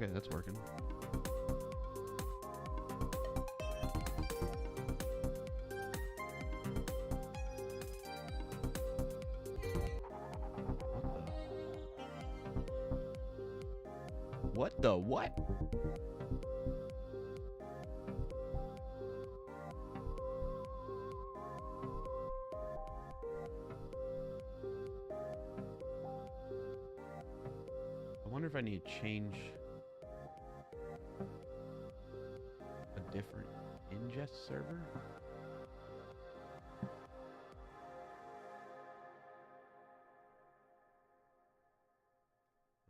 Okay, that's working. What the what? I wonder if I need to change a different ingest server.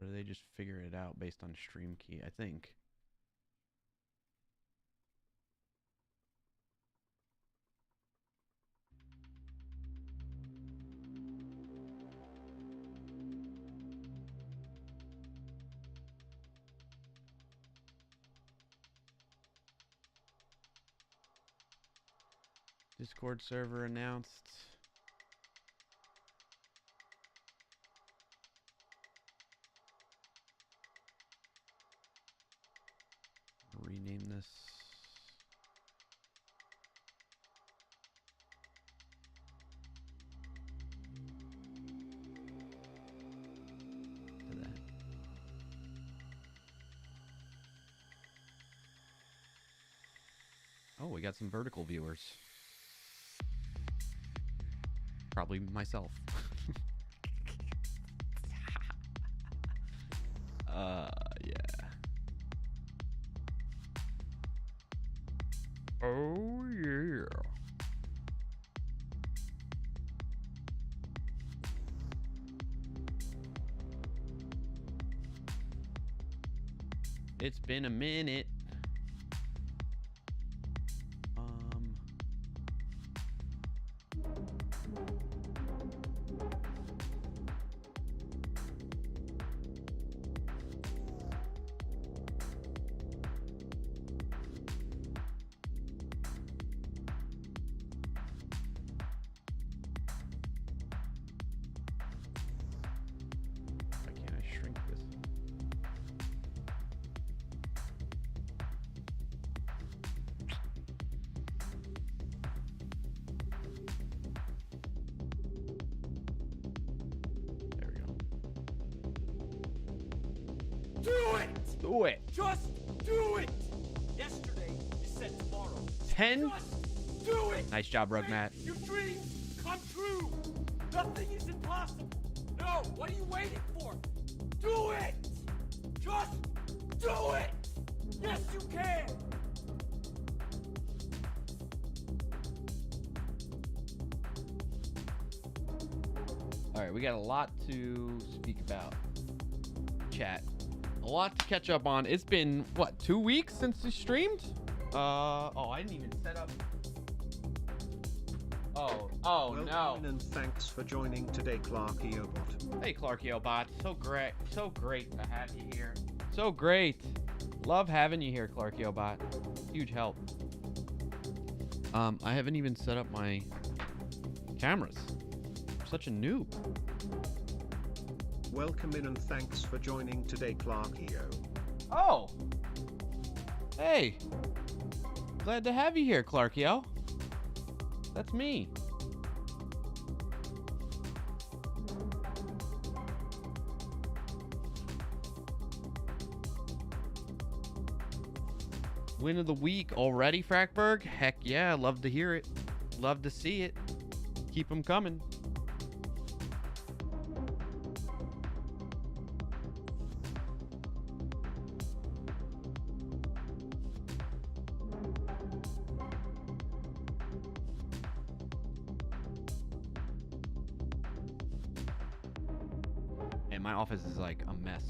Or do they just figure it out based on stream key? I think. Discord server announced. Rename this. To that. Oh, we got some vertical viewers. Probably myself. Yeah. Oh, yeah. It's been a minute. Why can't I shrink this? There we go. Do it! Do it! Just do it! Yesterday, you said tomorrow. 10? Just do it! Nice job, Rugmat. Make your dreams come true! Nothing is impossible! No, what are you waiting for? Do it! Just do it! Yes, you can! All right, we got a lot to speak about. Chat. A lot to catch up on. It's been, what, 2 weeks since we streamed? Oh, I didn't even set up. Oh, Welcome no. and thanks for joining today, clarkio bot. Hey, clarkio bot. So great to have you here. So great. Love having you here, clarkio bot. Huge help. I haven't even set up my cameras. I'm such a noob. Welcome in and thanks for joining today, clarkio. Oh. Hey. Glad to have you here, clarkio. That's me. Win of the week already, Frackberg? Heck yeah, love to hear it. Love to see it. Keep them coming. And my office is like a mess.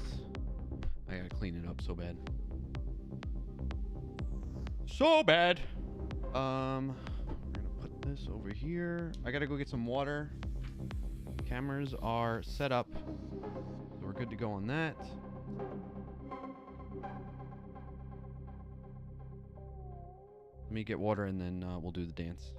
I gotta clean it up so bad. So bad. We're gonna put this over here. I gotta go get some water. Cameras are set up, so we're good to go on that. Let me get water and then we'll do the dance.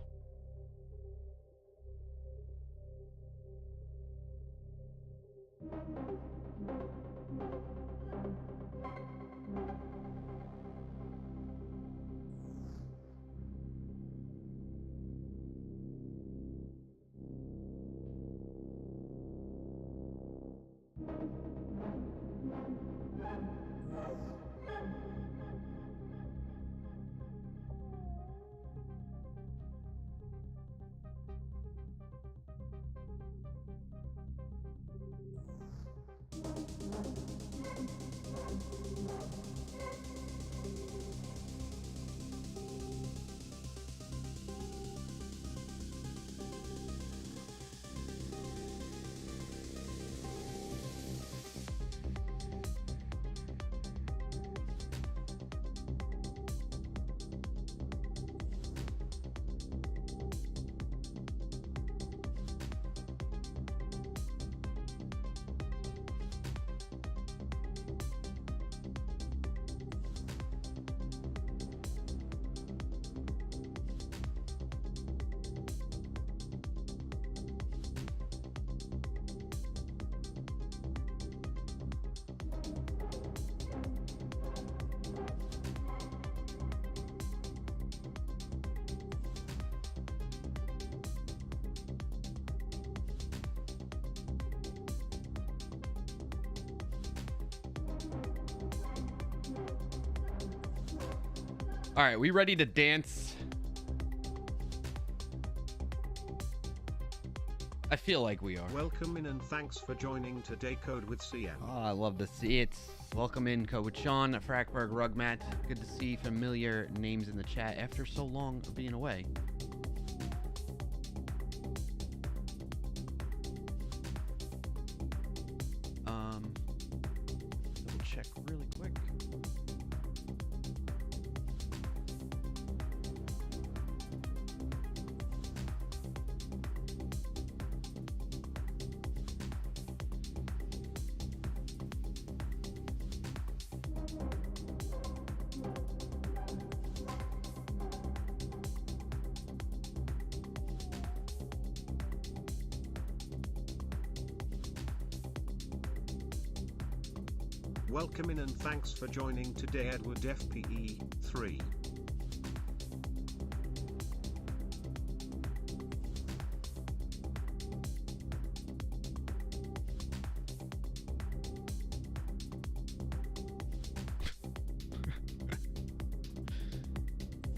All right, we ready to dance? I feel like we are. Welcome in and thanks for joining today Code with CM. Oh, I love to see it. Welcome in, Code with Sean, Frackberg, Rugmat. Good to see familiar names in the chat after so long of being away. Double check really quick. Welcome in and thanks for joining today Edward FPE 3.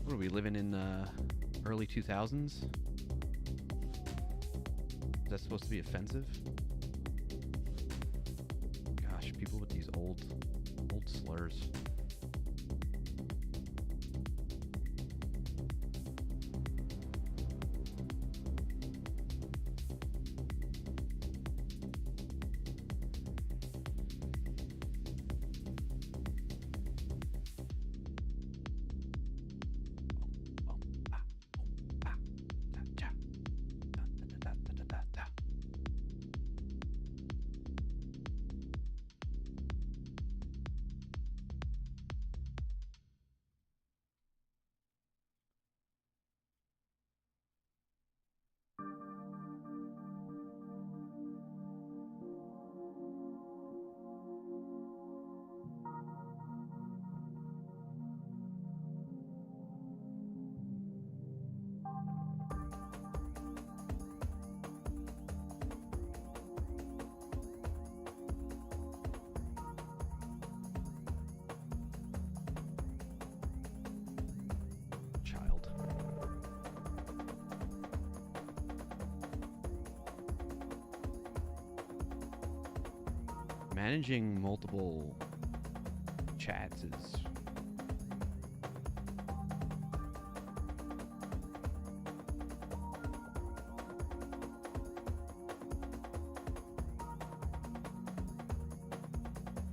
What are we living in the early 2000s? Is that supposed to be offensive? Gosh, people with these old slurs. Child. Managing multiple chats is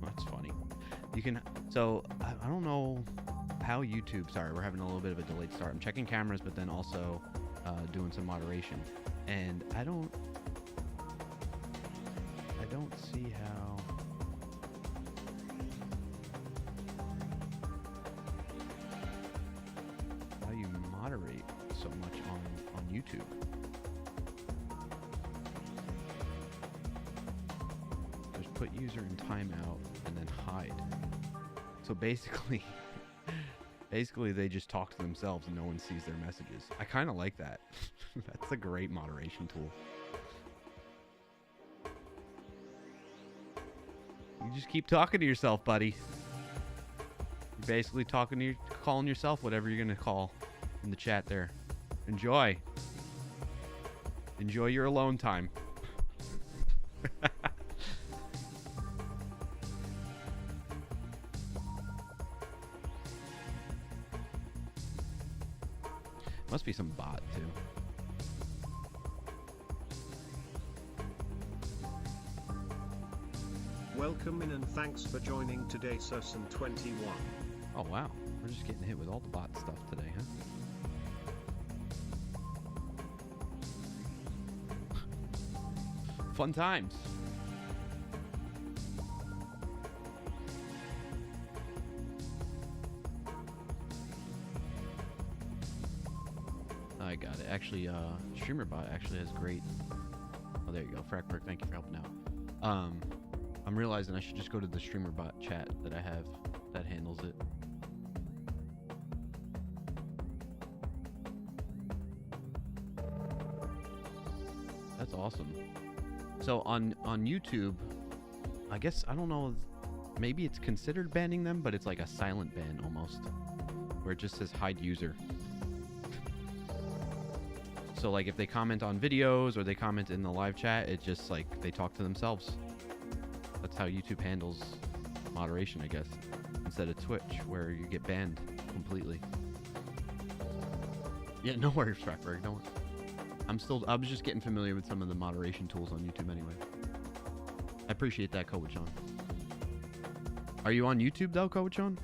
that's funny. You can I don't know how YouTube, sorry, we're having a little bit of a delayed start. I'm checking cameras, but then also doing some moderation, and I don't see how you moderate so much on YouTube. Just put user in timeout and then hide. So basically they just talk to themselves and no one sees their messages. I kind of like that. That's a great moderation tool. You just keep talking to yourself, buddy. You're basically calling yourself whatever you're gonna call in the chat there. Enjoy your alone time. Must be some bot too. Welcome in and thanks for joining today, Susan 21. Oh wow, we're just getting hit with all the bot stuff today, huh? Fun times. I got it. Actually, StreamerBot actually has great. Oh, there you go. Frackberg, thank you for helping out. I'm realizing I should just go to the StreamerBot chat that I have that handles it. That's awesome. So on YouTube, I guess, I don't know, maybe it's considered banning them, but it's like a silent ban almost, where it just says hide user. So like if they comment on videos or they comment in the live chat, it just like they talk to themselves. That's how YouTube handles moderation, I guess, instead of Twitch where you get banned completely. Yeah, no worries, Frackberg, don't worry. I was just getting familiar with some of the moderation tools on YouTube anyway. I appreciate that, Kowachon. Are you on YouTube though, Kowachon?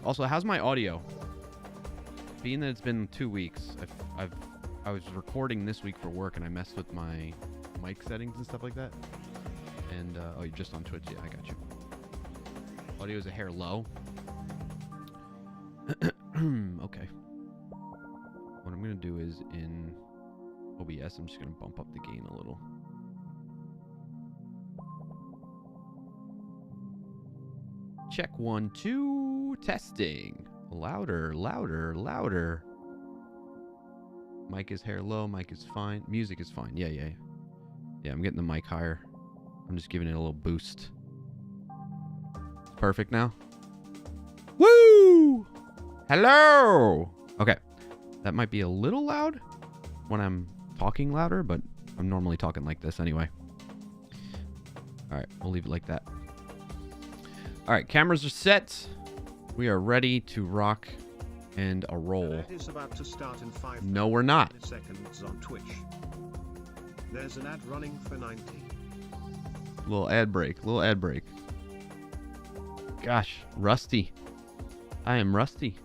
Also, how's my audio? Being that it's been 2 weeks, I was recording this week for work and I messed with my mic settings and stuff like that. And oh, you're just on Twitch? Yeah, I got you. Audio is a hair low. Okay. What I'm gonna do is in OBS, I'm just gonna bump up the gain a little. Check 1, 2, testing. Louder, louder, louder. Mic is hair low, mic is fine. Music is fine. Yeah, I'm getting the mic higher. I'm just giving it a little boost. Perfect now. Woo! Hello! Okay. That might be a little loud when I'm talking louder, but I'm normally talking like this anyway. Alright, we'll leave it like that. Alright, cameras are set. We are ready to rock and a roll. Ad is about to start in 5 No, we're not. seconds on Twitch. There's an ad running for 90. Little ad break. Gosh, rusty. I am rusty.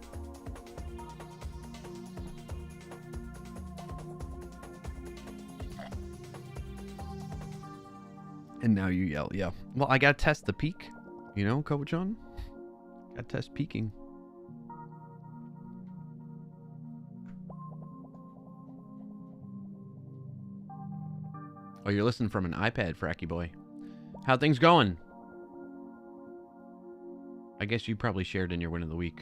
And now you yell, yeah. Well, I gotta test the peak, you know, Kowachon? Gotta test peaking. Oh, you're listening from an iPad, Fracky boy. How things going? I guess you probably shared in your win of the week.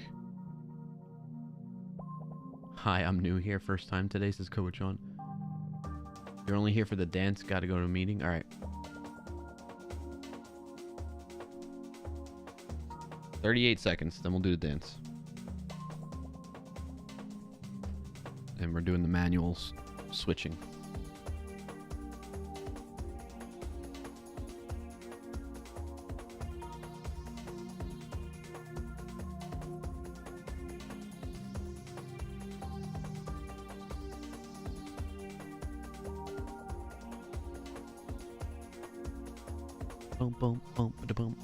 Hi, I'm new here. First time today, says Kowachon. You're only here for the dance. Gotta go to a meeting. All right. 38 seconds, then we'll do the dance. And we're doing the manuals switching. Boom, boom, boom, da boom.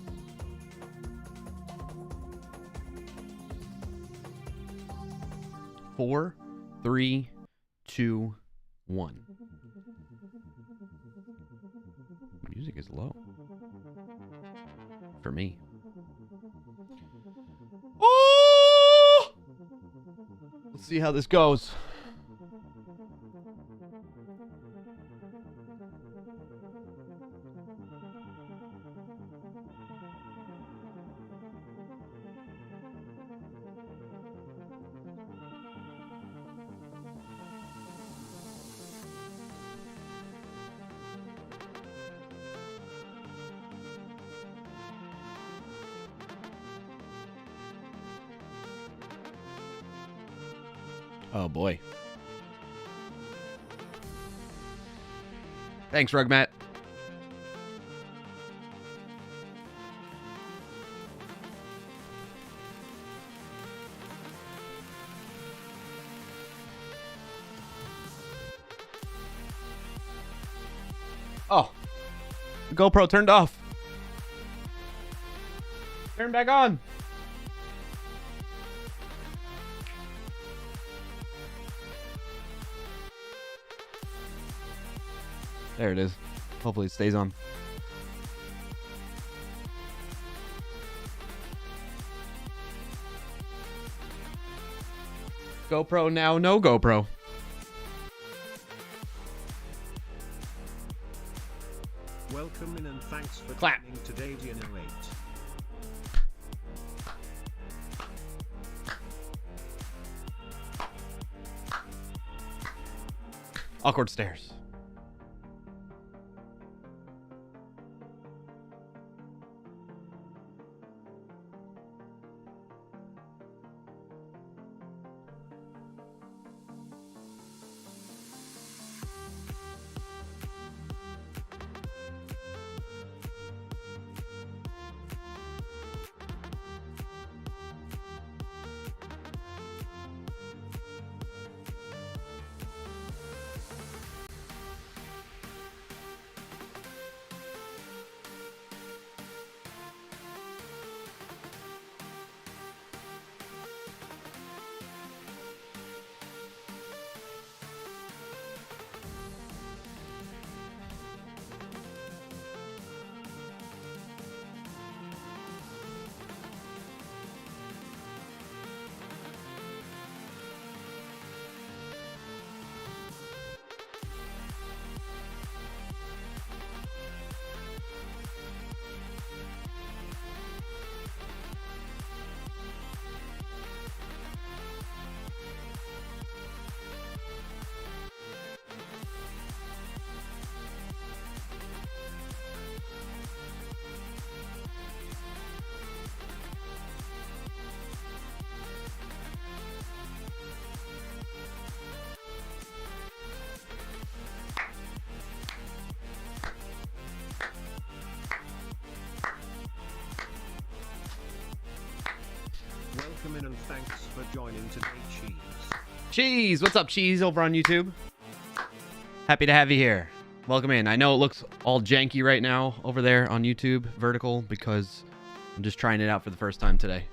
Four, 3, 2, 1. Music is low. For me. Oh! Let's see how this goes. Oh boy. Thanks, Rugmat. Oh, the GoPro turned off. Turn back on. There it is. Hopefully it stays on. GoPro now, no GoPro. Welcome in and thanks for Clap. joining today, Dino 8. Awkward stairs. Welcome in and thanks for joining today, Cheese. Cheese, what's up, Cheese, over on YouTube? Happy to have you here. Welcome in. I know it looks all janky right now over there on YouTube, vertical, because I'm just trying it out for the first time today.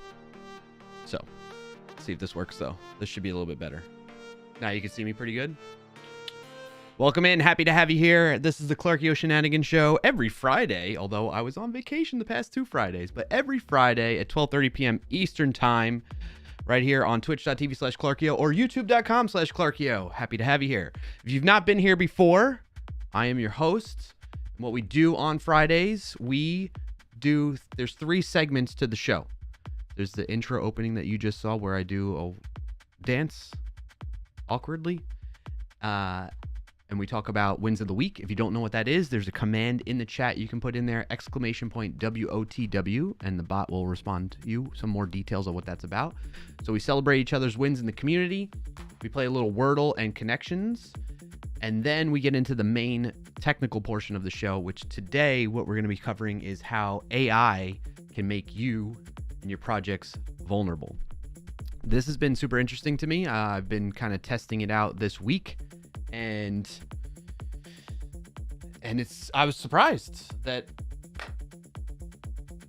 So, let's see if this works, though. This should be a little bit better. Now you can see me pretty good. Welcome in. Happy to have you here. This is the Clarkio Shenanigans Show every Friday, although I was on vacation the past 2 Fridays, but every Friday at 12:30 p.m. Eastern Time, right here on twitch.tv/Clarkio or youtube.com/Clarkio. Happy to have you here. If you've not been here before, I am your host. And what we do on Fridays, there's 3 segments to the show. There's the intro opening that you just saw where I do a dance awkwardly. And we talk about wins of the week. If you don't know what that is, there's a command in the chat you can put in there, !WOTW, and the bot will respond to you some more details on what that's about. So we celebrate each other's wins in the community. We play a little Wordle and connections. And then we get into the main technical portion of the show, which today what we're going to be covering is how AI can make you and your projects vulnerable. This has been super interesting to me. I've been kind of testing it out this week. And I was surprised that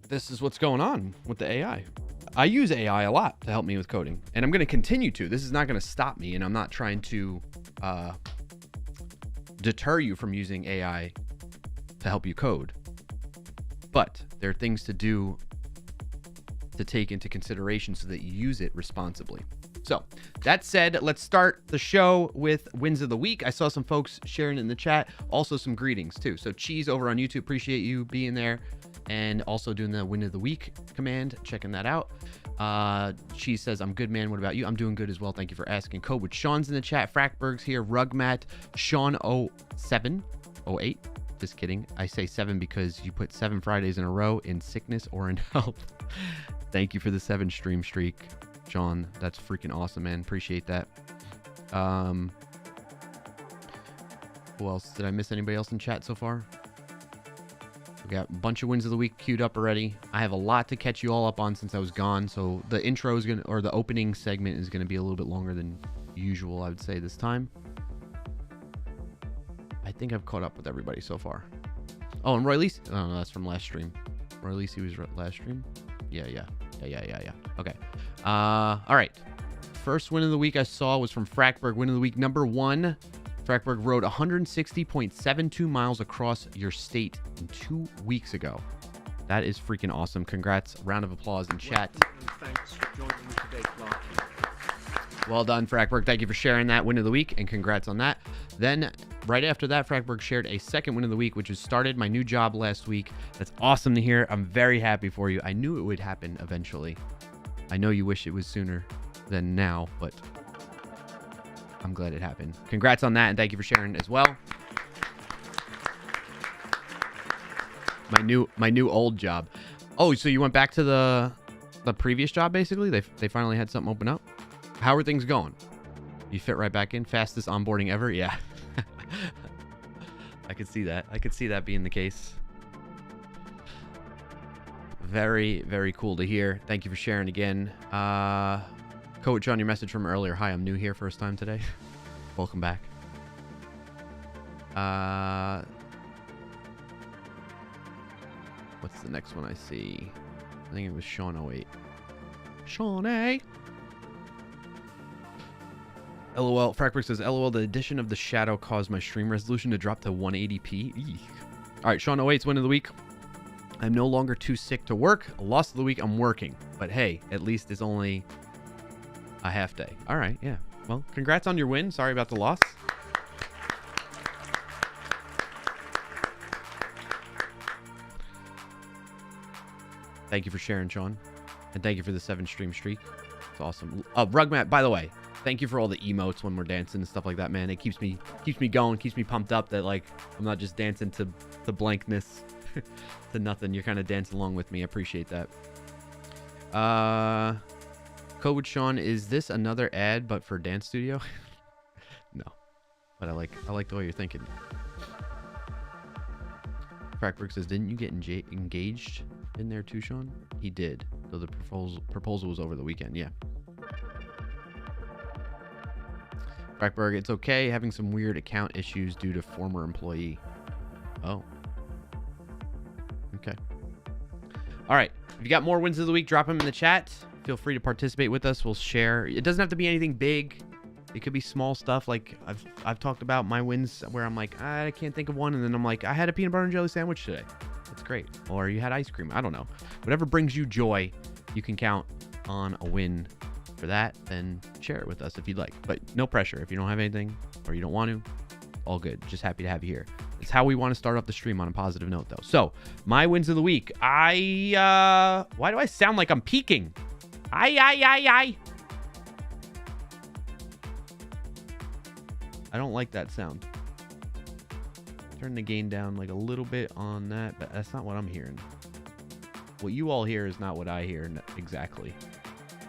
this is what's going on with the AI. I use AI a lot to help me with coding, and I'm going to continue to. This is not going to stop me, and I'm not trying to deter you from using AI to help you code. But there are things to do to take into consideration so that you use it responsibly. So that said, let's start the show with wins of the week. I saw some folks sharing in the chat, also some greetings too. So Cheese over on YouTube, appreciate you being there and also doing the win of the week command, checking that out. Cheese says, I'm good, man. What about you? I'm doing good as well. Thank you for asking. Code with Sean's in the chat. Frackberg's here. Rugmat, Sean0708. Just kidding. I say 7 because you put 7 Fridays in a row in sickness or in health. Thank you for the 7 stream streak, John. That's freaking awesome, man. Appreciate that. Who else? Did I miss anybody else in chat so far? We got a bunch of wins of the week queued up already. I have a lot to catch you all up on since I was gone, so the intro is gonna, or the opening segment is gonna be a little bit longer than usual, I would say this time. I think I've caught up with everybody so far. Oh, and Roy Lisi. Oh, no, that's from last stream. Roy Lisi was last stream? Yeah. Okay. All right. First win of the week I saw was from Frackberg. Win of the week number 1. Frackberg rode 160.72 miles across your state 2 weeks ago. That is freaking awesome. Congrats. Round of applause in chat. Thanks for joining today, Clarkio. Well done, Frackberg. Thank you for sharing that win of the week, and congrats on that. Then, right after that, Frackberg shared a second win of the week, which has started my new job last week. That's awesome to hear. I'm very happy for you. I knew it would happen eventually. I know you wish it was sooner than now, but I'm glad it happened. Congrats on that, and thank you for sharing as well. My new old job. Oh, so you went back to the previous job, basically? They finally had something open up? How are things going? You fit right back in? Fastest onboarding ever? Yeah. I could see that. I could see that being the case. Very, very cool to hear. Thank you for sharing again. Coach, on your message from earlier. Hi, I'm new here. First time today. Welcome back. What's the next one I see? I think it was Sean 08. Sean A. LOL. Frackberg says, LOL, the addition of the shadow caused my stream resolution to drop to 180p. Eek. All right, Sean 08's win of the week. I'm no longer too sick to work. Loss of the week, I'm working. But hey, at least it's only a half day. All right, yeah. Well, congrats on your win. Sorry about the loss. Thank you for sharing, Sean. And thank you for the 7-stream streak. It's awesome. Rugmat, by the way, thank you for all the emotes when we're dancing and stuff like that, man. It keeps me going, keeps me pumped up that, like, I'm not just dancing to blankness, to nothing. You're kind of dancing along with me. I appreciate that. Code Sean, is this another ad but for Dance Studio? No. But I like the way you're thinking. Frackberg says, didn't you get engaged in there too, Sean? He did. So the proposal was over the weekend. Yeah. Frackberg, it's okay having some weird account issues due to former employee. Oh. Okay. All right. If you got more wins of the week, drop them in the chat. Feel free to participate with us. We'll share. It doesn't have to be anything big. It could be small stuff. Like I've talked about my wins where I'm like, I can't think of one. And then I'm like, I had a peanut butter and jelly sandwich today. That's great. Or you had ice cream. I don't know. Whatever brings you joy, you can count on a win for that. Then share it with us if you'd like. But no pressure. If you don't have anything or you don't want to, all good. Just happy to have you here. It's how we want to start off the stream on a positive note, though. So my wins of the week. Why do I sound like I'm peaking? I don't like that sound. Turn the gain down like a little bit on that, but that's not what I'm hearing. What you all hear is not what I hear exactly.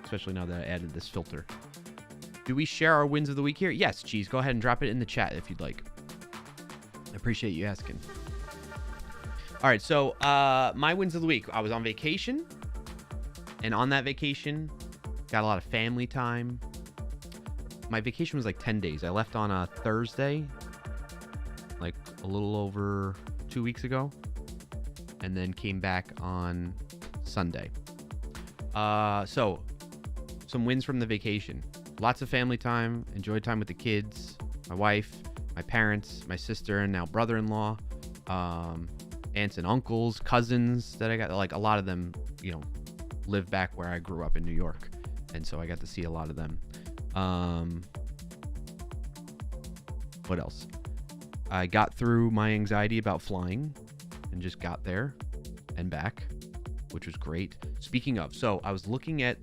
Especially now that I added this filter. Do we share our wins of the week here? Yes, Cheese. Go ahead and drop it in the chat if you'd like. I appreciate you asking. All right, so my wins of the week. I was on vacation. And on that vacation, got a lot of family time. My vacation was like 10 days. I left on a Thursday, like a little over 2 weeks ago, and then came back on Sunday. So some wins from the vacation. Lots of family time, enjoyed time with the kids, my wife, my parents, my sister, and now brother-in-law, aunts and uncles, cousins that I got, like a lot of them, you know, live back where I grew up in New York. And so I got to see a lot of them. What else? I got through my anxiety about flying and just got there and back, which was great. Speaking of, so I was looking at,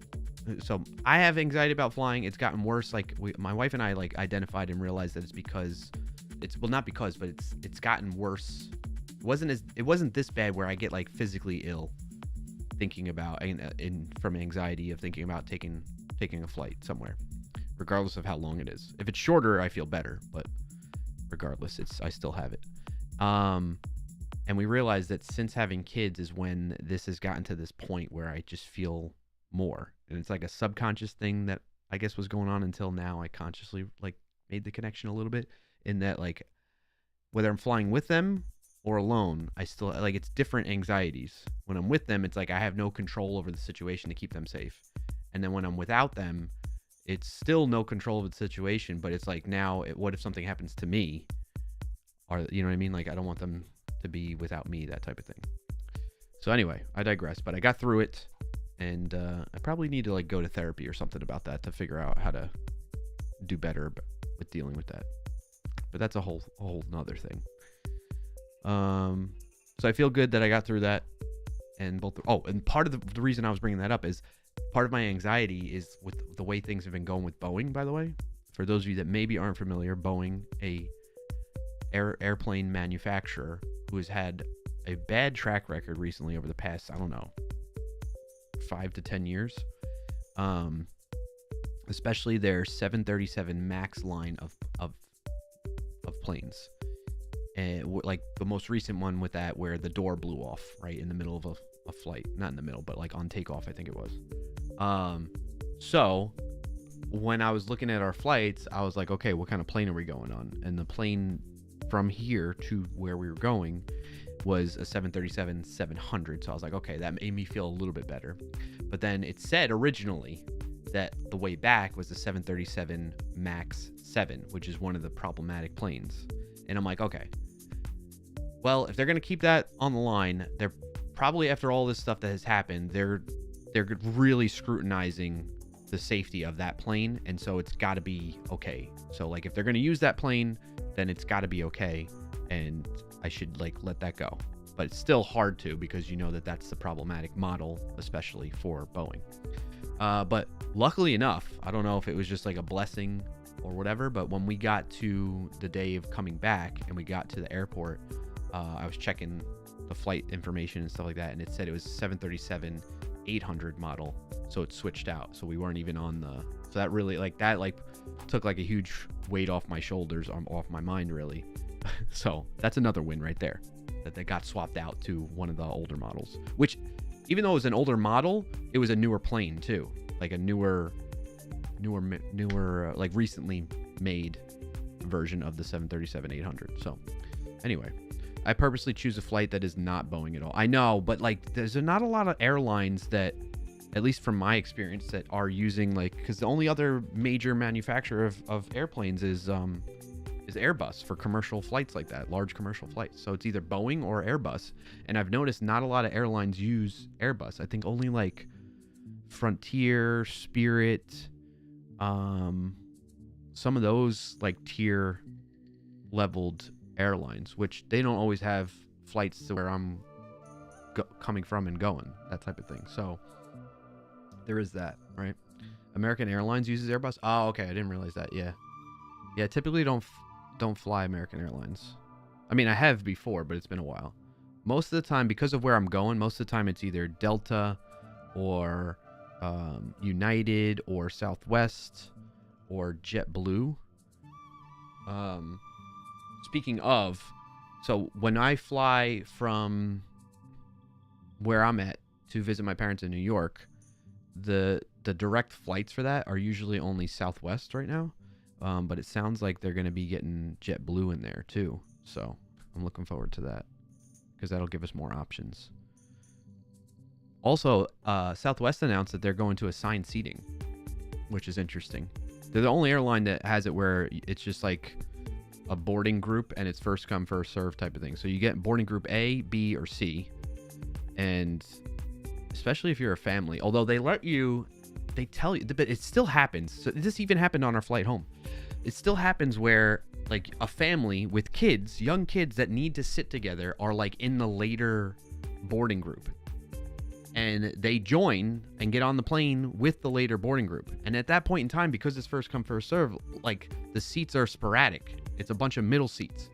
so I have anxiety about flying. It's gotten worse. Like my wife and I like identified and realized that it's because well, not because, but it's gotten worse. It wasn't this bad where I get like physically ill thinking about from anxiety of thinking about taking a flight somewhere, regardless of how long it is. If it's shorter, I feel better, but regardless, I still have it. And we realized that since having kids is when this has gotten to this point where I just feel more, and it's like a subconscious thing that I guess was going on until now. I consciously like made the connection a little bit in that, like, whether I'm flying with them or alone, I still like it's different anxieties. When I'm with them, it's like I have no control over the situation to keep them safe. And then when I'm without them, it's still no control of the situation, but it's like now, what if something happens to me? Or, you know what I mean? Like, I don't want them to be without me, that type of thing. So anyway, I digress, but I got through it, and I probably need to like go to therapy or something about that to figure out how to do better with dealing with that. But that's a whole nother thing. So I feel good that I got through that, and and part of the reason I was bringing that up is part of my anxiety is with the way things have been going with Boeing, by the way. For those of you that maybe aren't familiar, Boeing, a airplane manufacturer who has had a bad track record recently over the past, I don't know, 5 to 10 years. Especially their 737 MAX line of planes. And like the most recent one with that, where the door blew off right in the middle of a flight. Not in the middle, but like on takeoff, I think it was. So when I was looking at our flights, I was like, okay, what kind of plane are we going on? And the plane from here to where we were going was a 737-700. So I was like, okay, that made me feel a little bit better. But then it said originally that the way back was the 737 MAX 7, which is one of the problematic planes. And I'm like, okay, well, if they're going to keep that on the line, they're probably, after all this stuff that has happened, they're really scrutinizing the safety of that plane. And so it's got to be okay. So like if they're going to use that plane, then it's got to be okay. And I should like let that go. But it's still hard to, because you know that that's the problematic model, especially for Boeing. But luckily enough, I don't know if it was just like a blessing or whatever, but when we got to the day of coming back and we got to the airport, I was checking the flight information and stuff like that, and it said it was 737-800 model, so it switched out, so we weren't even on the, so that really took like a huge weight off my shoulders, off my mind really. So that's another win right there, that they got swapped out to one of the older models, which even though it was an older model, it was a newer plane too, like a newer like recently made version of the 737-800. So anyway, I purposely choose a flight that is not Boeing at all. I know, but like there's not a lot of airlines that, at least from my experience, that are using like, because the only other major manufacturer of airplanes is Airbus for commercial flights like that, large commercial flights. So it's either Boeing or Airbus. And I've noticed not a lot of airlines use Airbus. I think only like Frontier, Spirit, some of those like tier leveled airlines, which they don't always have flights to where I'm coming from and going, that type of thing. So there is that, right? American Airlines uses Airbus. Oh, okay, I didn't realize that. Yeah, typically don't fly American Airlines. I mean, I have before, but it's been a while. Most of the time, because of where I'm going, most of the time it's either Delta or United or Southwest or JetBlue. Speaking of, so when I fly from where I'm at to visit my parents in New York, the direct flights for that are usually only Southwest right now. But it sounds like they're going to be getting JetBlue in there too. So I'm looking forward to that, because that'll give us more options. Also, Southwest announced that they're going to assigned seating, which is interesting. They're the only airline that has it where it's just like a boarding group and it's first come, first serve type of thing. So you get boarding group A, B, or C. And especially if you're a family, although they tell you, but it still happens. So this even happened on our flight home. It still happens where like a family with kids, young kids that need to sit together, are like in the later boarding group. And they join and get on the plane with the later boarding group. And at that point in time, because it's first come, first serve, like the seats are sporadic. It's a bunch of middle seats.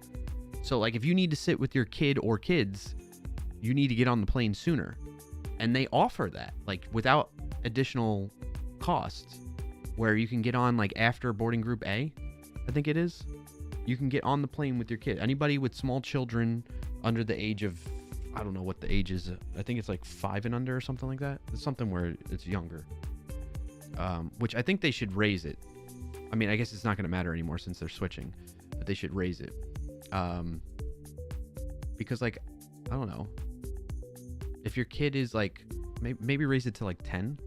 So like if you need to sit with your kid or kids, you need to get on the plane sooner. And they offer that like without additional costs, where you can get on like after boarding group A, I think it is. You can get on the plane with your kid. Anybody with small children under the age of, I don't know what the age is. I think it's like 5 and under or something like that. It's something where it's younger. Which I think they should raise it. I mean, I guess it's not going to matter anymore since they're switching, but they should raise it. because like, I don't know, if your kid is like, maybe raise it to like 10,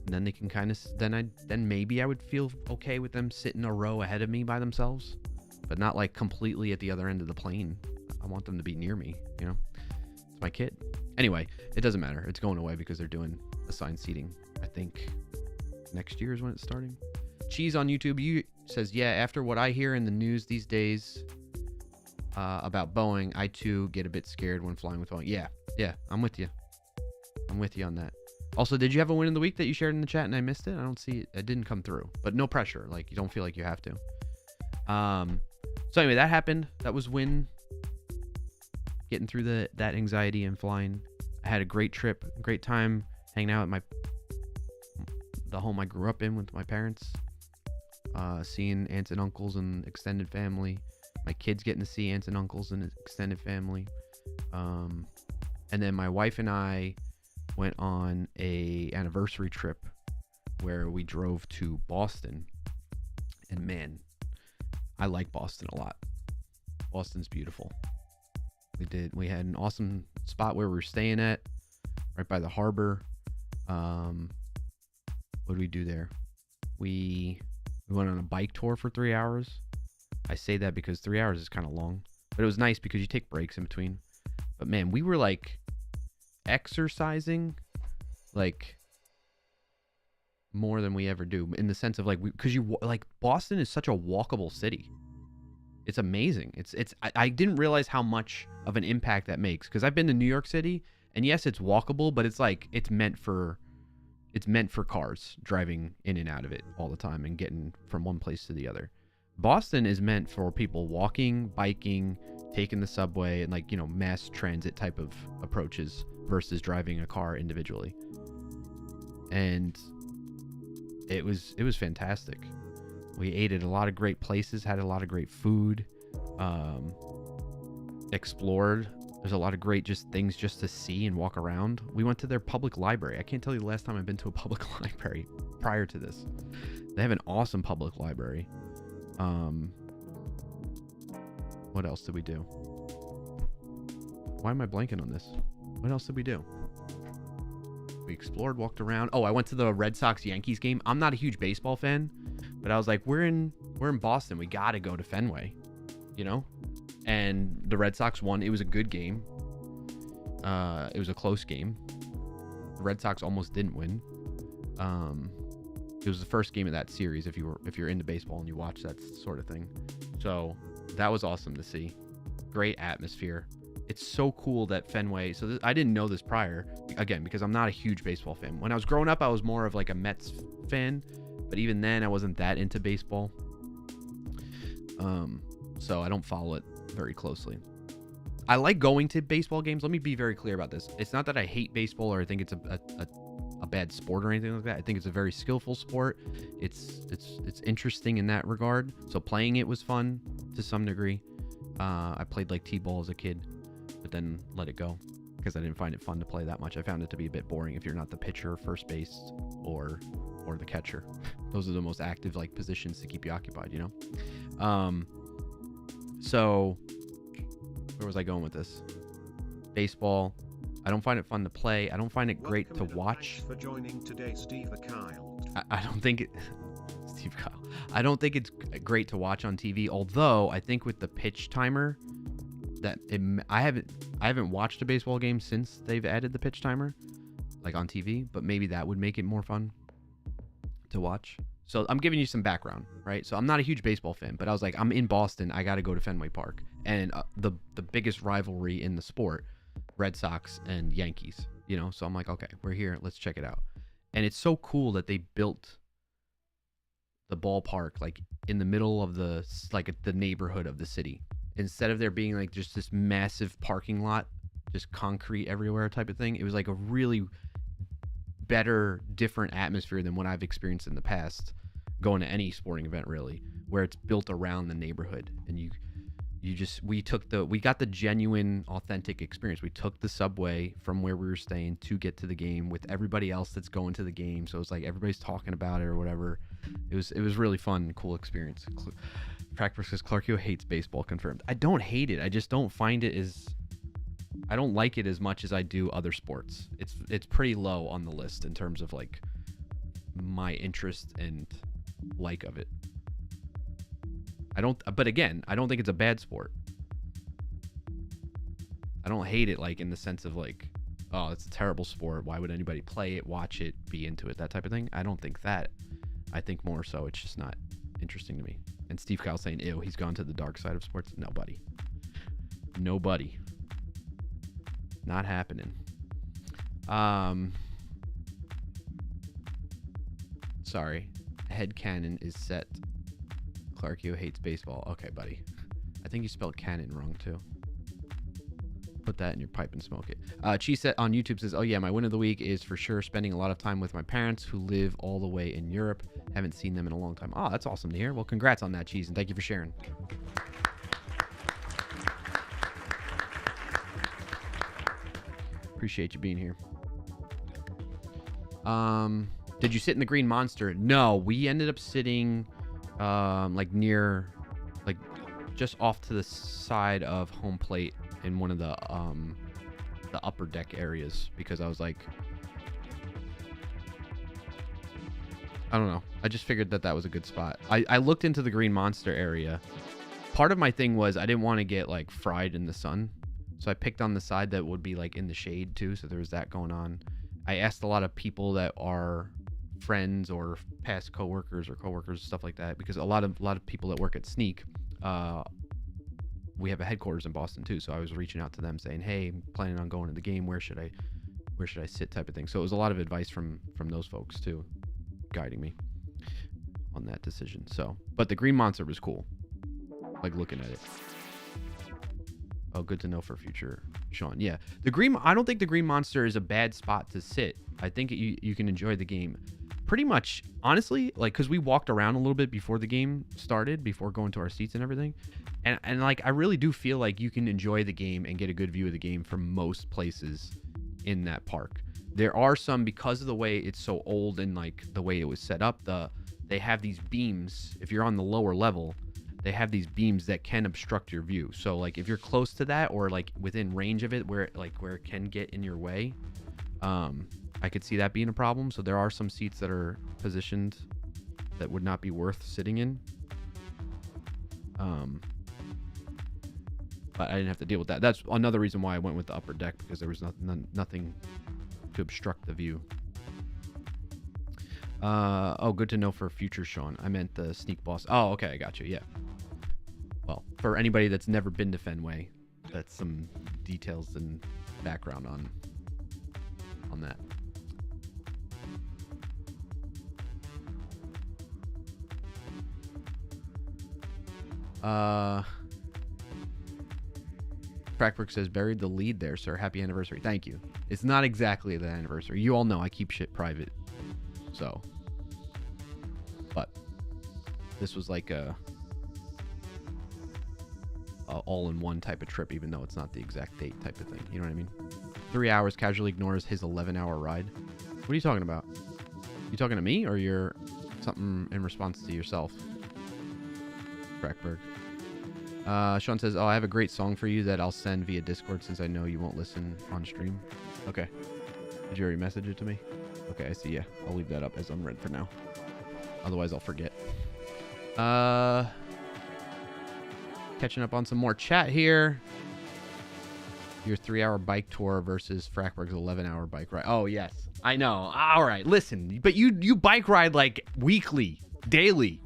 and then they can kind of, then maybe I would feel okay with them sitting a row ahead of me by themselves, but not like completely at the other end of the plane. I want them to be near me, you know? It's my kid. Anyway, it doesn't matter. It's going away because they're doing assigned seating. I think next year is when it's starting. Cheese on YouTube says, yeah, after what I hear in the news these days about Boeing, I too get a bit scared when flying with Boeing. Yeah, I'm with you. I'm with you on that. Also, did you have a win of the week that you shared in the chat and I missed it? I don't see it. It didn't come through, but no pressure. Like, you don't feel like you have to. So anyway, that happened. That was win. Getting through that anxiety and flying. I had a great trip, great time hanging out at the home I grew up in with my parents, seeing aunts and uncles and extended family. My kids getting to see aunts and uncles and extended family. And then my wife and I went on a anniversary trip where we drove to Boston. And man, I like Boston a lot. Boston's beautiful. We had an awesome spot where we were staying at, right by the harbor. What did we do there? We went on a bike tour for 3 hours. I say that because 3 hours is kind of long, but it was nice because you take breaks in between. But man, we were like exercising like more than we ever do, in the sense of like, because like Boston is such a walkable city. It's amazing. I didn't realize how much of an impact that makes, because I've been to New York City, and yes, it's walkable, but it's like it's meant for cars driving in and out of it all the time and getting from one place to the other. Boston is meant for people walking, biking, taking the subway, and like, you know, mass transit type of approaches versus driving a car individually. And it was fantastic. We ate at a lot of great places, had a lot of great food, explored. There's a lot of great just things just to see and walk around. We went to their public library. I can't tell you the last time I've been to a public library prior to this. They have an awesome public library. What else did we do? Why am I blanking on this? What else did we do? We explored, walked around. Oh, I went to the Red Sox Yankees game. I'm not a huge baseball fan, but I was like, we're in Boston. We got to go to Fenway, you know? And the Red Sox won. It was a good game. It was a close game. The Red Sox almost didn't win. It was the first game of that series if you're into baseball and you watch that sort of thing. So that was awesome to see. Great atmosphere. It's so cool that Fenway. So I didn't know this prior, again, because I'm not a huge baseball fan. When I was growing up, I was more of like a Mets fan, but even then I wasn't that into baseball. So I don't follow it very closely. I like going to baseball games. Let me be very clear about this. It's not that I hate baseball or I think it's a bad sport or anything like that. I think it's a very skillful sport. It's interesting in that regard. So playing it was fun to some degree. I played like t-ball as a kid, but then let it go because I didn't find it fun to play that much. I found it to be a bit boring if you're not the pitcher, first base, or the catcher. Those are the most active like positions to keep you occupied, you know? So where was I going with this? Baseball. I don't find it fun to play. I don't find it great to watch. Thanks for joining today, Steve Kyle. I don't think it. Steve Kyle. I don't think it's great to watch on TV. Although I think with the pitch timer, I haven't watched a baseball game since they've added the pitch timer, like on TV. But maybe that would make it more fun to watch. So I'm giving you some background, right? So I'm not a huge baseball fan, but I was like, I'm in Boston. I got to go to Fenway Park, and the biggest rivalry in the sport, Red Sox and Yankees, you know? So I'm like, okay, we're here. Let's check it out. And it's so cool that they built the ballpark like in the middle of the neighborhood of the city. Instead of there being like just this massive parking lot, just concrete everywhere type of thing, it was like a really better, different atmosphere than what I've experienced in the past going to any sporting event, really, where it's built around the neighborhood. And we got the genuine, authentic experience. We took the subway from where we were staying to get to the game with everybody else that's going to the game. So it's like everybody's talking about it or whatever. It was really fun, cool experience. Frackberg says Clarkio hates baseball. Confirmed. I don't hate it. I just don't find it as. I don't like it as much as I do other sports. It's pretty low on the list in terms of like my interest and like of it. But again, I don't think it's a bad sport. I don't hate it like in the sense of like, oh, it's a terrible sport. Why would anybody play it, watch it, be into it, that type of thing? I don't think that. I think more so it's just not interesting to me. And Steve Kyle saying, ew, he's gone to the dark side of sports. Nobody. Not happening. Sorry. Headcanon is set. Clarkio hates baseball. Okay, buddy. I think you spelled canon wrong too. Put that in your pipe and smoke it. Cheese Set on YouTube says, oh yeah, my win of the week is for sure spending a lot of time with my parents who live all the way in Europe. Haven't seen them in a long time. Oh, that's awesome to hear. Well, congrats on that, Cheese, and thank you for sharing. Appreciate you being here. Did you sit in the Green Monster? No, we ended up sitting like near, like just off to the side of home plate in one of the upper deck areas because I was like, I don't know. I just figured that was a good spot. I looked into the Green Monster area. Part of my thing was I didn't want to get like fried in the sun. So I picked on the side that would be like in the shade too. So there was that going on. I asked a lot of people that are friends or past coworkers, stuff like that, because a lot of people that work at Sneak, we have a headquarters in Boston too. So I was reaching out to them saying, hey, I'm planning on going to the game. Where should I sit type of thing. So it was a lot of advice from those folks too, guiding me on that decision. So, but the Green Monster was cool. Like looking at it. Oh, good to know for future, Sean. Yeah, I don't think the Green Monster is a bad spot to sit. I think you can enjoy the game. Pretty much, honestly, like, because we walked around a little bit before the game started, before going to our seats and everything. And like, I really do feel like you can enjoy the game and get a good view of the game from most places in that park. There are some, because of the way it's so old and like the way it was set up, they have these beams. If you're on the lower level, they have these beams that can obstruct your view. So like if you're close to that or like within range of it where it can get in your way, I could see that being a problem. So there are some seats that are positioned that would not be worth sitting in. But I didn't have to deal with that. That's another reason why I went with the upper deck, because there was nothing to obstruct the view. Oh, good to know for future, Sean. I meant the Sneak Boss. Oh, okay, I got you. Yeah. Well, for anybody that's never been to Fenway, that's some details and background on that. Frackberg says, buried the lead there, sir. Happy anniversary. Thank you. It's not exactly the anniversary. You all know I keep shit private. So, but this was like a all-in-one type of trip, even though it's not the exact date type of thing. You know what I mean? 3 hours, casually ignores his 11-hour ride. What are you talking about? You talking to me, or you're something in response to yourself? Frackberg. Sean says, oh, I have a great song for you that I'll send via Discord since I know you won't listen on stream. Okay. Did you already message it to me? Okay, I see. Yeah, I'll leave that up as unread for now. Otherwise, I'll forget. Catching up on some more chat here. Your 3-hour bike tour versus Frackberg's 11-hour bike ride. Oh, yes. I know. All right, listen. But you bike ride like weekly, daily,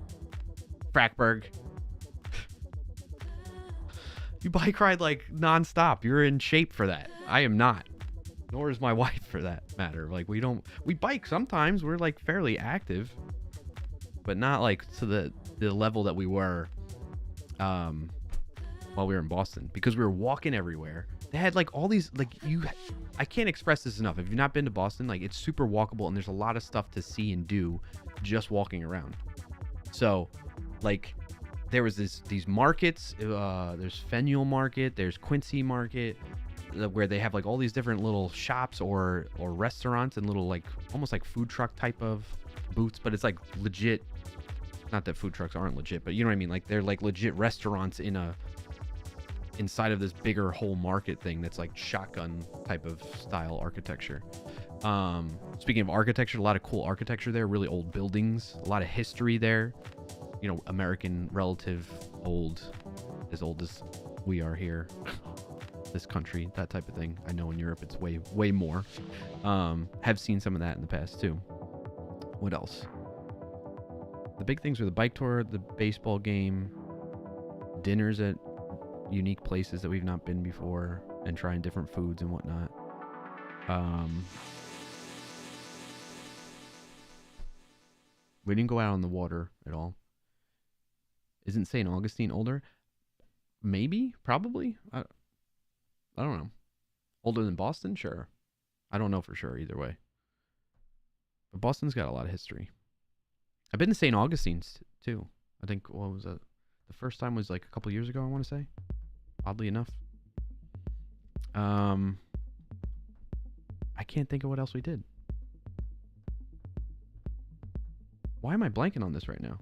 Frackberg. You bike ride like nonstop. You're in shape for that. I am not. Nor is my wife, for that matter. Like, we bike sometimes. We're like fairly active, but not like to the level that we were while we were in Boston, because we were walking everywhere. They had like all these, like, I can't express this enough. If you've not been to Boston, like, it's super walkable and there's a lot of stuff to see and do just walking around. So like, there was these markets, there's Faneuil Market, there's Quincy Market, where they have like all these different little shops or restaurants and little like almost like food truck type of booths, but it's like legit not that food trucks aren't legit, but you know what I mean? Like they're like legit restaurants inside of this bigger whole market thing that's like shotgun type of style architecture. Speaking of architecture, a lot of cool architecture there, really old buildings, a lot of history there. You know, American relative old as we are here. This country, that type of thing. I know in Europe it's way more. Have seen some of that in the past too. What else? The big things were the bike tour, the baseball game, dinners at unique places that we've not been before, and trying different foods and whatnot. We didn't go out on the water at all. Isn't St. Augustine older? Maybe, probably. I don't know. Older than Boston? Sure. I don't know for sure either way. But Boston's got a lot of history. I've been to St. Augustine's too. I think, what was it? The first time was like a couple years ago, I want to say. Oddly enough. I can't think of what else we did. Why am I blanking on this right now?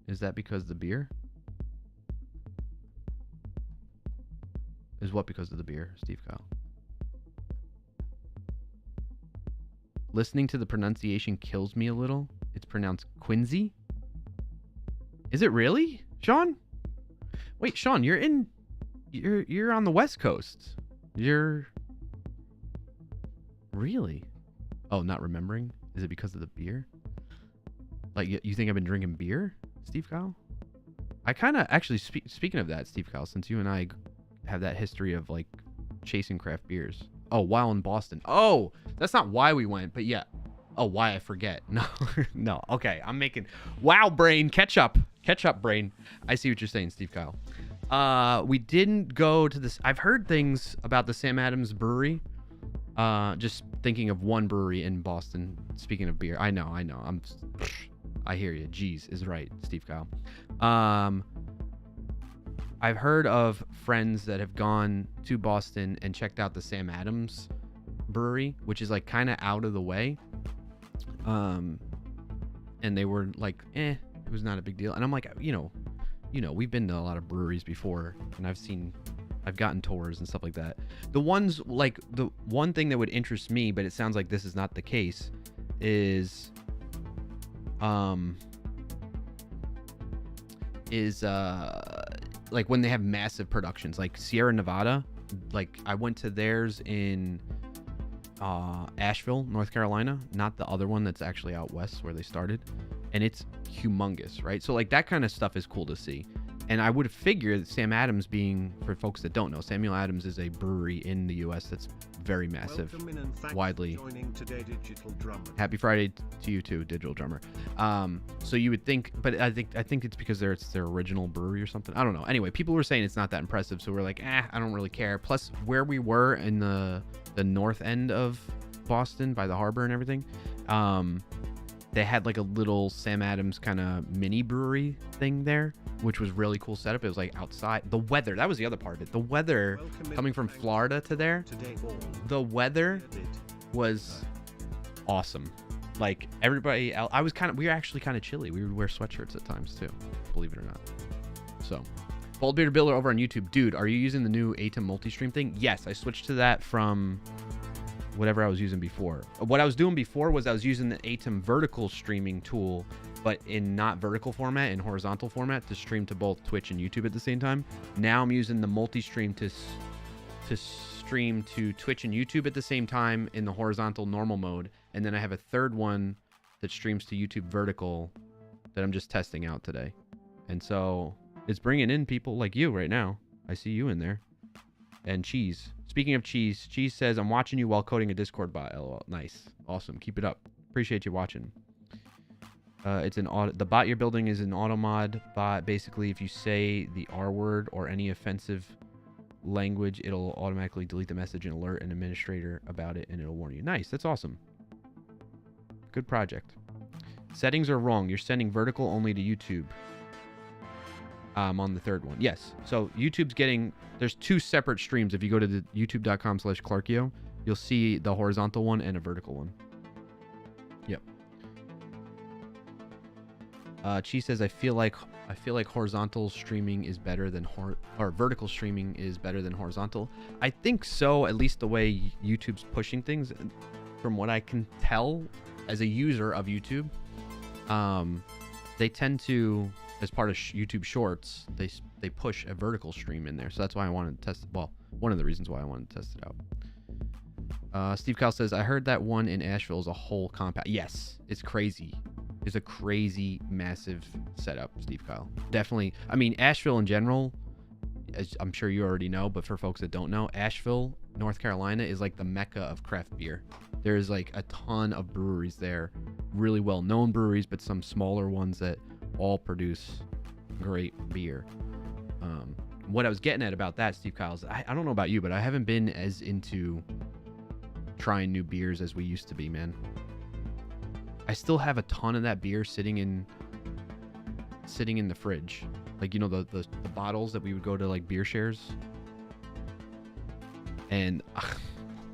Is that because of the beer? Is what because of the beer, Steve Kyle? Listening to the pronunciation kills me a little. It's pronounced Quincy. Is it really, Sean? Wait, Sean, you're on the West Coast. You're really? Oh, not remembering? Is it because of the beer? Like, you think I've been drinking beer, Steve Kyle? I kind of actually speaking of that, Steve Kyle, since you and I have that history of like chasing craft beers. Oh, while in Boston. Oh, that's not why we went, but yeah. Oh, why I forget. No, no. Okay, I'm making wow brain catch up brain. I see what you're saying, Steve Kyle. We didn't go to this. I've heard things about the Sam Adams Brewery. Just thinking of one brewery in Boston. Speaking of beer, I know. I hear you. Jeez is right, Steve Kyle. I've heard of friends that have gone to Boston and checked out the Sam Adams Brewery, which is like kind of out of the way. And they were like, it was not a big deal. And I'm like, you know, we've been to a lot of breweries before, and I've gotten tours and stuff like that. The ones, like, the one thing that would interest me, but it sounds like this is not the case, is like when they have massive productions, like Sierra Nevada. Like, I went to theirs in Asheville, North Carolina, not the other one that's actually out west where they started, and it's humongous, right? So like that kind of stuff is cool to see. And I would figure that Sam Adams, being, for folks that don't know, Samuel Adams is a brewery in the U.S. that's very massive, widely. Happy Friday to you too, Digital Drummer. So you would think, but I think it's because it's their original brewery or something. I don't know. Anyway, people were saying it's not that impressive, so we're like, I don't really care. Plus, where we were in the north end of Boston by the harbor and everything, they had like a little Sam Adams kind of mini brewery thing there, which was really cool setup. It was like outside. The weather, that was the other part of it. The weather coming from Florida to there, the weather was awesome. Like everybody else, we were actually kind of chilly. We would wear sweatshirts at times too, believe it or not. So, Bald Bearded Builder over on YouTube. Dude, are you using the new ATEM multi-stream thing? Yes, I switched to that from whatever I was using before. What I was doing before was I was using the ATEM vertical streaming tool, but in not vertical format, in horizontal format, to stream to both Twitch and YouTube at the same time. Now I'm using the multi-stream to stream to Twitch and YouTube at the same time in the horizontal normal mode. And then I have a third one that streams to YouTube vertical that I'm just testing out today. And so it's bringing in people like you right now. I see you in there. And Cheese. Speaking of Cheese, Cheese says, I'm watching you while coding a Discord bot. LOL. Nice. Awesome. Keep it up. Appreciate you watching. It's an auto. The bot you're building is an automod bot. Basically, if you say the R word or any offensive language, it'll automatically delete the message and alert an administrator about it, and it'll warn you. Nice. That's awesome. Good project. Settings are wrong. You're sending vertical only to YouTube. On the third one. Yes. So YouTube's getting, there's two separate streams. If you go to the youtube.com/clarkio, you'll see the horizontal one and a vertical one. Yep. Chi says, I feel like horizontal streaming is better than vertical streaming is better than horizontal. I think so, at least the way YouTube's pushing things. From what I can tell as a user of YouTube, they tend to, as part of YouTube Shorts, they push a vertical stream in there. So that's why I wanted to test it. Well, one of the reasons why I wanted to test it out. Steve Kyle says, I heard that one in Asheville is a whole compound. Yes, it's crazy. It's a crazy, massive setup, Steve Kyle. Definitely. I mean, Asheville in general, as I'm sure you already know, but for folks that don't know, Asheville, North Carolina is like the mecca of craft beer. There's like a ton of breweries there, really well-known breweries, but some smaller ones that all produce great beer. What I was getting at about that, Steve Kyle, is I don't know about you, but I haven't been as into trying new beers as we used to be, man. I still have a ton of that beer sitting in the fridge. Like, you know, the bottles that we would go to like beer shares. And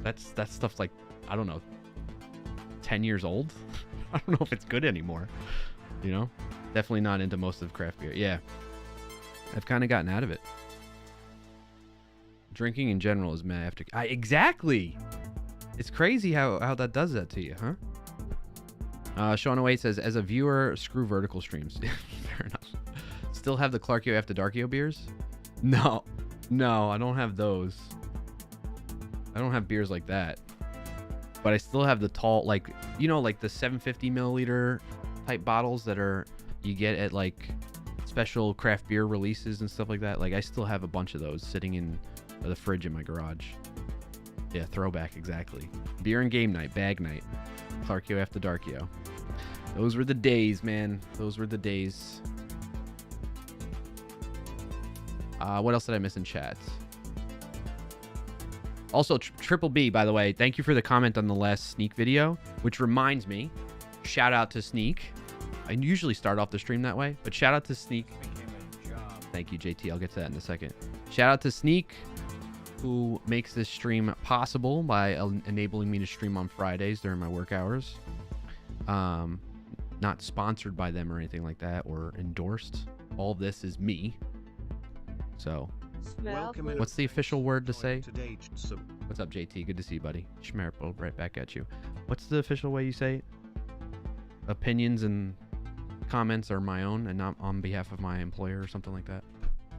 that stuff's like, I don't know, 10 years old. I don't know if it's good anymore. You know? Definitely not into most of craft beer. Yeah. I've kind of gotten out of it. Drinking in general is meh after. Exactly. It's crazy how that does that to you, huh? Sean Away says, as a viewer, screw vertical streams. Fair enough. Still have the Clarkio After Darkio beers? No, I don't have those. I don't have beers like that. But I still have the tall, like, you know, like the 750 milliliter type bottles that you get at like special craft beer releases and stuff like that. Like, I still have a bunch of those sitting in the fridge in my garage. Yeah, throwback, exactly. Beer and game night, bag night. Clarkio After Darkio. Those were the days, man. Those were the days. What else did I miss in chat? Also, Triple B, by the way, thank you for the comment on the last Sneak video, which reminds me, shout out to Sneak. I usually start off the stream that way, but shout out to Sneak. Thank you, JT. I'll get to that in a second. Shout out to Sneak, who makes this stream possible by enabling me to stream on Fridays during my work hours. Not sponsored by them or anything like that, or endorsed. All this is me. So, what's the official word to say? What's up, JT? Good to see you, buddy. Schmerple, right back at you. What's the official way you say it? Opinions and comments are my own and not on behalf of my employer or something like that.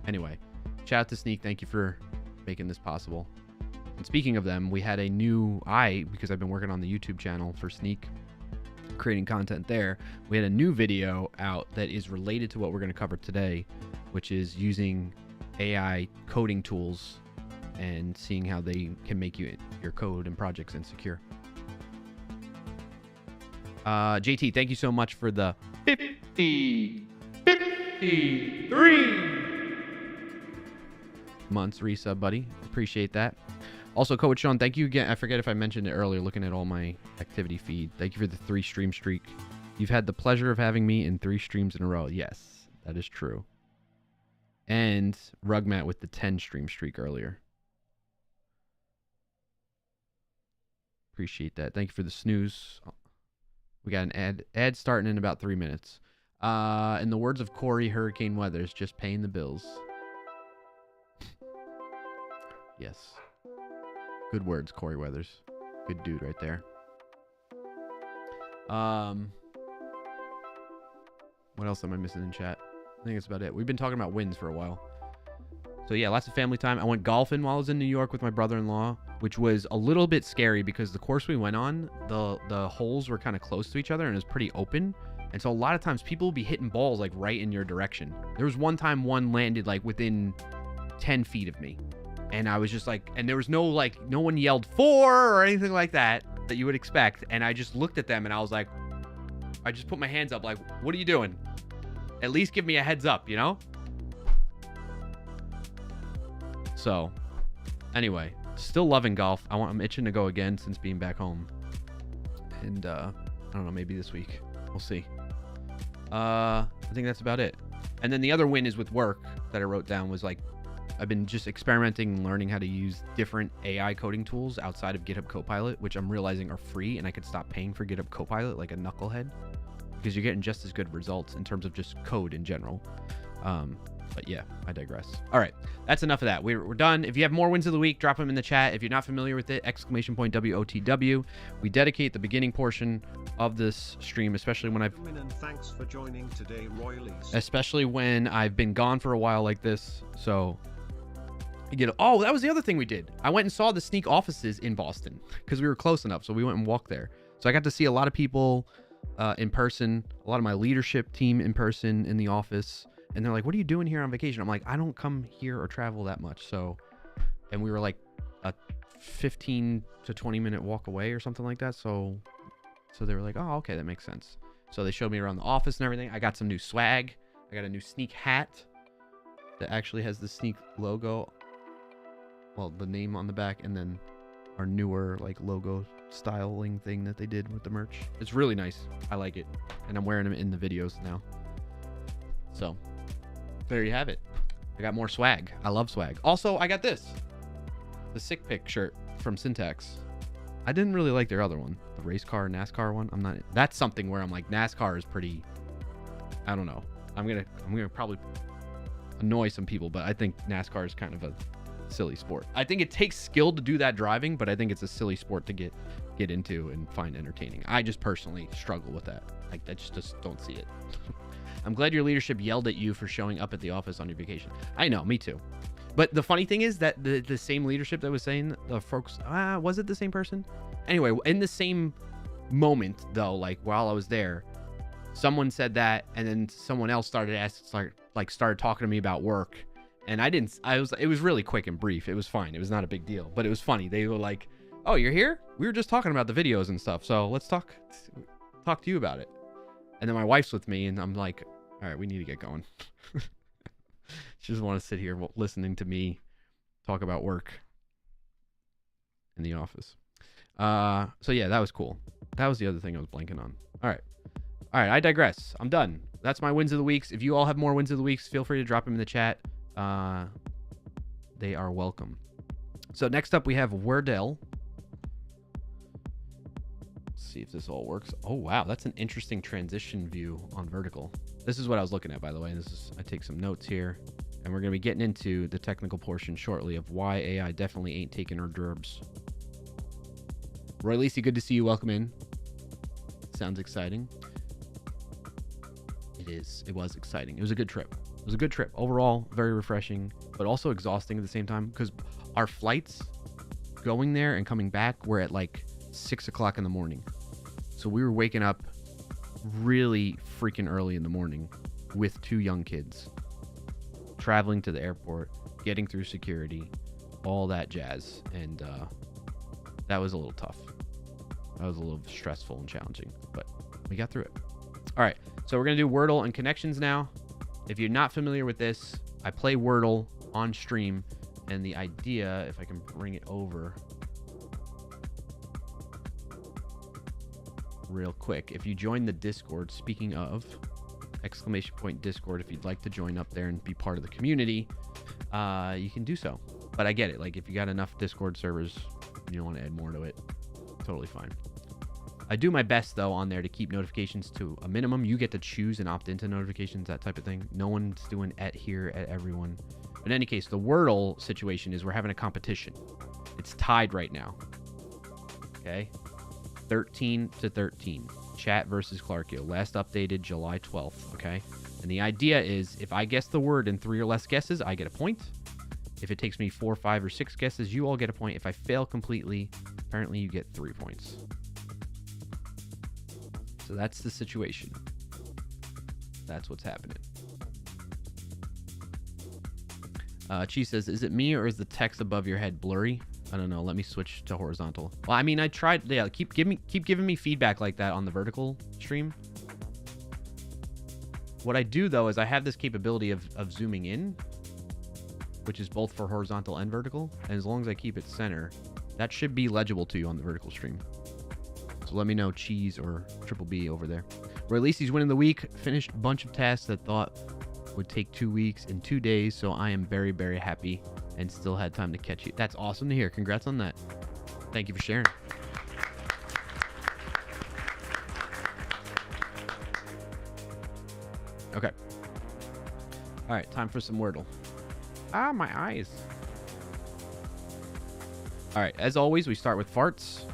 Anyway, shout out to Sneak. Thank you for making this possible. And speaking of them, we had a new, because I've been working on the YouTube channel for Sneak, creating content there. We had a new video out that is related to what we're going to cover today, which is using AI coding tools and seeing how they can make your code and projects insecure. JT, thank you so much for the 53 months resub, buddy. Appreciate that. Also, Coach Sean, thank you again. I forget if I mentioned it earlier, looking at all my activity feed. Thank you for the 3 stream streak. You've had the pleasure of having me in 3 streams in a row. Yes, that is true. And Rugmat with the 10 stream streak earlier. Appreciate that. Thank you for the snooze. We got an ad starting in about 3 minutes. In the words of Corey Hurricane Weathers, just paying the bills. Yes. Good words, Corey Weathers. Good dude right there. What else am I missing in chat? I think that's about it. We've been talking about wins for a while. So yeah, lots of family time. I went golfing while I was in New York with my brother-in-law, which was a little bit scary because the course we went on, the holes were kind of close to each other and it was pretty open. And so a lot of times people will be hitting balls like right in your direction. There was one time one landed like within 10 feet of me. And I was just like, and there was no one yelled for or anything like that you would expect. And I just looked at them and I was like, I just put my hands up like, what are you doing? At least give me a heads up, you know? So, anyway, still loving golf. I'm itching to go again since being back home. And, I don't know, maybe this week. We'll see. I think that's about it. And then the other win is with work that I wrote down was like, I've been just experimenting and learning how to use different AI coding tools outside of GitHub Copilot, which I'm realizing are free, and I could stop paying for GitHub Copilot like a knucklehead, because you're getting just as good results in terms of just code in general. But yeah, I digress. All right, that's enough of that. We're done. If you have more wins of the week, drop them in the chat. If you're not familiar with it, ! WOTW. We dedicate the beginning portion of this stream, especially when And thanks for joining today, Royalies. especially when I've been gone for a while like this. So you get. Oh, that was the other thing we did. I went and saw the Sneak offices in Boston because we were close enough. So we went and walked there. So I got to see a lot of people in person, a lot of my leadership team in person in the office. And they're like, what are you doing here on vacation? I'm like, I don't come here or travel that much. So, and we were like a 15 to 20 minute walk away or something like that. So they were like, oh, okay, that makes sense. So they showed me around the office and everything. I got some new swag. I got a new Sneak hat that actually has the Sneak logo. Well, the name on the back, and then our newer like logo styling thing that they did with the merch. It's really nice. I like it. And I'm wearing them in the videos now. So there you have it. I got more swag. I love swag. Also, I got this. The Sick Pick shirt from Syntax. I didn't really like their other one. The race car, NASCAR one. That's something where I'm like, NASCAR is pretty, I don't know. I'm gonna probably annoy some people, but I think NASCAR is kind of a silly sport. I think it takes skill to do that driving, but I think it's a silly sport to get into and find entertaining. I just personally struggle with that. Like, I just don't see it. I'm glad your leadership yelled at you for showing up at the office on your vacation. I know, me too. But the funny thing is that the same leadership that was saying, the folks, was it the same person? Anyway, in the same moment though, like while I was there, someone said that, and then someone else started talking to me about work, and it was really quick and brief. It was fine. It was not a big deal, but it was funny. They were like, oh, you're here? We were just talking about the videos and stuff, so let's talk to you about it. And then my wife's with me, and I'm like, all right, we need to get going. She doesn't want to sit here listening to me talk about work in the office. So yeah, that was cool. That was the other thing I was blanking on. All right, I digress. I'm done. That's my wins of the weeks. If you all have more wins of the weeks, feel free to drop them in the chat. They are welcome. So next up, we have Wordell. See if this all works. Oh wow, that's an interesting transition view on vertical. This is what I was looking at, by the way. I take some notes here, and we're gonna be getting into the technical portion shortly of why AI definitely ain't taking her drurbs. Roy Lacey, good to see you. Welcome in. Sounds exciting. It is. It was exciting. It was a good trip. It was a good trip overall. Very refreshing, but also exhausting at the same time, because our flights going there and coming back were at like 6 o'clock in the morning. So we were waking up really freaking early in the morning with 2 young kids, traveling to the airport, getting through security, all that jazz. And that was a little tough. That was a little stressful and challenging, but we got through it. All right, so we're going to do Wordle and connections now. If you're not familiar with this, I play Wordle on stream, and the idea, if I can bring it over real quick, if you join the Discord, speaking of, ! Discord, if you'd like to join up there and be part of the community, you can do so. But I get it, like if you got enough Discord servers, you don't want to add more to it, totally fine. I do my best though on there to keep notifications to a minimum. You get to choose and opt into notifications, that type of thing. No one's doing here at everyone. But in any case, the Wordle situation is we're having a competition. It's tied right now. Okay, 13-13. Chat versus Clarkio. Last updated July 12th. Okay, and the idea is if I guess the word in 3 or less guesses, I get a point. If it takes me 4, 5, or 6 guesses, you all get a point. If I fail completely, apparently you get 3 points. So that's the situation. That's what's happening. Chi says, is it me or is the text above your head blurry? I don't know. Let me switch to horizontal. Well, I mean, I tried. Yeah, keep giving me feedback like that on the vertical stream. What I do though is I have this capability of zooming in, which is both for horizontal and vertical. And as long as I keep it center, that should be legible to you on the vertical stream. So let me know, Cheese or Triple B over there. Roy Lacey's winning the week. Finished a bunch of tasks that thought would take 2 weeks and 2 days, so I am very, very happy and still had time to catch you. That's awesome to hear. Congrats on that. Thank you for sharing. Okay. All right, time for some Wordle. Ah, my eyes. All right, as always, we start with farts.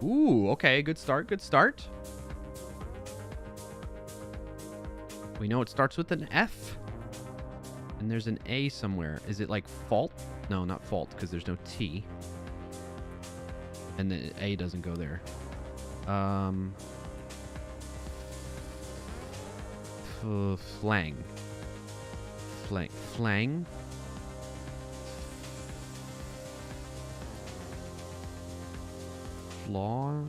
Ooh, okay, good start, good start. We know it starts with an F. And there's an A somewhere. Is it like fault? No, not fault, because there's no T. And the A doesn't go there. Flang. Flang. Flaw.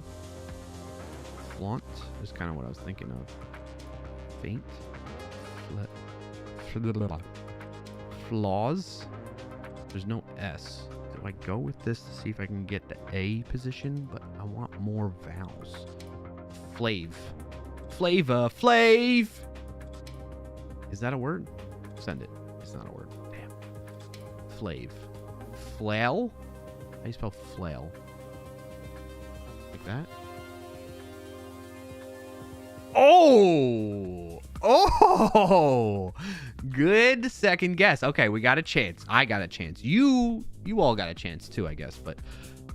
Flaunt is kind of what I was thinking of. Faint. Flaws. There's no S. Do I go with this to see if I can get the A position? But I want more vowels. Flav. Flava. Flav. Is that a word? Send it. It's not a word. Damn. Flav. Flail? How do you spell flail? Like that? Oh! Oh! Good second guess. Okay, we got a chance. I got a chance. You all got a chance too, I guess. But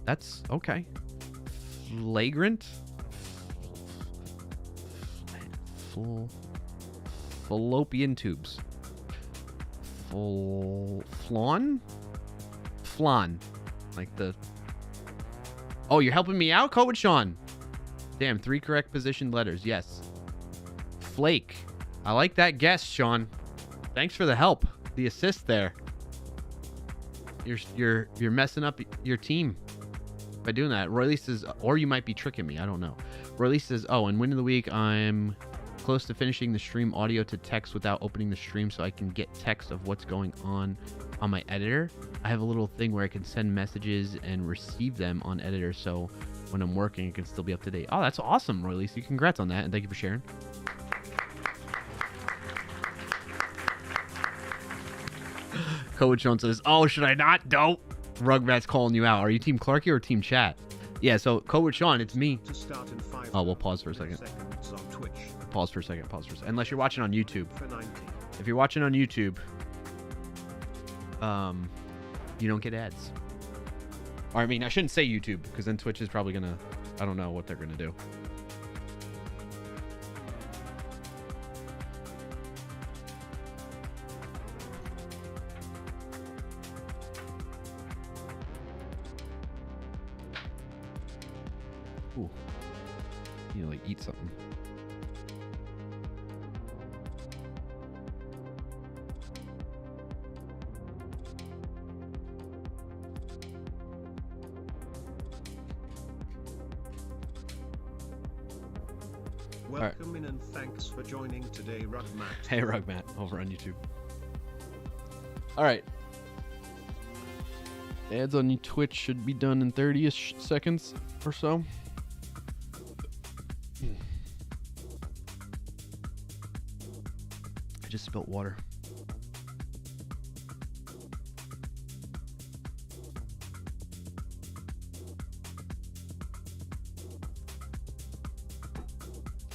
that's okay. Flagrant? Fallopian tubes. Flawn? Flan. Like the... Oh, you're helping me out, Coach Sean. Damn, 3 correct positioned letters. Yes. Flake. I like that guess, Sean. Thanks for the help. The assist there. You're messing up your team by doing that. Roylee says, or you might be tricking me. I don't know. Roylee says, oh, and win of the week, I'm close to finishing the stream audio to text without opening the stream so I can get text of what's going on my editor. I have a little thing where I can send messages and receive them on editor, so when I'm working, it can still be up to date. Oh, that's awesome, Roylee. So congrats on that, and thank you for sharing. Coach Jones says, oh, should I not? Don't. Rugrat's calling you out. Are you Team Clarkio or Team Chat? Yeah, so Coach Sean, it's me. To start in 5 oh, we'll pause for a second. seconds on Twitch. Pause for a second. Pause for a second. Unless you're watching on YouTube. For 90. If you're watching on YouTube, you don't get ads. Or I mean, I shouldn't say YouTube, because then Twitch is probably gonna, I don't know what they're gonna do. Ooh. You know, like eat something. Welcome in and thanks for joining today, Rugmat. Hey, Rugmat, over on YouTube. All right. Ads on Twitch should be done in 30-ish seconds or so. I just spilled water.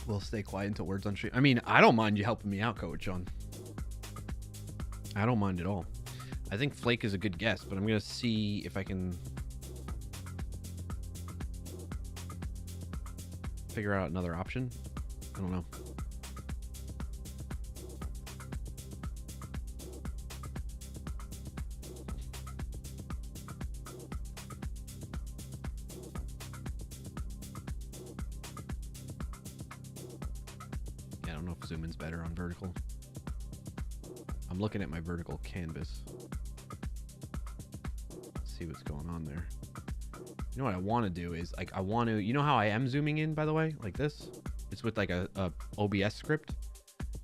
We'll stay quiet until words on stream. I mean, I don't mind you helping me out, Coach John. I don't mind at all. I think Flake is a good guess, but I'm going to see if I can figure out another option. I don't know. Yeah, I don't know if zoom in's better on vertical. I'm looking at my vertical canvas. See what's going on there. You know what I want to do is, like, I want to, you know how I am zooming in, by the way, like this? It's with like a OBS script.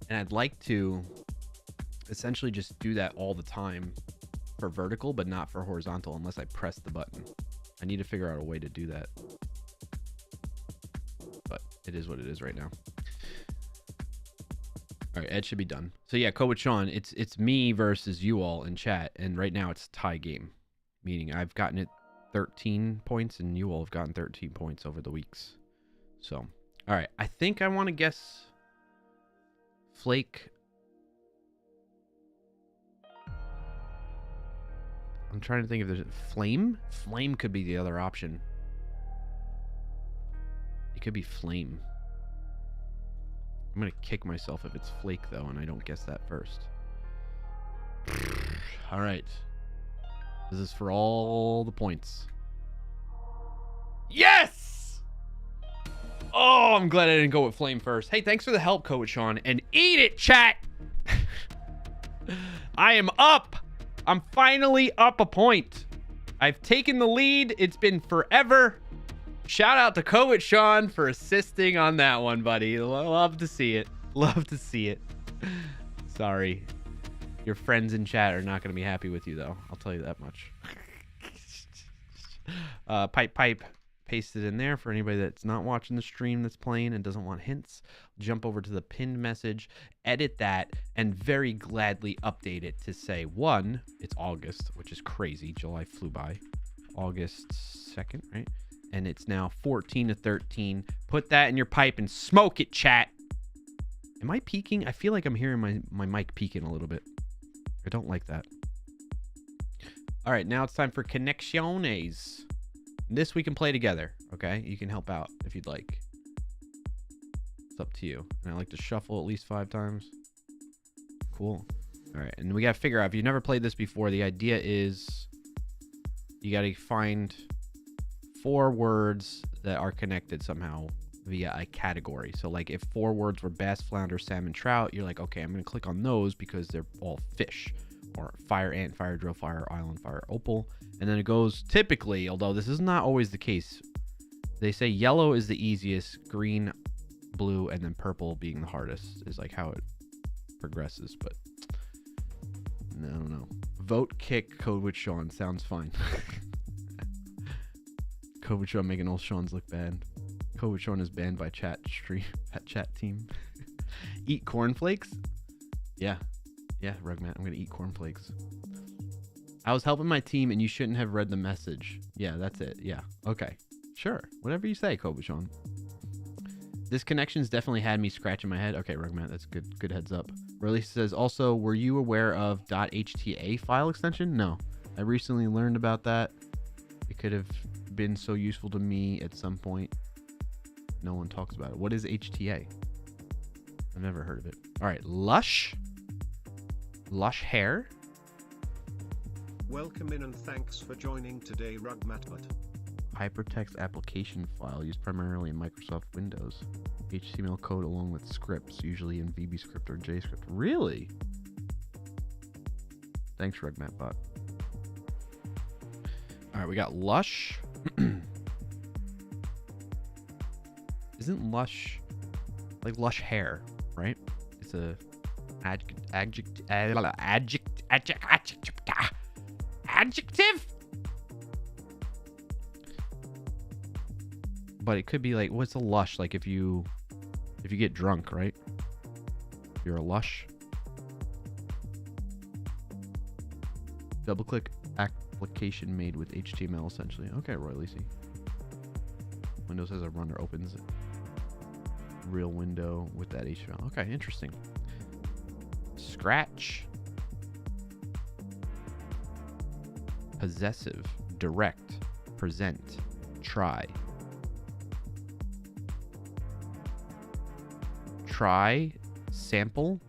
And I'd like to essentially just do that all the time for vertical, but not for horizontal unless I press the button. I need to figure out a way to do that. But it is what it is right now. All right, Ed should be done. So yeah, Code with Sean, it's me versus you all in chat, and right now it's a tie game, meaning I've gotten it 13 points and you all have gotten 13 points over the weeks. So, all right, I think I want to guess Flake. I'm trying to think if there's Flame. Flame could be the other option. It could be Flame. I'm going to kick myself if it's Flake, though, and I don't guess that first. All right. This is for all the points. Yes! Oh, I'm glad I didn't go with Flame first. Hey, thanks for the help, Coach Sean. And eat it, chat! I am up! I'm finally up a point. I've taken the lead. It's been forever. Shout out to Coach Sean for assisting on that one, buddy. Love to see it. Love to see it. Sorry. Your friends in chat are not going to be happy with you, though. I'll tell you that much. Pipe. Paste it in there for anybody that's not watching the stream that's playing and doesn't want hints. Jump over to the pinned message, edit that, and very gladly update it to say, 1, it's August, which is crazy. July flew by. August 2nd, right? And it's now 14-13. Put that in your pipe and smoke it, chat. Am I peaking? I feel like I'm hearing my mic peaking a little bit. I don't like that. All right, now it's time for Connecciones. This we can play together, okay? You can help out if you'd like. It's up to you. And I like to shuffle at least 5 times. Cool. All right, and we got to figure out, if you've never played this before, the idea is you got to find 4 words that are connected somehow via a category. So like if 4 words were bass, flounder, salmon, trout, you're like, okay, I'm going to click on those because they're all fish. Or fire ant, fire drill, fire island, fire opal. And then it goes typically, although this is not always the case, they say yellow is the easiest, green, blue, and then purple being the hardest is like how it progresses. But no, I don't know. Vote kick Code with Sean. Sounds fine. Code with Sean making all Sean's look bad. Code with Sean is banned by chat team. Eat cornflakes? Yeah. Yeah, Rugmat, I'm going to eat cornflakes. I was helping my team and you shouldn't have read the message. Yeah, that's it. Yeah. Okay. Sure. Whatever you say, Kobuchon. This connection's definitely had me scratching my head. Okay, Rugmat, that's good heads up. Release says, also, were you aware of .hta file extension? No. I recently learned about that. It could have been so useful to me at some point. No one talks about it. What is HTA? I've never heard of it. All right, Lush. Lush hair. Welcome in and thanks for joining today, Rugmatbot. Hypertext application file used primarily in Microsoft Windows. HTML code along with scripts, usually in VBScript or JScript. Really? Thanks, Rugmatbot. All right, we got Lush. Isn't Lush like Lush hair, right? It's a adjective? But it could be like, what's a lush? Like if you get drunk, right? You're a lush. Double click application made with HTML essentially. Okay, Roy Lacey. Windows has a runner opens real window with that HTML. Okay, interesting. Scratch. Possessive. Direct. Present. Try. Try. Sample.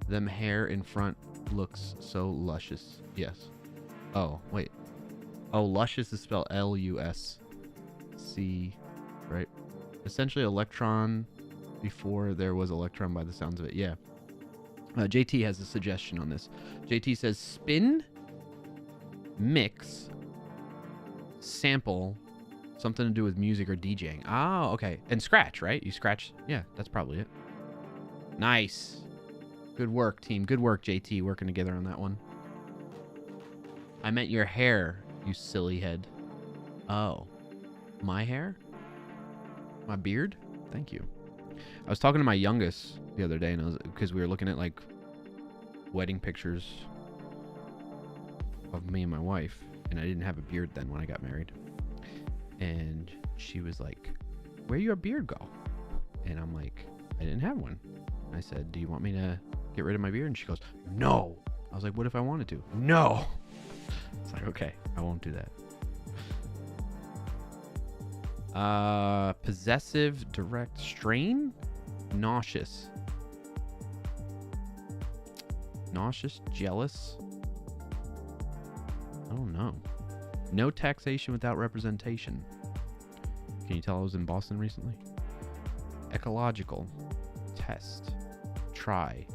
Them hair in front looks so luscious. Yes. Oh, wait. Oh, luscious is spelled L-U-S-C, right? Essentially electron before there was electron by the sounds of it. Yeah. JT has a suggestion on this. JT says spin, mix, sample, something to do with music or DJing. Oh, okay. And scratch, right? You scratch. Yeah, that's probably it. Nice. Good work, team. Good work, JT, working together on that one. I meant your hair, you silly head. Oh. My hair? My beard? Thank you. I was talking to my youngest the other day, and because we were looking at like wedding pictures of me and my wife, and I didn't have a beard then when I got married. And she was like, "Where'd your beard go?" And I'm like, "I didn't have one." I said, "Do you want me to get rid of my beard?" And she goes, "No." I was like, "What if I wanted to?" "No." It's like, okay, I won't do that. Possessive, direct, strain, nauseous. Nauseous, jealous. I don't know. No taxation without representation. Can you tell I was in Boston recently? Ecological. Test. Try.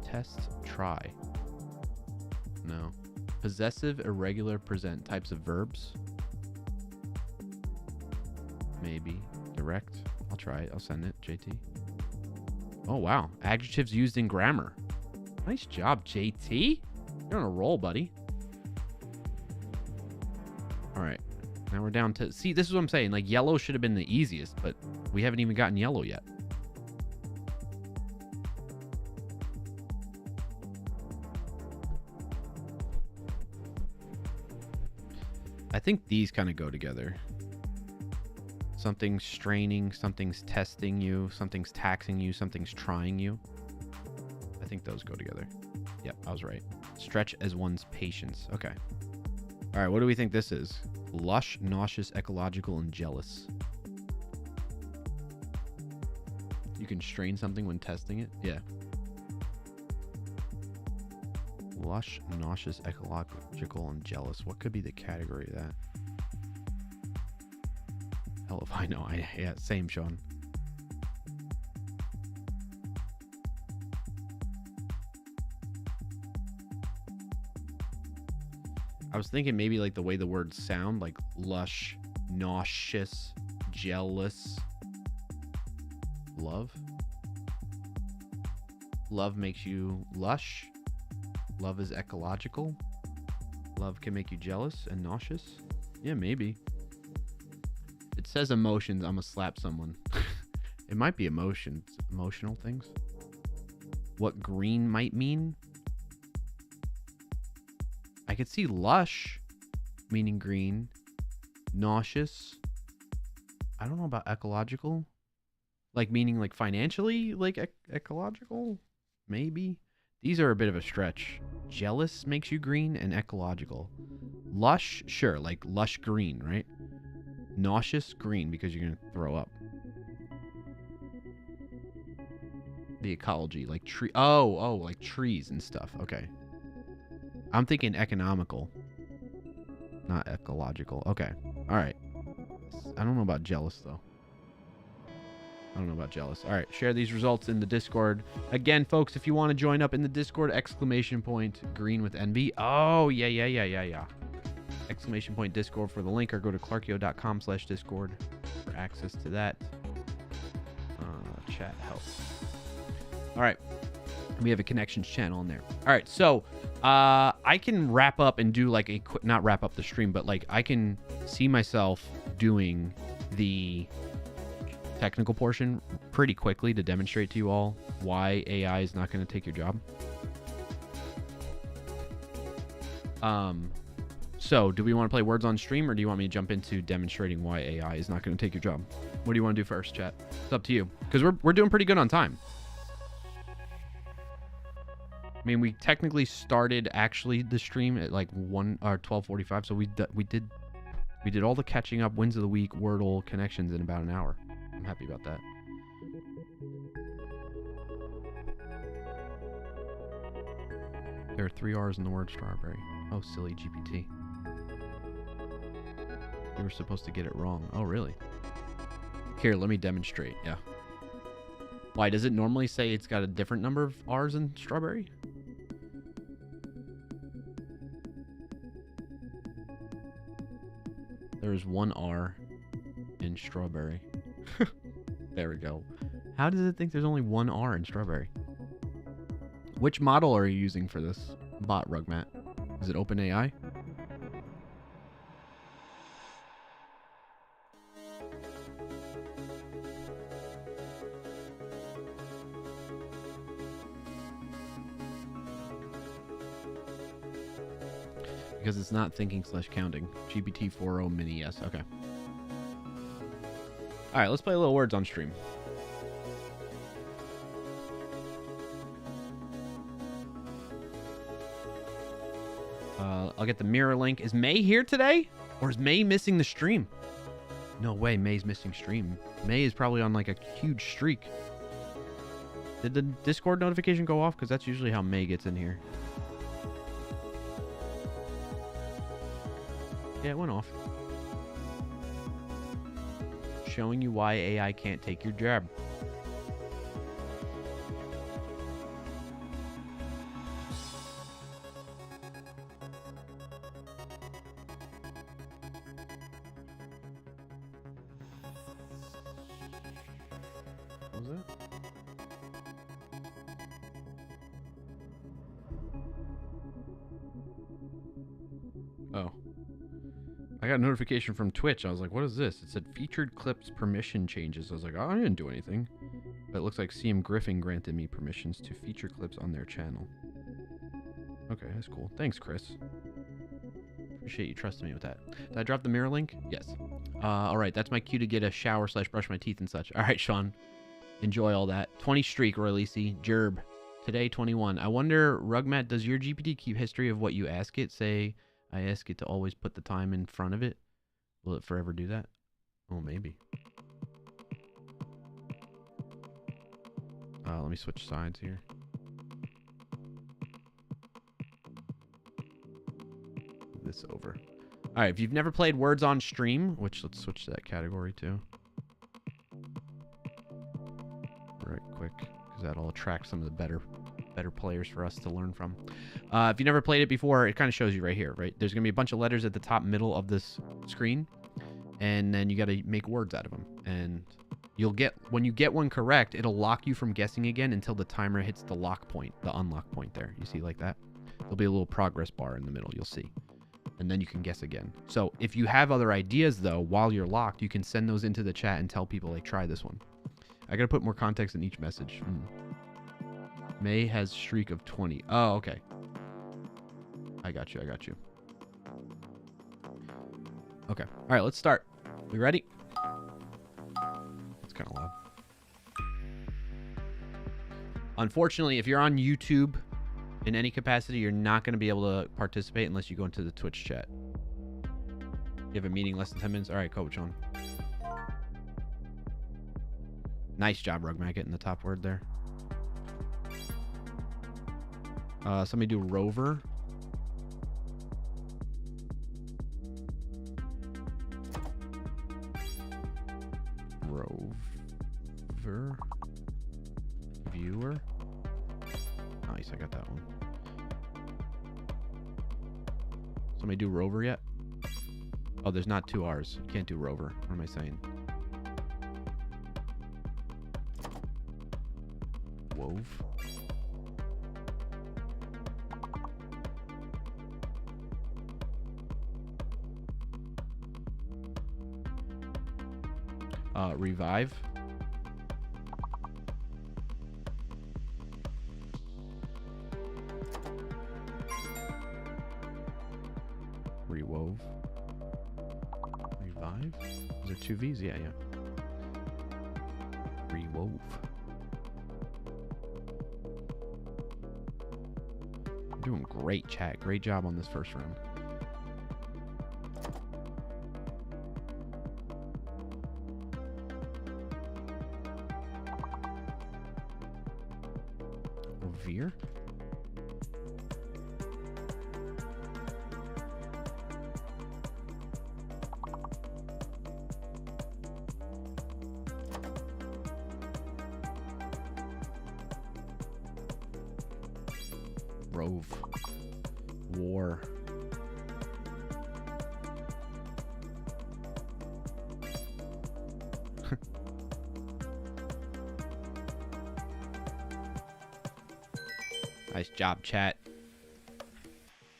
Test. Try. No. Possessive, irregular, present. Types of verbs. Maybe. Direct. I'll try it. I'll send it. JT. Oh, wow. Adjectives used in grammar. Nice job, JT. You're on a roll, buddy. All right. Now we're down to... See, this is what I'm saying. Like, yellow should have been the easiest, but we haven't even gotten yellow yet. I think these kind of go together. Something's straining, something's testing you, something's taxing you, something's trying you. I think those go together. Yep, I was right. Stretch as one's patience. Okay. All right, what do we think this is? Lush, nauseous, ecological, and jealous. You can strain something when testing it? Yeah. Lush, nauseous, ecological, and jealous. What could be the category of that? Hell if I know. Yeah, same, Sean. I was thinking maybe like the way the words sound, like lush, nauseous, jealous. Love. Love makes you lush. Love is ecological. Love can make you jealous and nauseous. Yeah, maybe. It says emotions. I'm gonna slap someone. It might be emotions. Emotional things. What green might mean? I could see lush meaning green. Nauseous. I don't know about ecological. Like meaning like financially like ecological? Maybe. These are a bit of a stretch. Jealous makes you green and ecological. Lush, sure, like lush green, right? Nauseous, green, because you're going to throw up. The ecology, like tree. Oh, like trees and stuff. Okay. I'm thinking economical, not ecological. Okay. All right. I don't know about jealous, though. I don't know about jealous. All right, share these results in the Discord. Again, folks, if you want to join up in the Discord, exclamation point green with NB. Oh, yeah. Exclamation point Discord for the link, or go to clarkio.com/Discord for access to that. Chat help. All right. We have a connections channel in there. All right, so I can wrap up and do like a quick, not wrap up the stream, but like I can see myself doing the technical portion pretty quickly to demonstrate to you all why AI is not going to take your job. So do we want to play words on stream, or do you want me to jump into demonstrating why AI is not going to take your job? What do you want to do first, chat? It's up to you, because we're doing pretty good on time. I mean, we technically started actually the stream at like 12:45, so we did all the catching up, wins of the week, Wordle, connections in about an hour. I'm happy about that. There are 3 R's in the word strawberry. Oh, silly GPT. You were supposed to get it wrong. Oh, really? Here, let me demonstrate. Yeah. Why, does it normally say it's got a different number of R's in strawberry? There's 1 R in strawberry. There we go. How does it think there's only 1 R in strawberry? Which model are you using for this bot, Rugmat? Is it OpenAI? Because it's not thinking / counting. GPT-4o mini, yes. Okay. All right, let's play a little words on stream. I'll get the mirror link. Is May here today? Or is May missing the stream? No way, May's missing stream. May is probably on like a huge streak. Did the Discord notification go off? Because that's usually how May gets in here. Yeah, it went off. Showing you why AI can't take your job. What was that? Oh. I got a notification from Twitch. I was like, what is this? It said featured clips permission changes. I was like, oh, I didn't do anything. But it looks like CM Griffin granted me permissions to feature clips on their channel. Okay, that's cool. Thanks, Chris. Appreciate you trusting me with that. Did I drop the mirror link? Yes. All right, that's my cue to get a shower / brush my teeth and such. All right, Sean. Enjoy all that. 20 streak, Roy Lisi. Jerb. Today, 21. I wonder, Rugmat, does your GPT keep history of what you ask it? Say, I ask it to always put the time in front of it. Will it forever do that? Oh, maybe. Let me switch sides here. Move this over. All right, if you've never played Words on Stream, which let's switch to that category too. Right quick, because that'll attract some of the better players for us to learn from. If you never played it before, it kind of shows you right here, right? There's going to be a bunch of letters at the top middle of this screen, and then you got to make words out of them. And you'll get, when you get one correct, it'll lock you from guessing again until the timer hits the lock point, the unlock point there. You see like that? There'll be a little progress bar in the middle, you'll see. And then you can guess again. So if you have other ideas, though, while you're locked, you can send those into the chat and tell people, like, try this one. I got to put more context in each message. May has streak of 20. Oh, okay. I got you. Okay. All right, let's start. We ready? It's kind of loud. Unfortunately, if you're on YouTube in any capacity, you're not going to be able to participate unless you go into the Twitch chat. You have a meeting less than 10 minutes? All right, coach on. Nice job, Rugmat, getting the top word there. Somebody do rover. Rover. Viewer. Nice, I got that one. Somebody do rover yet? Oh, there's not 2 R's. You can't do rover. What am I saying? Wove. Revive. Rewove. Revive? Is there 2 V's? Yeah. Rewove. I'm doing great, chat. Great job on this first round. Veer. Rove. War. Nice job, chat.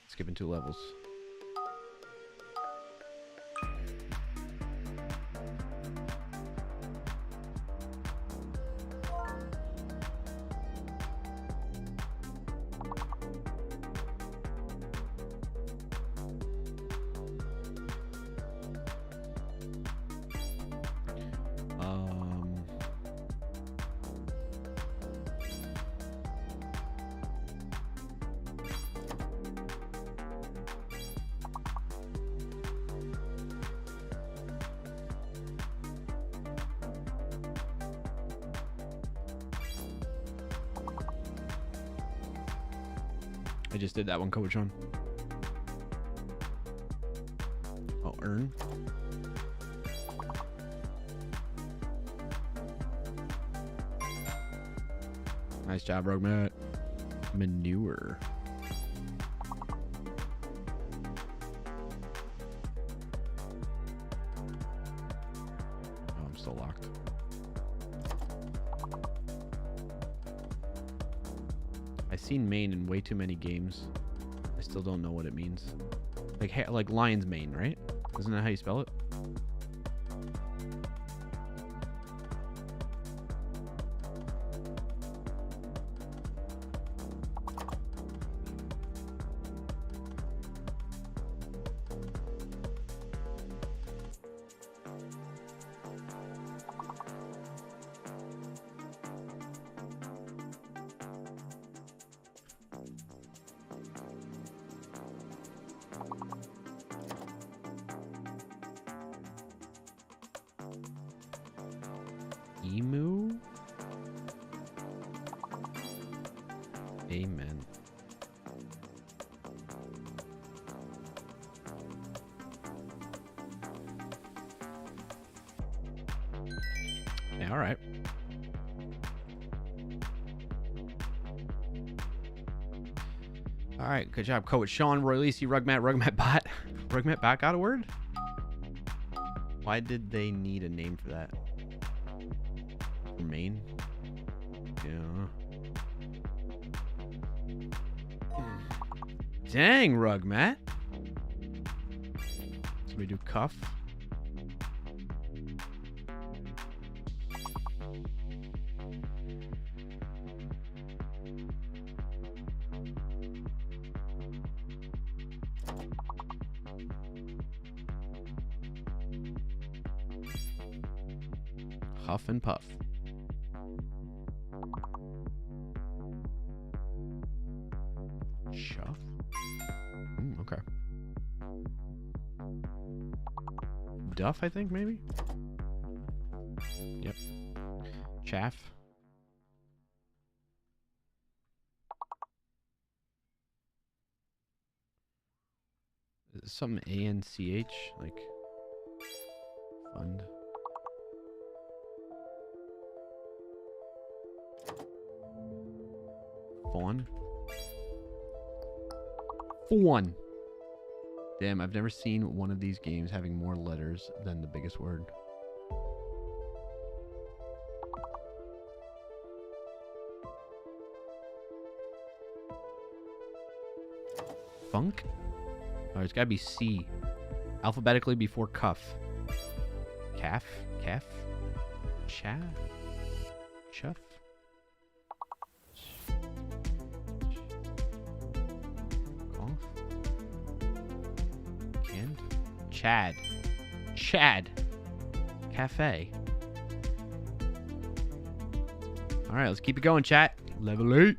Skipping 2 levels. I just did that one, Coach on. Oh, earn. Nice job, Rogue Matt. Manure. Oh, I'm still locked. I've seen mane in way too many games. I still don't know what it means. Like lion's mane, right? Isn't that how you spell it? Emu? Amen. Yeah, all right. All right, good job, Coach Sean, Roy Lisi, Rugmat Bot. Rugmat Bot got a word? Why did they need a name for that? For Maine? Yeah. Dang, Rugmat. So we do cuff. Huff and puff. Chuff? Okay. Duff, I think, maybe? Yep. Chaff. Is it something ANCH? Like, fund? Fawn? Fawn. Damn, I've never seen one of these games having more letters than the biggest word. Funk? Oh, it's gotta be C. Alphabetically before cuff. Calf? Calf? Chaff? Chuff? Chad. Chad. Cafe. All right, let's keep it going, chat. Level 8.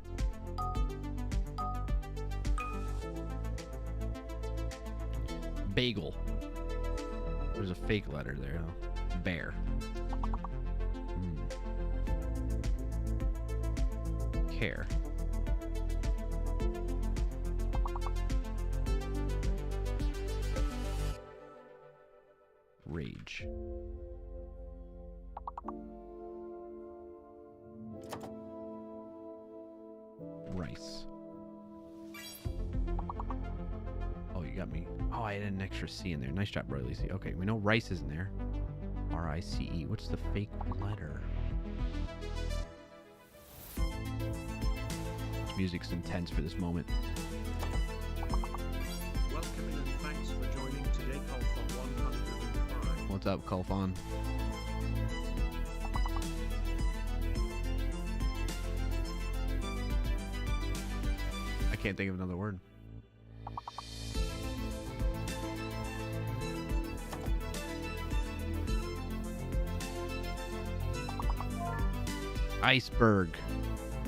Bagel. There's a fake letter there. Huh? Bear. Care. Rage. Rice. Oh, you got me. Oh, I had an extra C in there. Nice job, Roy Lisi. Okay, we know rice is in there. R-I-C-E. What's the fake letter? This music's intense for this moment. Welcome in and thanks for joining today, Colfon 105. What's up, Colfon? I can't think of another word. Iceberg.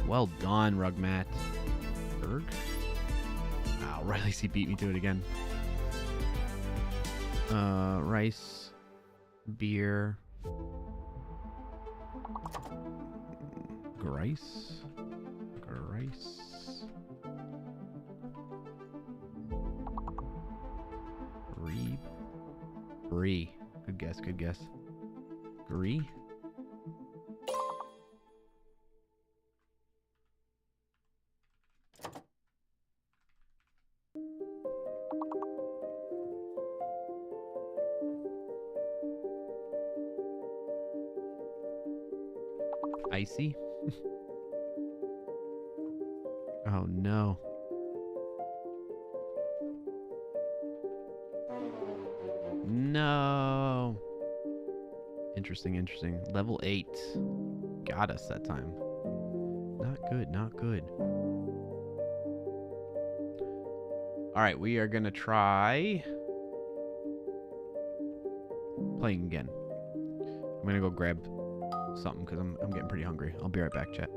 Well done, Rugmat. Berg? Wow, Riley C beat me to it again. Rice. Beer. Grice. Grice. Brie. Good guess, good guess. Brie? Icy? Oh no. No. Interesting, interesting. Level 8. Got us that time. Not good, not good. Alright, we are gonna try playing again. I'm gonna go grab something because I'm getting pretty hungry. I'll be right back, chat.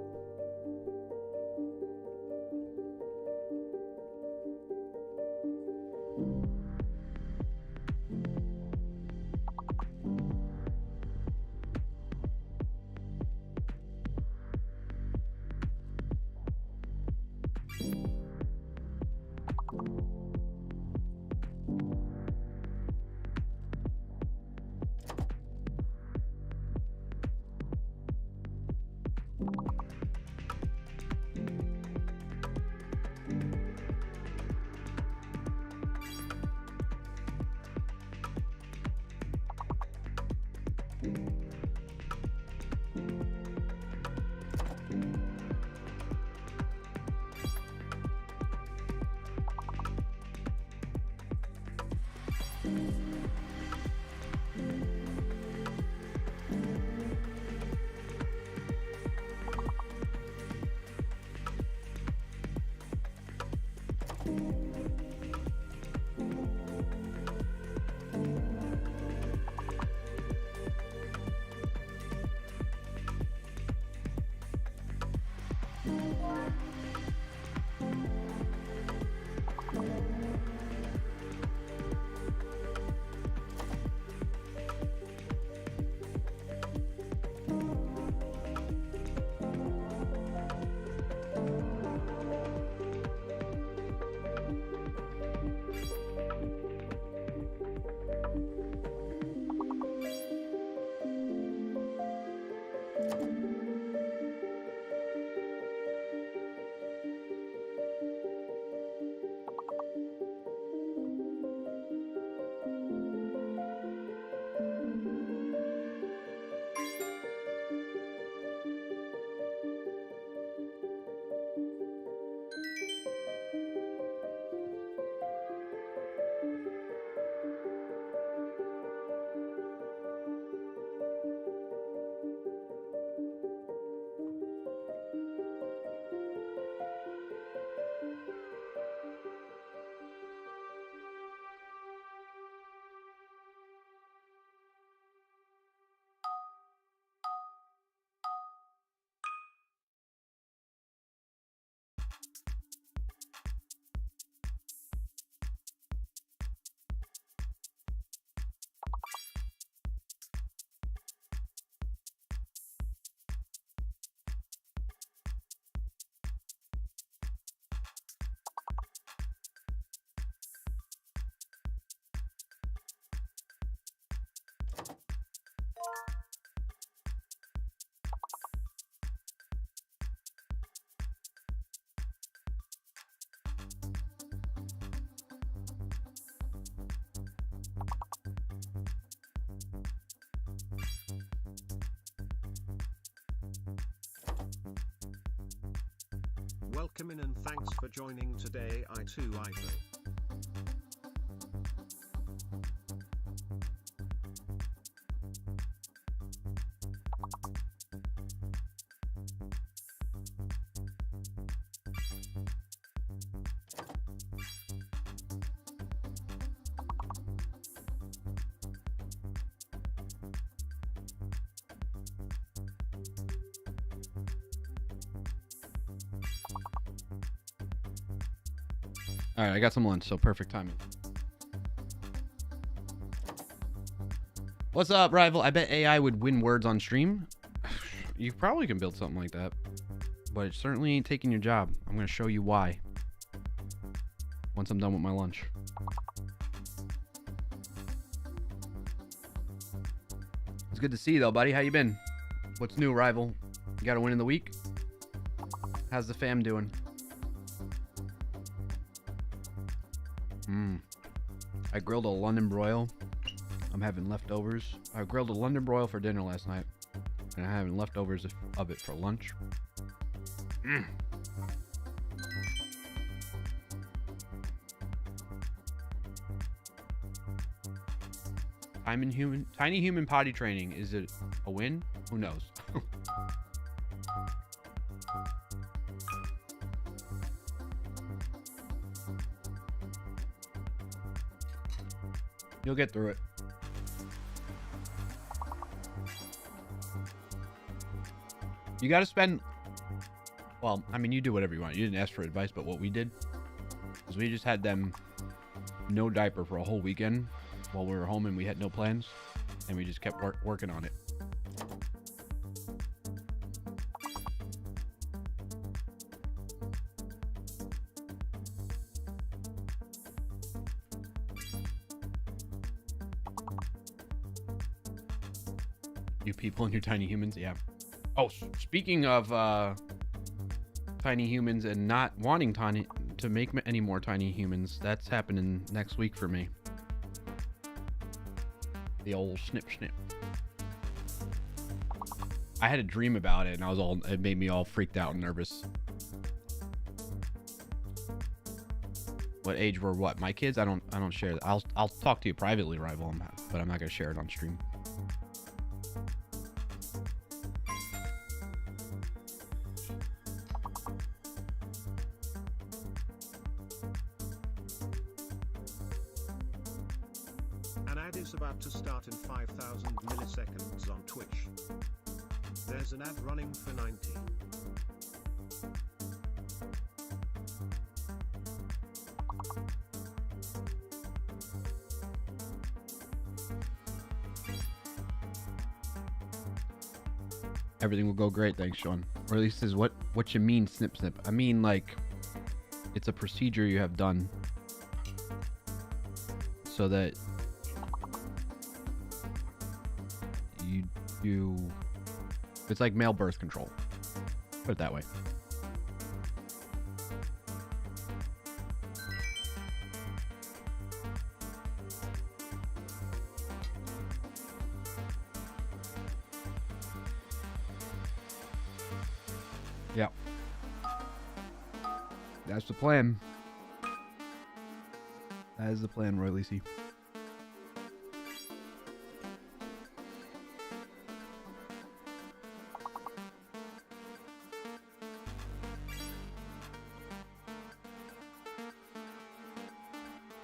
Welcome in and thanks for joining today. I too idle. All right, I got some lunch, so perfect timing. What's up, rival? I bet AI would win words on stream. You probably can build something like that, but it certainly ain't taking your job. I'm going to show you why once I'm done with my lunch. It's good to see you, though, buddy. How you been? What's new, rival? You got a win in the week? How's the fam doing? I grilled a London broil. I'm having leftovers. I grilled a London broil for dinner last night, and I'm having leftovers of it for lunch. Tiny human potty training. Is it a win? Who knows? You'll get through it. You got to spend... Well, I mean, you do whatever you want. You didn't ask for advice, but what we did is we just had them no diaper for a whole weekend while we were home and we had no plans. And we just kept working on it. You people and your tiny humans, yeah. Oh, speaking of tiny humans and not wanting to make any more tiny humans, that's happening next week for me. The old snip. I had a dream about it, and it made me all freaked out and nervous. What age were what? My kids? I don't share that. I'll talk to you privately, rival, but I'm not gonna share it on stream. Is about to start in 5,000 milliseconds on Twitch. There's an ad running for 90. Everything will go great, thanks, Sean. Or at least is what you mean, snip. I mean, like, it's a procedure you have done so that it's like male birth control. Put it that way. Yeah. That's the plan. That is the plan, Roy Lacey.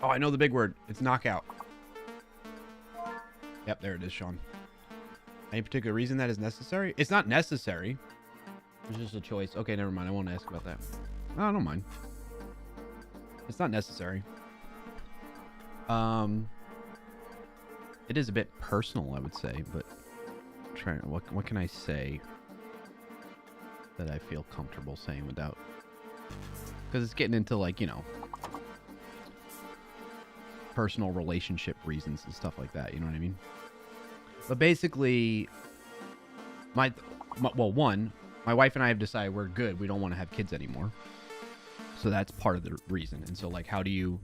Oh, I know the big word. It's knockout. Yep, there it is, Sean. Any particular reason that is necessary? It's not necessary. It's just a choice. Okay, never mind. I won't ask about that. No, I don't mind. It's not necessary. It is a bit personal, I would say, but what can I say that I feel comfortable saying without... Because it's getting into, like, you know, personal relationship reasons and stuff like that, you know what I mean? But basically, my wife and I have decided we're good. We don't want to have kids anymore. So that's part of the reason. And so, like, how do you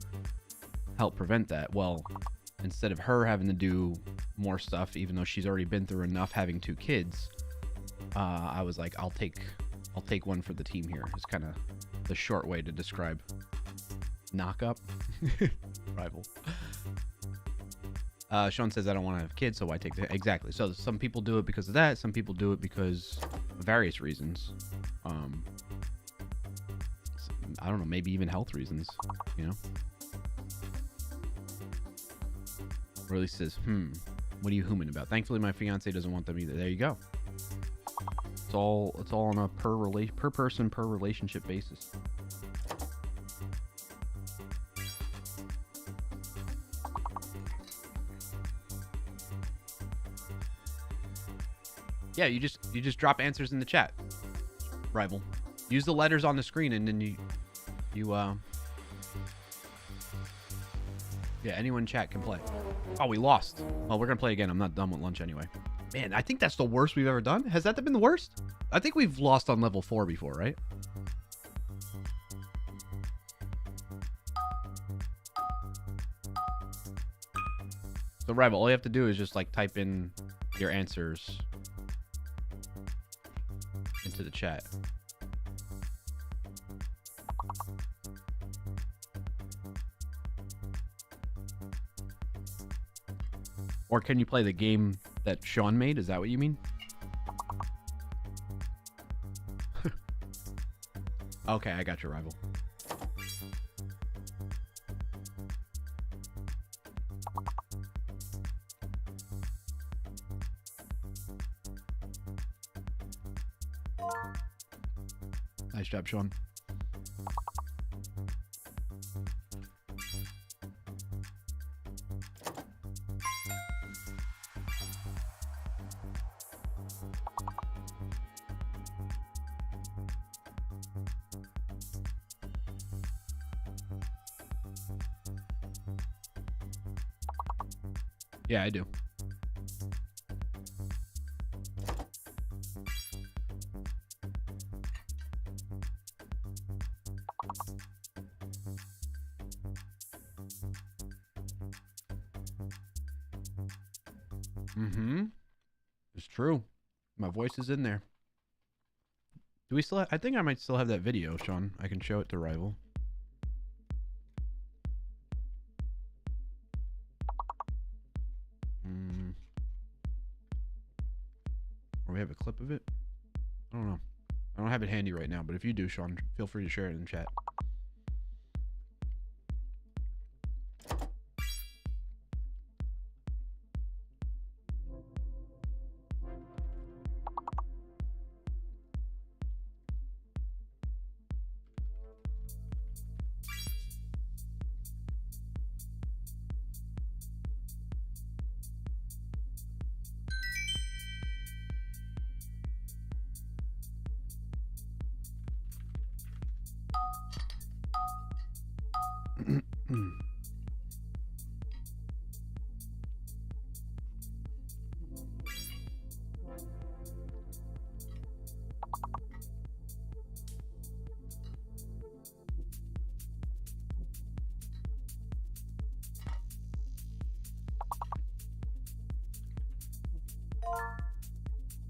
help prevent that? Well, instead of her having to do more stuff, even though she's already been through enough having 2 kids, I was like, I'll take one for the team here. It's kind of the short way to describe knock up. Rival. Sean says I don't want to have kids, so why take the... Exactly. So some people do it because of that. Some people do it because of various reasons. I don't know, maybe even health reasons, you know? Or at least says, what are you human about? Thankfully, my fiance doesn't want them either. There you go. It's all on a per person, per relationship basis. Yeah, you just drop answers in the chat, rival. Use the letters on the screen, and then you yeah, anyone in chat can play. Oh, we lost. Well, we're gonna play again. I'm not done with lunch anyway. Man, I think that's the worst we've ever done. Has that been the worst? I think we've lost on level 4 before, right? So, Rival, all you have to do is just, like, type in your answers into the chat. Or can you play the game that Sean made? Is that what you mean? Okay, I got your Rival. Nice job, Sean. Yeah, I do. Mm-hmm. It's true. My voice is in there. Do we still have, I think I might still have that video, Sean. I can show it to Rival. Or we have a clip of it? I don't know. I don't have it handy right now, but if you do, Sean, feel free to share it in the chat.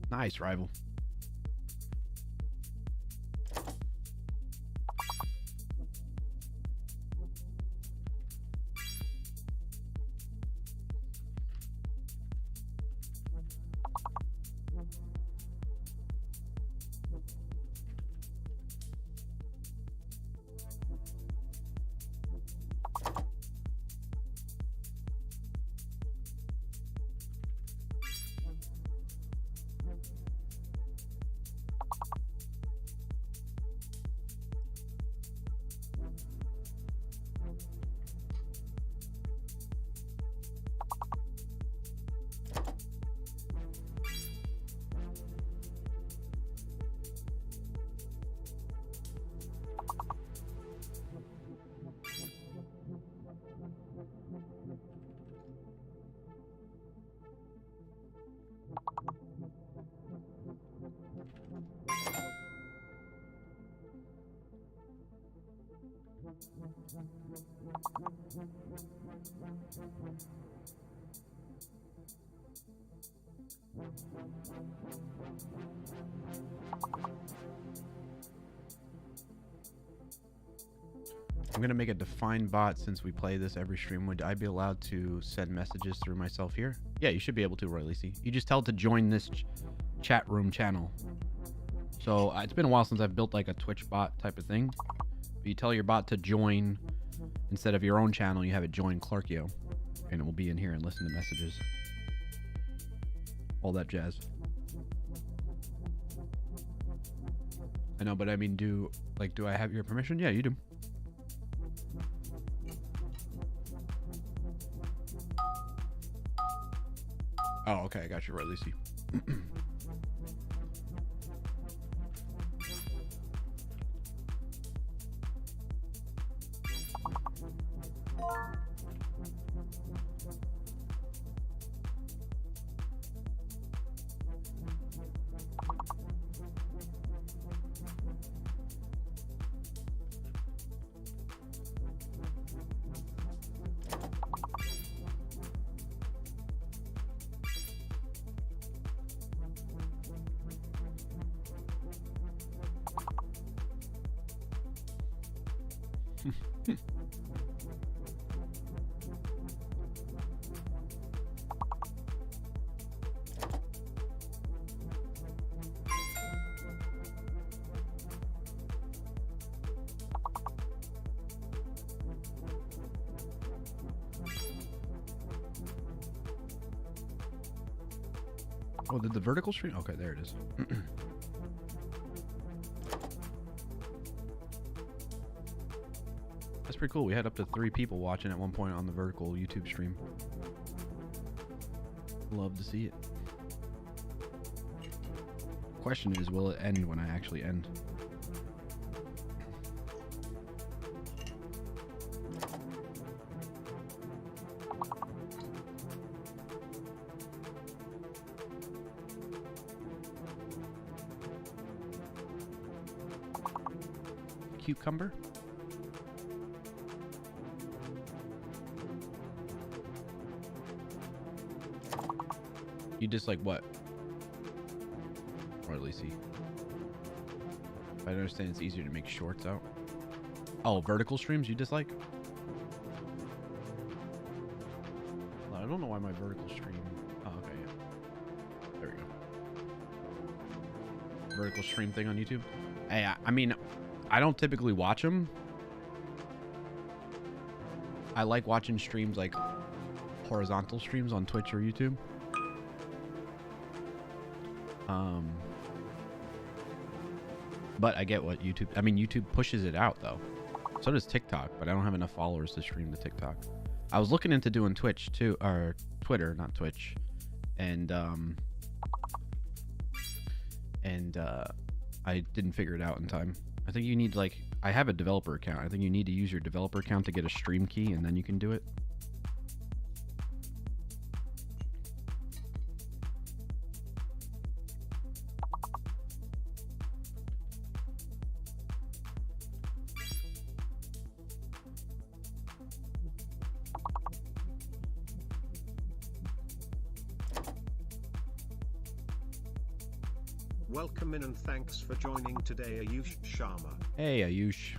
Nice, Rival. I'm going to make a defined bot since we play this every stream. Would I be allowed to send messages through myself here? Yeah, you should be able to, Roy Lacey. You just tell it to join this chat room channel. So it's been a while since I've built like a Twitch bot type of thing. But you tell your bot to join, instead of your own channel, you have it join Clarkio. And it will be in here and listen to messages. All that jazz. I know, but I mean, do I have your permission? Yeah, you do. Oh, okay, I got you right, Lucy. Oh, did the vertical stream? Okay, there it is. That's pretty cool. We had up to 3 people watching at one point on the vertical YouTube stream. Love to see it. Question is, will it end when I actually end? Cucumber? You dislike what? Or at least see. I understand it's easier to make shorts out. Oh, vertical streams you dislike? I don't know why my vertical stream... Oh, okay, yeah. There we go. Vertical stream thing on YouTube? Hey, I mean, I don't typically watch them. I like watching streams like horizontal streams on Twitch or YouTube. But I get what YouTube... I mean, YouTube pushes it out, though. So does TikTok, but I don't have enough followers to stream to TikTok. I was looking into doing Twitch, too. Or Twitter, not Twitch. And I didn't figure it out in time. I think you need, like... I have a developer account. I think you need to use your developer account to get a stream key, and then you can do it. Welcome in and thanks for joining today, Ayush Sharma. Hey, Ayush.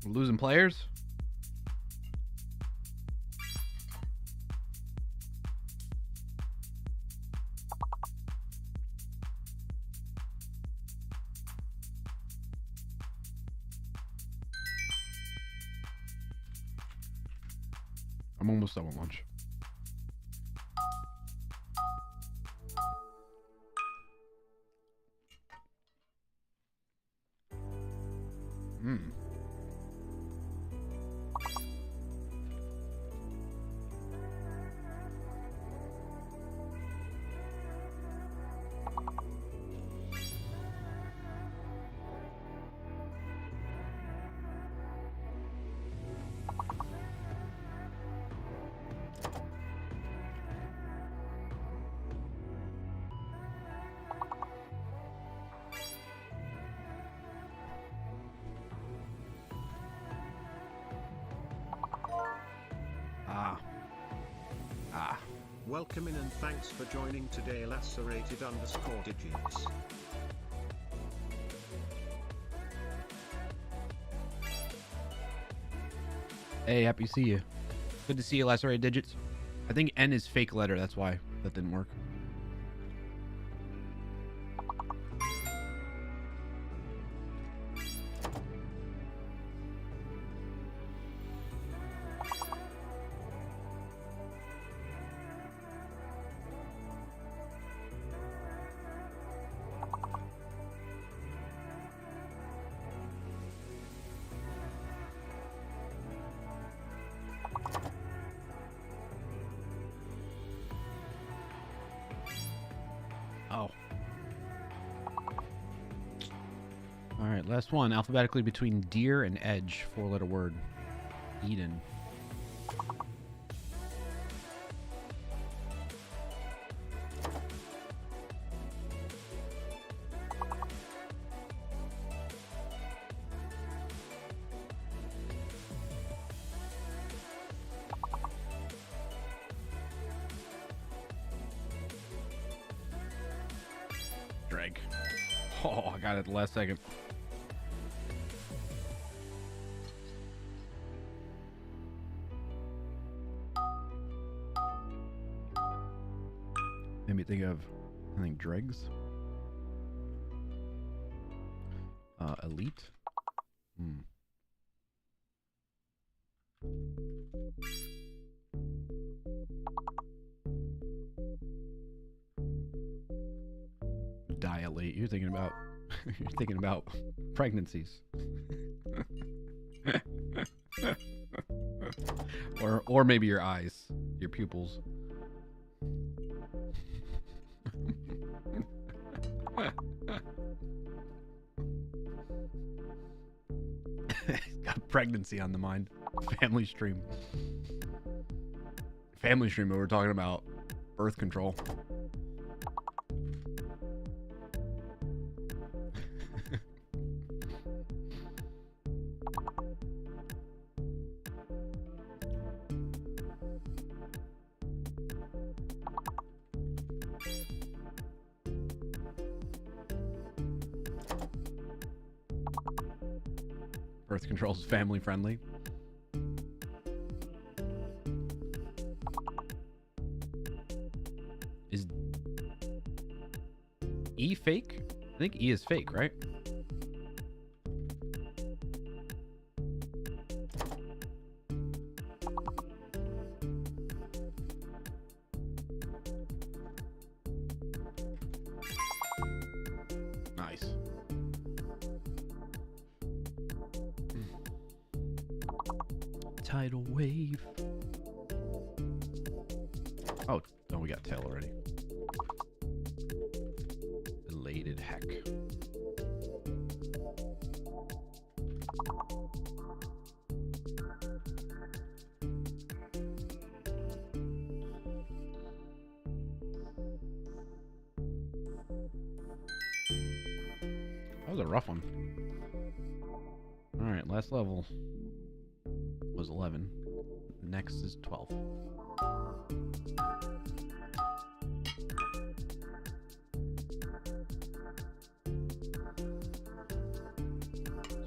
Losing players? I'm almost done with lunch. Welcome in and thanks for joining today, lacerated_digits. Hey, happy to see you. Good to see you, lacerated digits. I think N is fake letter, that's why that didn't work. Oh. All right, last one. Alphabetically between deer and edge. 4-letter word. Eden. Drag. Oh, I got it the last second. Made me think of, I think, dregs. Elite. Hmm. Dilate. You're thinking about you're thinking about pregnancies. or maybe your eyes, your pupils. Got pregnancy on the mind. Family stream. Family stream, but we're talking about birth control. Birth control is family friendly. Is E fake? I think E is fake, right? Nice. Tidal wave. Oh, we got tail already. Elated heck. That was a rough one. All right, last level was 11. Next is 12.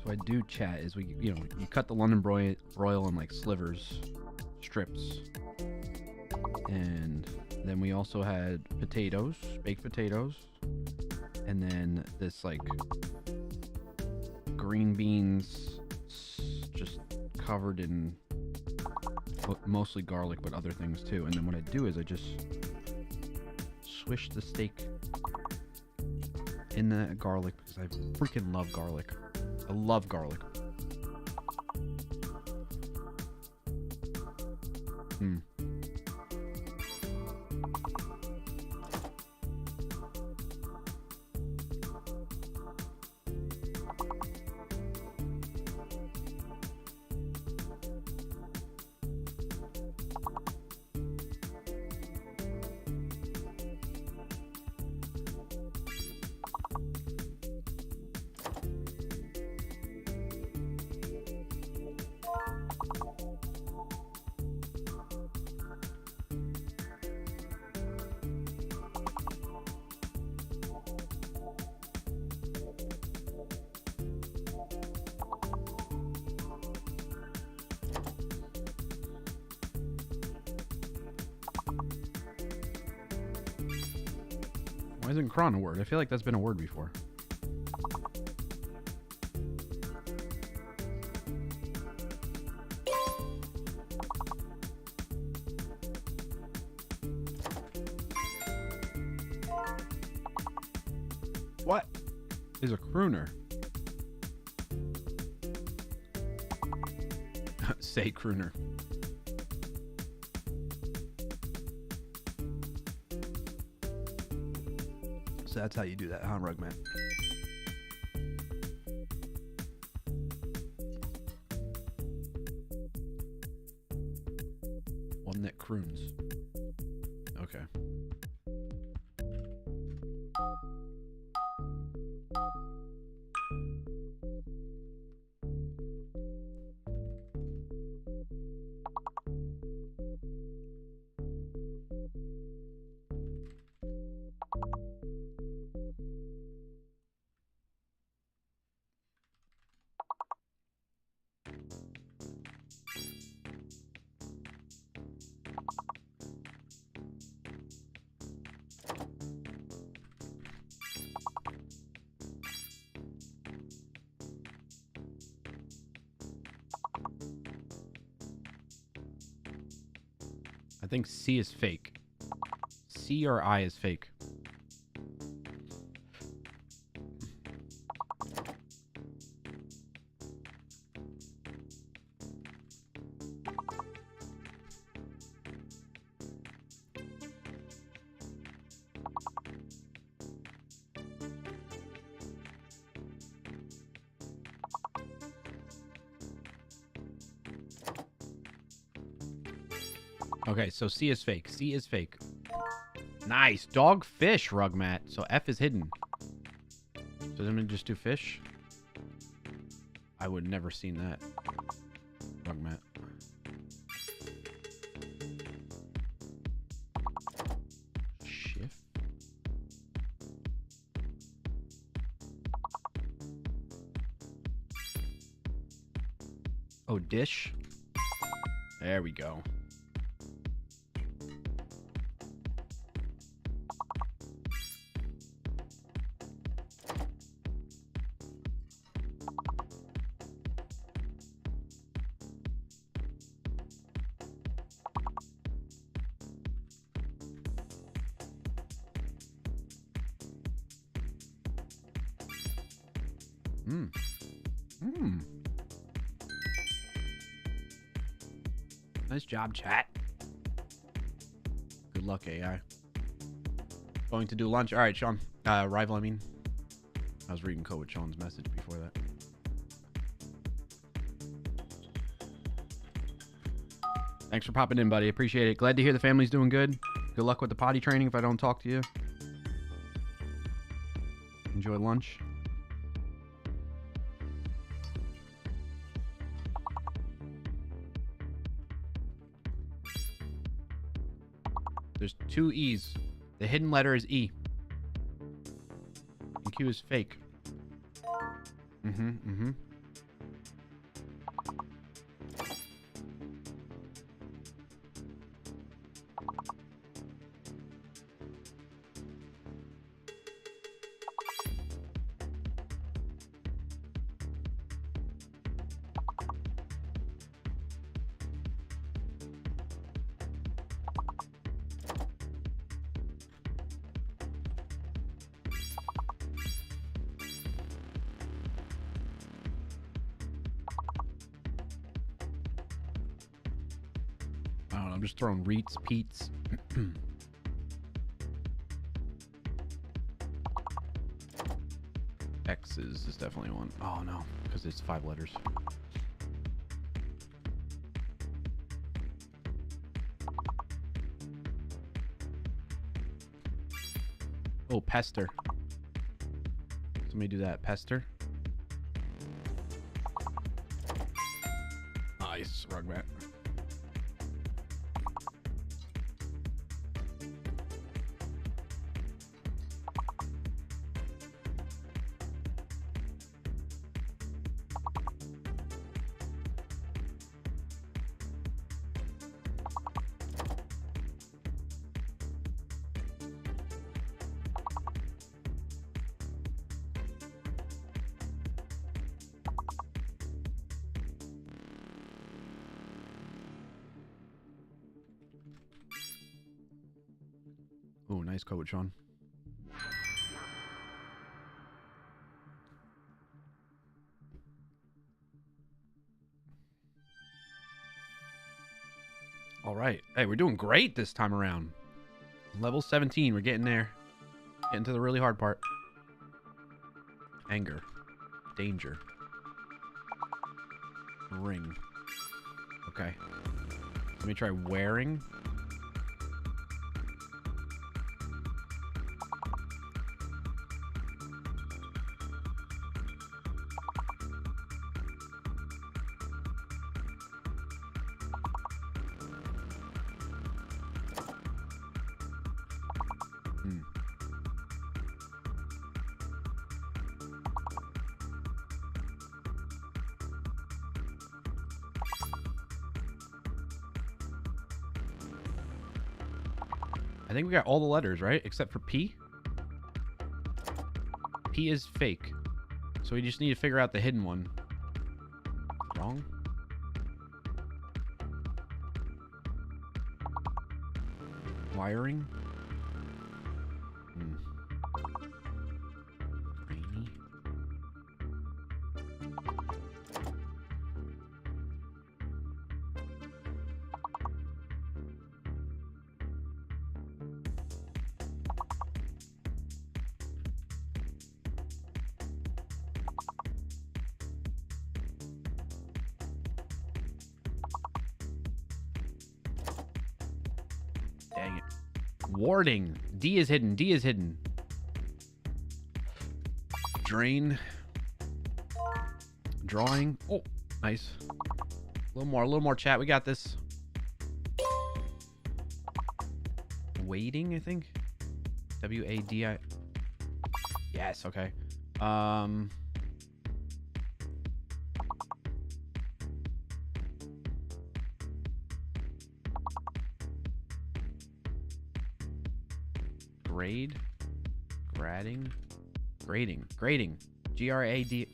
So I do chat is you cut the London broil in like slivers, strips. And then we also had potatoes, baked potatoes. And then this like green beans just covered in mostly garlic, but other things too. And then what I do is I just swish the steak in the garlic because I freaking love garlic. I love garlic. Why isn't cron a word? I feel like that's been a word before. What is a crooner? Say crooner. So that's how you do that, huh, Rugman? One that croons. Okay. I think C is fake. C or I is fake. Okay, so C is fake. C is fake. Nice. Dog, fish, Rugmat. So F is hidden. So then we just do fish? I would never seen that. Rugmat. Shift. Oh, dish. There we go. Nice job, chat. Good luck, AI. Going to do lunch. All right, Sean. Rival, I mean. I was reading code with Sean's message before that. Thanks for popping in, buddy. Appreciate it. Glad to hear the family's doing good. Good luck with the potty training if I don't talk to you. Enjoy lunch. There's two E's. The hidden letter is E. And Q is fake. Mm-hmm. I'm just throwing Reets, Pete's. X's is definitely one. Oh no, because it's 5 letters. Oh, pester. Somebody do that. Pester. Nice, Rugmat. Oh, nice code, Sean. All right. Hey, we're doing great this time around. Level 17. We're getting there. Getting to the really hard part. Anger. Danger. Ring. Okay. Let me try wearing. I think we got all the letters, right? Except for P. P is fake. So we just need to figure out the hidden one. Wrong? Wiring? Rainy? Dang it. Warding. D is hidden. D is hidden. Drain. Drawing. Oh, nice. A little more chat. We got this. Waiting, I think. W-A-D-I. Yes, okay. Grade. Grading. Grading. Grading. G-R-A-D.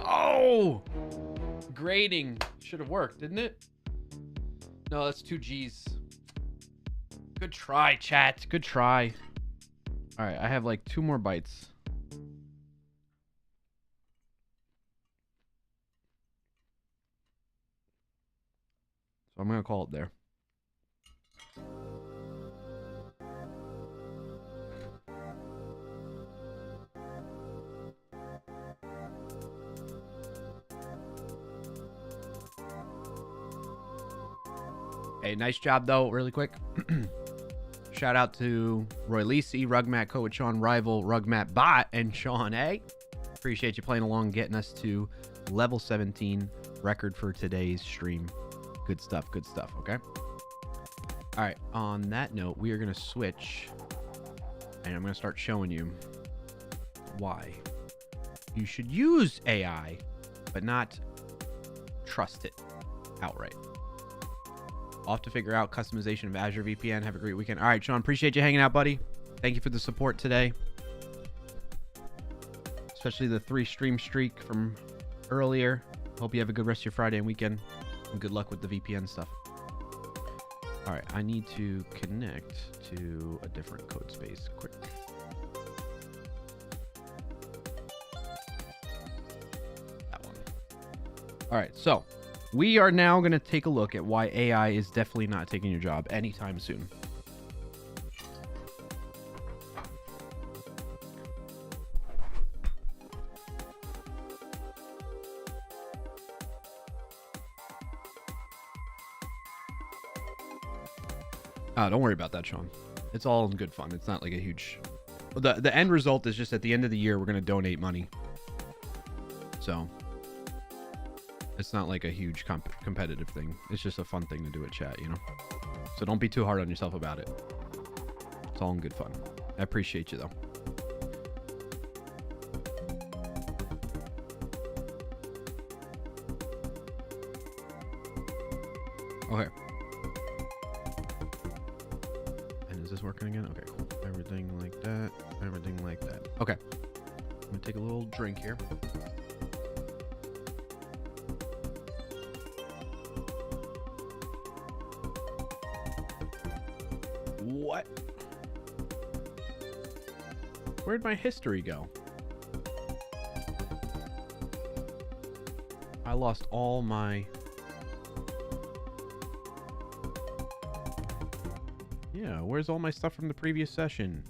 Oh! Grading. Should have worked, didn't it? No, that's 2 G's. Good try, chat. Good try. All right, I have like 2 more bites. So I'm going to call it there. Hey, nice job, though, really quick. Shout out to Roy Lisi, Rugmat Coach Sean Rival, Rugmat Bot, and Sean A. Appreciate you playing along, getting us to level 17 record for today's stream. Good stuff, okay? All right, on that note, we are going to switch, and I'm going to start showing you why you should use AI, but not trust it outright. Off to figure out customization of Azure VPN. Have a great weekend. All right, Sean, appreciate you hanging out, buddy. Thank you for the support today. Especially the 3 stream streak from earlier. Hope you have a good rest of your Friday and weekend. And good luck with the VPN stuff. All right, I need to connect to a different code space quick. That one. All right, so we are now going to take a look at why AI is definitely not taking your job anytime soon. Oh, don't worry about that, Sean. It's all in good fun. It's not like a huge... The end result is just at the end of the year, we're going to donate money. So... it's not like a huge competitive thing. It's just a fun thing to do at chat, you know? So don't be too hard on yourself about it. It's all in good fun. I appreciate you, though. Okay. And is this working again? Okay, cool. Everything like that. Everything like that. Okay. I'm going to take a little drink here. What? Where'd my history go? I lost all my... Yeah, where's all my stuff from the previous session?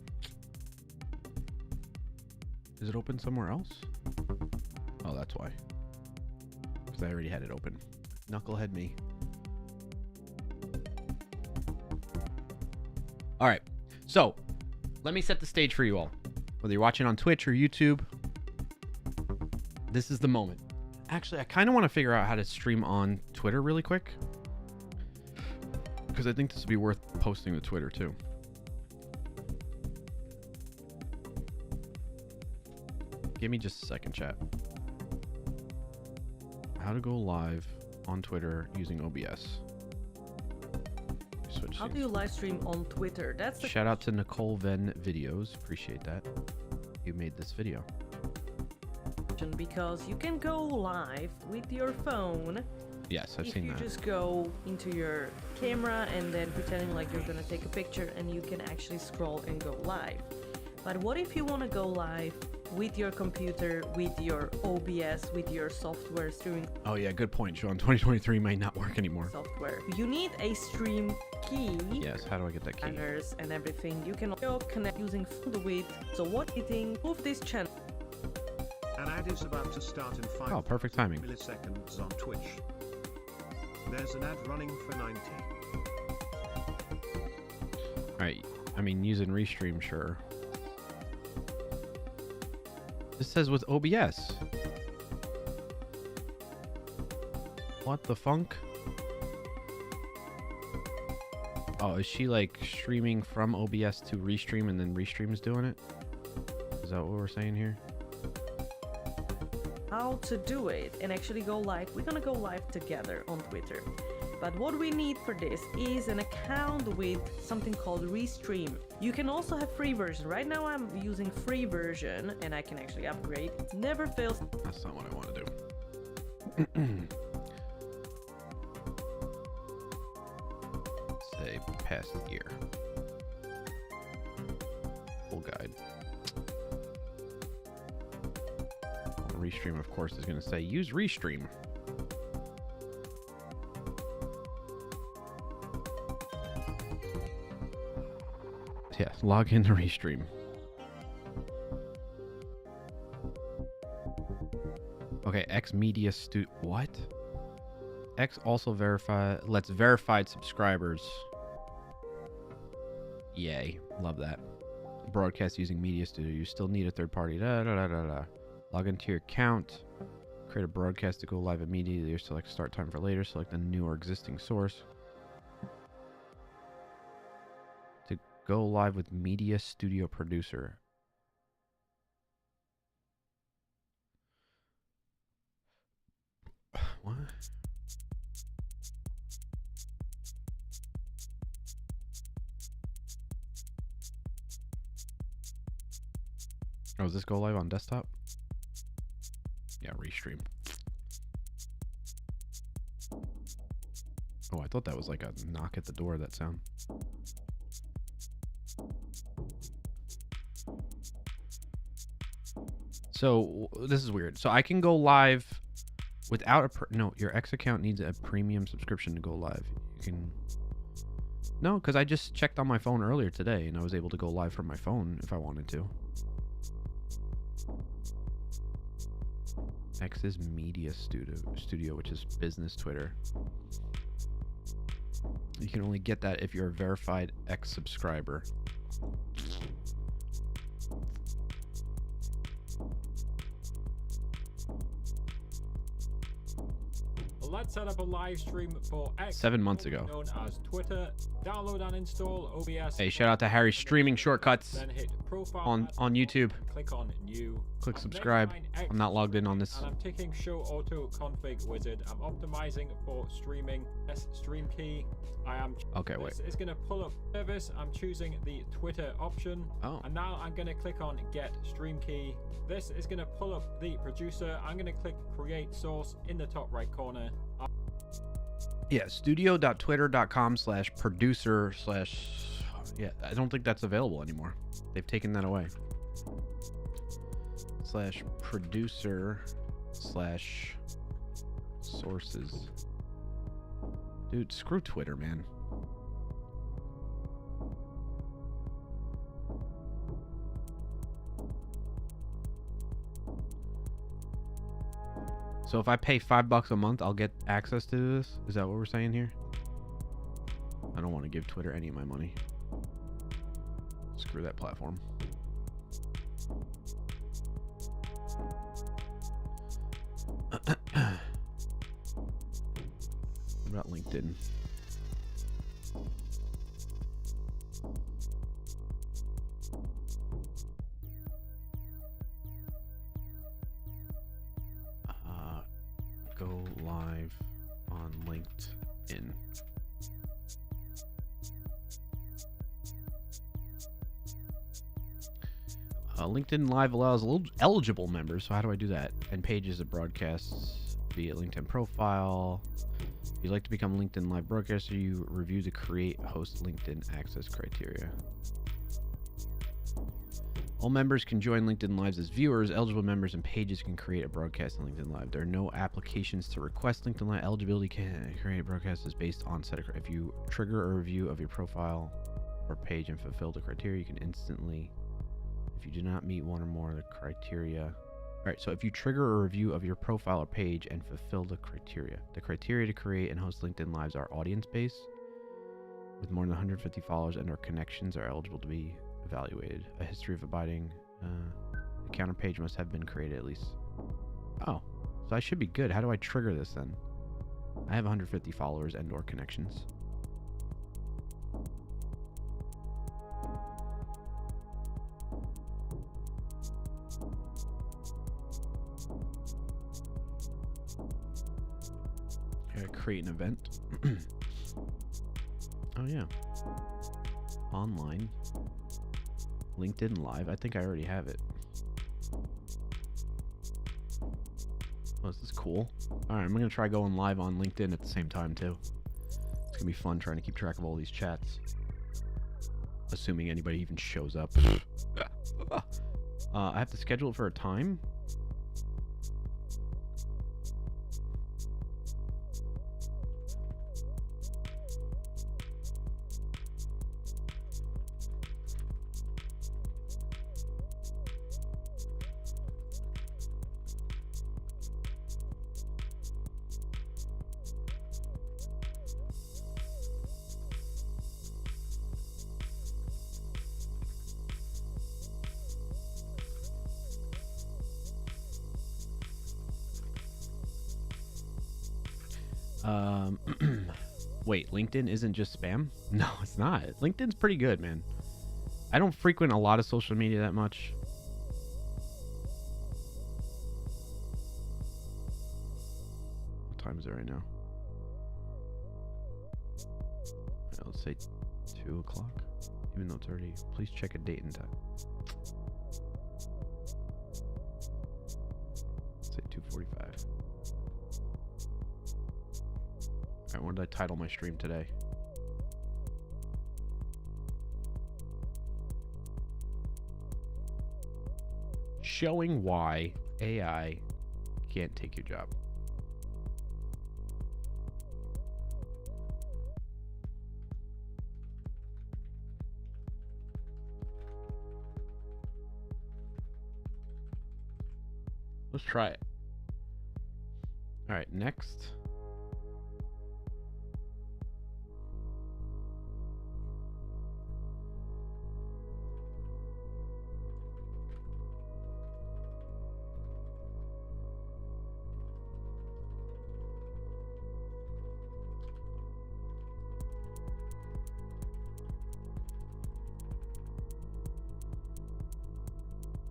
Is it open somewhere else? Oh, that's why. Because I already had it open. Knucklehead me. All right. So, let me set the stage for you all. Whether you're watching on Twitch or YouTube, this is the moment. Actually, I kind of want to figure out how to stream on Twitter really quick. Because I think this would be worth posting to Twitter too. Give me just a second, chat. How to go live on Twitter using OBS. Switch How scenes. do you live stream on Twitter? That's the Shout out to Nicole Venn Videos. Appreciate that. You made this video. question, because you can go live with your phone. Yes, I've if seen you that. just go into your camera and then pretending like you're gonna take a picture, and you can actually scroll and go live. But what if you want to go live with your computer, with your OBS, with your software streaming Oh yeah, good point, Sean. 2023 might not work anymore. software? You need a stream key. Yes, how do I get that key? Banners and everything. You can also connect using with. So what do you think? Move this channel. An ad is about to start in 5 Oh, perfect timing. milliseconds on Twitch. There's an ad running for 90. Alright, I mean, using Restream, sure. This says with OBS. What the funk? Oh, is she like streaming from OBS to Restream and then Restream is doing it? Is that what we're saying here? How to do it and actually go live. We're gonna go live together on Twitter. But what we need for this is an account with something called Restream. You can also have free version. Right now I'm using free version and I can actually upgrade. It never fails. That's not what I want to do. Say past year. Full guide. Restream, of course, is going to say use Restream. Yeah, log into Restream. Okay, X Media what? X also lets verified subscribers. Yay, love that. Broadcast using Media Studio. You still need a third party. Log into your account. Create a broadcast to go live immediately, or select start time for later. Select a new or existing source. To go live with Media Studio Producer. What? Oh, does this go live on desktop? Yeah, Restream. Oh, I thought that was like a knock at the door, that sound. So, this is weird. So, I can go live without a... No, your X account needs a premium subscription to go live. You can... No, because I just checked on my phone earlier today, and I was able to go live from my phone if I wanted to. X is Media Studio, which is business Twitter. You can only get that if you're a verified X subscriber. Let's set up a live stream for X. 7 months ago. Known as Twitter. Download and install OBS. Hey, shout out to Harry streaming shortcuts Then hit profile on YouTube. Click on new. Click subscribe. I'm not logged in on this. And I'm ticking show auto config wizard. I'm optimizing for streaming. S stream key. I am. Okay, wait. This is going to pull up service. I'm choosing the Twitter option. Oh. And now I'm going to click on get stream key. This is going to pull up the producer. I'm going to click create source in the top right corner. Yeah, studio.twitter.com/producer/ yeah, I don't think that's available anymore. They've taken that away. /producer/sources. Dude, screw Twitter, man. So if I pay $5 a month, I'll get access to this? Is that what we're saying here? I don't want to give Twitter any of my money. Screw that platform. What about LinkedIn? Go live on LinkedIn. LinkedIn Live allows eligible members, so how do I do that? And pages of broadcasts via LinkedIn profile. If you'd like to become LinkedIn Live broadcaster, you review the create host LinkedIn access criteria. All members can join LinkedIn Lives as viewers. Eligible members and pages can create a broadcast in LinkedIn Live. There are no applications to request LinkedIn Live. Eligibility can create a broadcast is based on set of, if you trigger a review of your profile or page and fulfill the criteria, you can instantly, if you do not meet one or more of the criteria. All right, so if you trigger a review of your profile or page and fulfill the criteria to create and host LinkedIn Lives are audience based with more than 150 followers and or connections are eligible to be evaluated. A history of abiding counter page must have been created at least. Oh, so I should be good. How do I trigger this then? I have 150 followers and or connections. Create an event. Oh yeah, online LinkedIn Live. I think I already have it. Oh, this is cool. All right, I'm gonna try going live on LinkedIn at the same time too. It's gonna be fun trying to keep track of all these chats, assuming anybody even shows up. I have to schedule it for a time. Wait, LinkedIn isn't just spam? No, it's not. LinkedIn's pretty good, man. I don't frequent a lot of social media that much. What time is it right now? Let's say 2 o'clock. Even though it's already... Please check a date and time. Let's say 2:45. Alright, what did I title my stream today? Showing why AI can't take your job. Let's try it. Alright, next.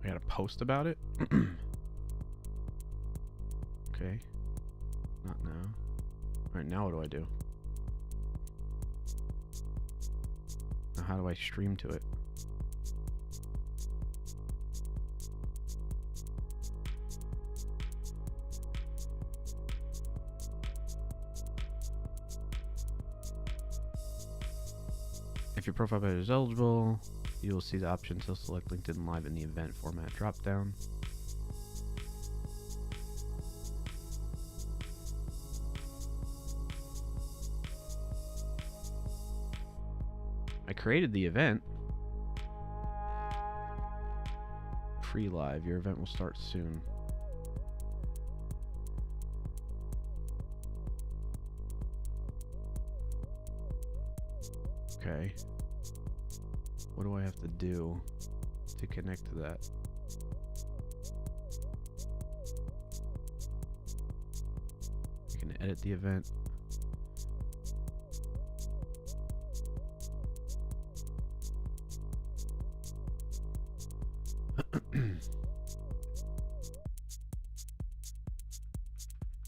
I gotta post about it. Okay. Not now. Alright, now what do I do? Now how do I stream to it? If your profile page is eligible, you will see the option to select LinkedIn Live in the event format dropdown. I created the event. Free live. Your event will start soon. Okay. What do I have to do to connect to that? I can edit the event.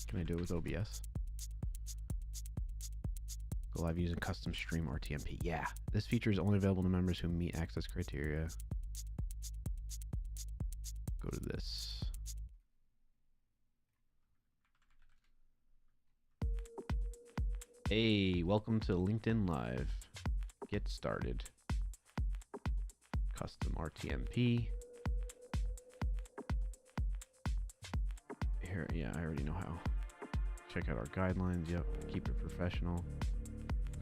Can I do it with OBS? Go live using custom stream RTMP. Yeah, this feature is only available to members who meet access criteria. Go to this. Hey, welcome to LinkedIn Live. Get started. Custom RTMP. Here, yeah, I already know how. Check out our guidelines. Yep, keep it professional.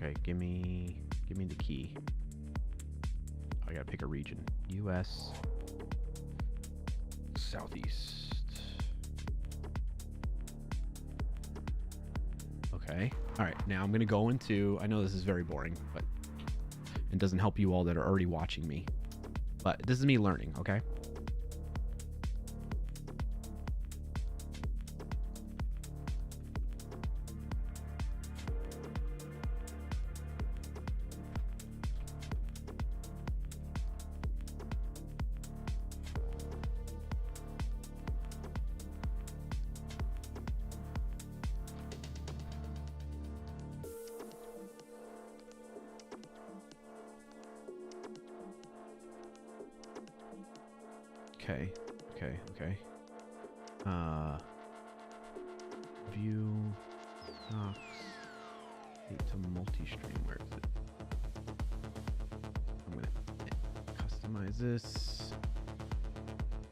Okay, give me the key. I gotta pick a region. US Southeast. Okay. All right. Now I'm gonna go into. I know this is very boring, but it doesn't help you all that are already watching me. But this is me learning. Okay. Okay. View docs. To multi-stream. Where is it? I'm gonna customize this.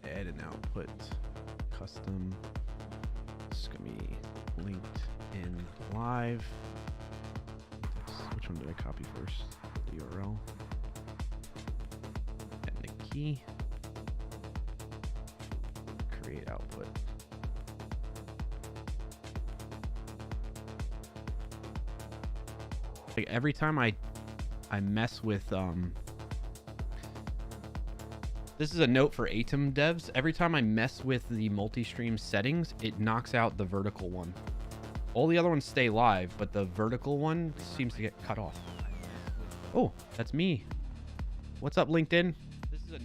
Add an output. Custom. It's gonna be linked in live. Which one did I copy first? The URL. And the key. Create output. Like every time I mess with this is a note for Atom devs. Every time I mess with the multi-stream settings, it knocks out the vertical one. All the other ones stay live, but the vertical one seems to get cut off. Oh, that's me. What's up, LinkedIn? This is a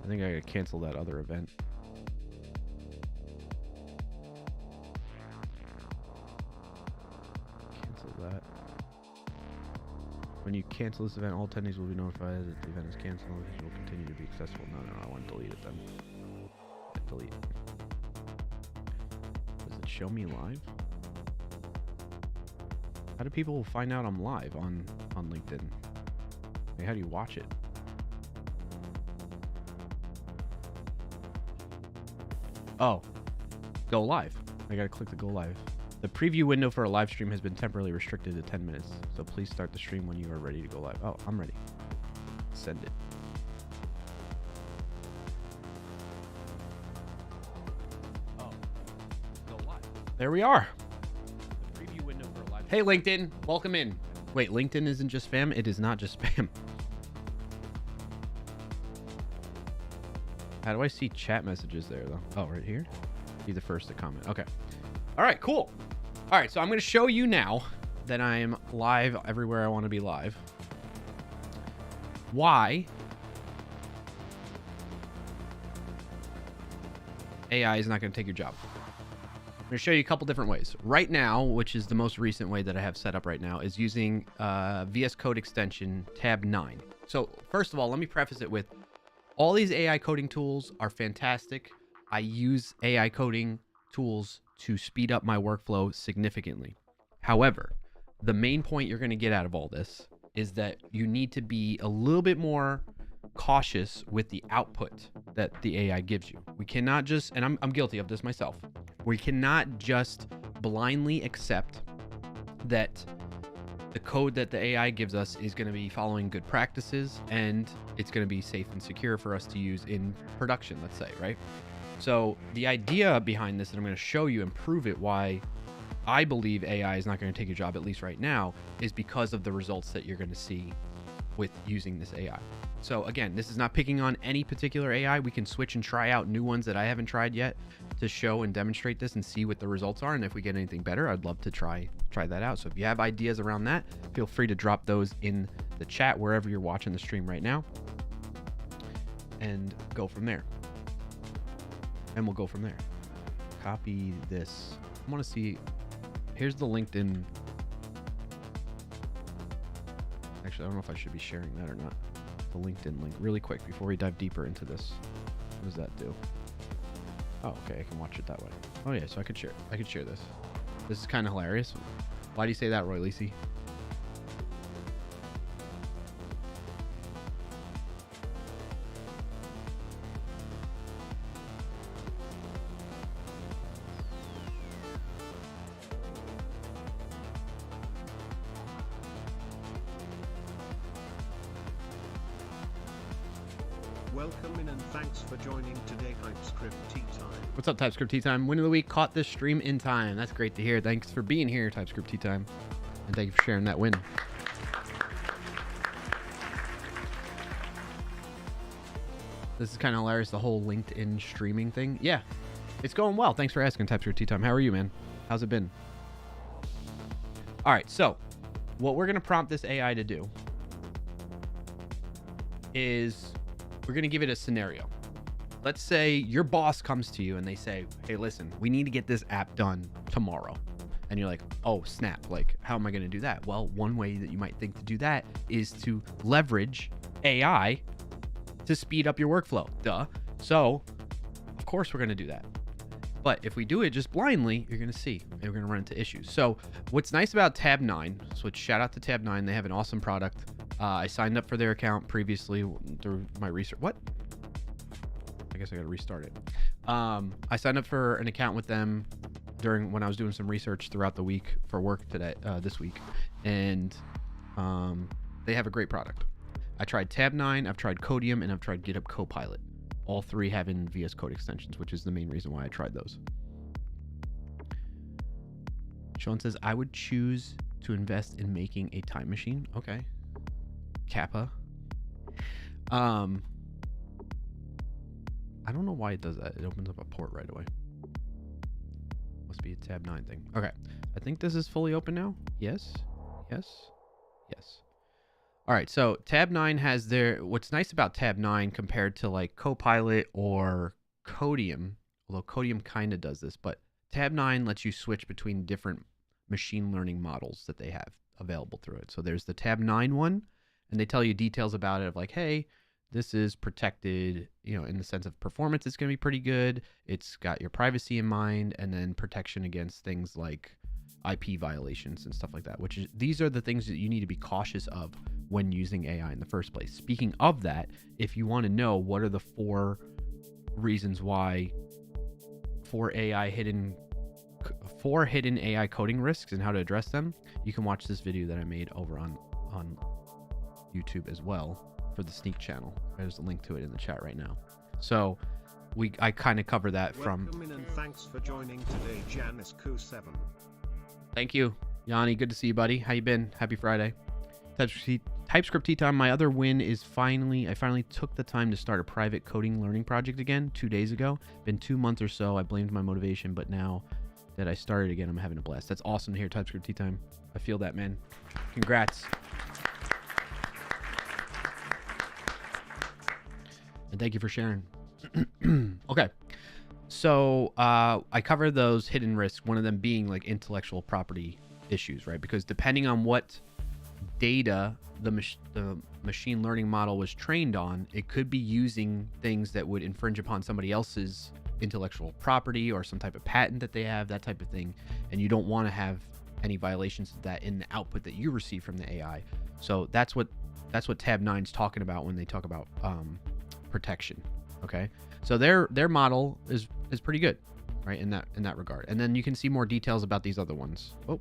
I think I gotta cancel that other event. Cancel that. When you cancel this event, all attendees will be notified that the event is canceled. It will continue to be accessible. No, I want to delete it then. Delete. Does it show me live? How do people find out I'm live on LinkedIn? Like, how do you watch it? Oh, go live. I gotta click the go live. The preview window for a live stream has been temporarily restricted to 10 minutes. So please start the stream when you are ready to go live. Oh, I'm ready. Send it. Oh, go live. There we are. The preview window for a live stream. Hey, LinkedIn, welcome in. Wait, LinkedIn isn't just spam? It is not just spam. How do I see chat messages there, though? Oh, right here? Be the first to comment. Okay. All right, cool. All right, so I'm going to show you now that I'm live everywhere I want to be live. Why AI is not going to take your job. I'm going to show you a couple different ways. Right now, which is the most recent way that I have set up right now, is using VS Code extension tab 9. So first of all, let me preface it with all these AI coding tools are fantastic. I use AI coding tools to speed up my workflow significantly. However, the main point you're going to get out of all this is that you need to be a little bit more cautious with the output that the AI gives you. We cannot just, and I'm guilty of this myself, we cannot just blindly accept that the code that the AI gives us is going to be following good practices, and it's going to be safe and secure for us to use in production, let's say, right? So the idea behind this, and I'm going to show you and prove it why I believe AI is not going to take your job, at least right now, is because of the results that you're going to see with using this AI. So again, this is not picking on any particular AI. We can switch and try out new ones that I haven't tried yet to show and demonstrate this and see what the results are. And if we get anything better, I'd love to try that out. So if you have ideas around that, feel free to drop those in the chat wherever you're watching the stream right now, and go from there. And we'll go from there. Copy this. I want to see. Here's the LinkedIn. Actually, I don't know if I should be sharing that or not. The LinkedIn link really quick before we dive deeper into this. What does that do? Oh, okay, I can watch it that way. Oh yeah, so I could share this. This is kind of hilarious. Why do you say that, Roy Lisi? Welcome in and thanks for joining today TypeScript Tea Time. What's up, TypeScript Tea Time? Win of the week, caught this stream in time. That's great to hear. Thanks for being here, TypeScript Tea Time. And thank you for sharing that win. This is kind of hilarious, the whole LinkedIn streaming thing. Yeah, it's going well. Thanks for asking, TypeScript Tea Time. How are you, man? How's it been? All right, so what we're going to prompt this AI to do is we're going to give it a scenario. Let's say your boss comes to you and they say, hey, listen, we need to get this app done tomorrow. And you're like, oh, snap. Like, how am I going to do that? Well, one way that you might think to do that is to leverage AI to speed up your workflow. Duh. So, of course, we're going to do that. But if we do it just blindly, you're going to see, and we're going to run into issues. So what's nice about Tab9, so shout out to Tab9. They have an awesome product. I signed up for their account previously through my research. What? I guess I got to restart it. I signed up for an account with them when I was doing some research throughout the week for work this week. And they have a great product. I tried Tab9, I've tried Codium, and I've tried GitHub Copilot. All three having VS Code extensions, which is the main reason why I tried those. Sean says, I would choose to invest in making a time machine. Okay. Kappa. I don't know why it does that. It opens up a port right away. Must be a Tab9 thing. Okay. I think this is fully open now. Yes. Yes. Yes. All right. So Tab9 has what's nice about Tab9 compared to like Copilot or Codium, although Codium kind of does this, but Tab9 lets you switch between different machine learning models that they have available through it. So there's the Tab9 one, and they tell you details about it of like, hey, this is protected, in the sense of performance, it's going to be pretty good. It's got your privacy in mind, and then protection against things like IP violations and stuff like that, these are the things that you need to be cautious of when using AI in the first place. Speaking of that, if you want to know what are the 4 reasons why 4 hidden AI coding risks and how to address them, you can watch this video that I made over on YouTube as well for the Sneak channel. There's a link to it in the chat right now. So I kind of cover that from. Welcome in and thanks for joining today, Janice Q7. Thank you, Yanni. Good to see you, buddy. How you been? Happy Friday. TypeScript Tea Time. My other win is I finally took the time to start a private coding learning project again 2 days ago. Been 2 months or so. I blamed my motivation, but now that I started again, I'm having a blast. That's awesome to hear, TypeScript Tea Time. I feel that, man. Congrats. And thank you for sharing. Okay. So I covered those hidden risks, one of them being like intellectual property issues, right? Because depending on what data the machine learning model was trained on, it could be using things that would infringe upon somebody else's intellectual property or some type of patent that they have, that type of thing. And you don't want to have any violations of that in the output that you receive from the AI. So that's what Tab9 is talking about when they talk about protection. Okay, so their model is pretty good, right, in that regard. And then you can see more details about these other ones. Oh,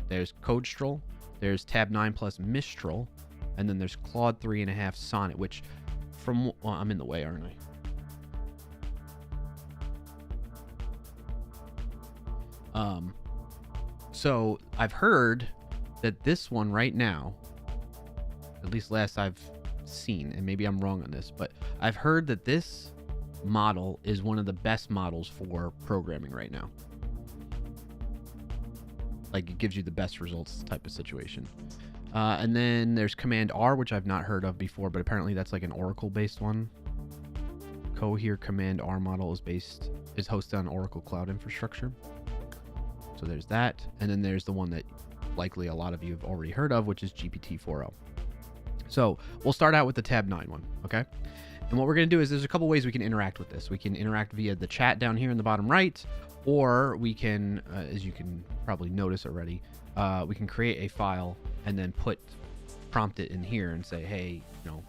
There's Codestrel. There's Tab 9 plus Mistral. And then there's Claude 3.5 Sonnet, which from... Well, I'm in the way, aren't I? So I've heard that this one right now, at least last I've seen, and maybe I'm wrong on this, but I've heard that this model is one of the best models for programming right now. Like, it gives you the best results type of situation. And then there's Command R, which I've not heard of before, but apparently that's like an Oracle based one. Cohere Command R model is hosted on Oracle Cloud Infrastructure. So there's that. And then there's the one that likely a lot of you have already heard of, which is GPT-4o. So we'll start out with the Tab 9 one, okay? And what we're going to do is there's a couple ways we can interact with this. We can interact via the chat down here in the bottom right, or we can, as you can probably notice already, we can create a file and then prompt it in here and say, hey, you know,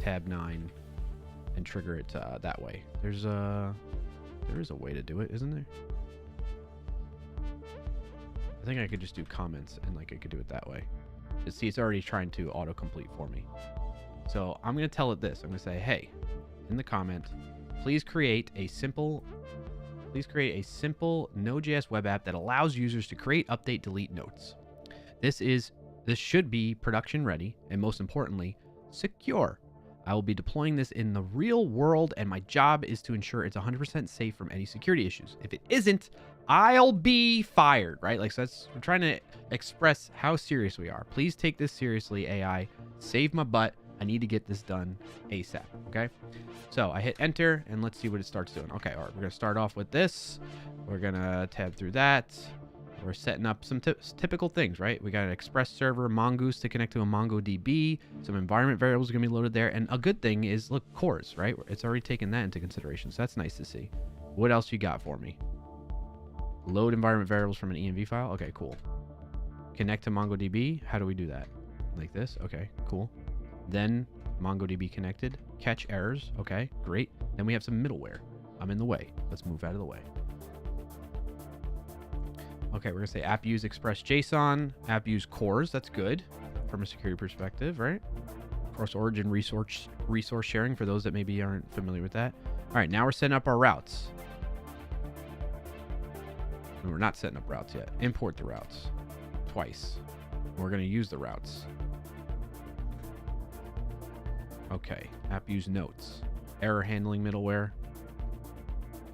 Tab 9, and trigger it that way. There is a way to do it, isn't there? I think I could just do comments and like I could do it that way. See, it's already trying to autocomplete for me. So I'm going to tell it this. I'm going to say, hey, in the comment, please create a simple Node.js web app that allows users to create, update, delete notes. This should be production ready and, most importantly, secure. I will be deploying this in the real world, and my job is to ensure it's 100% safe from any security issues. If it isn't, I'll be fired, right? Like, so we're trying to express how serious we are. Please take this seriously, AI. Save my butt. I need to get this done ASAP, okay? So I hit enter, and let's see what it starts doing. Okay, all right, we're going to start off with this. We're going to tab through that. We're setting up some typical things, right? We got an Express server, Mongoose to connect to a MongoDB. Some environment variables are going to be loaded there. And a good thing is, look, cores, right? It's already taken that into consideration, so that's nice to see. What else you got for me? Load environment variables from an env file. Okay, cool. Connect to MongoDB. How do we do that? Like this. Okay, cool. Then MongoDB connected. Catch errors. Okay, great. Then we have some middleware. I'm in the way. Let's move out of the way. Okay, we're going to say app use express JSON, app use cores. That's good from a security perspective, right? Cross origin resource sharing for those that maybe aren't familiar with that. All right, now we're setting up our routes. And we're not setting up routes yet. Import the routes twice. We're going to use the routes. Okay, app use notes. Error handling middleware.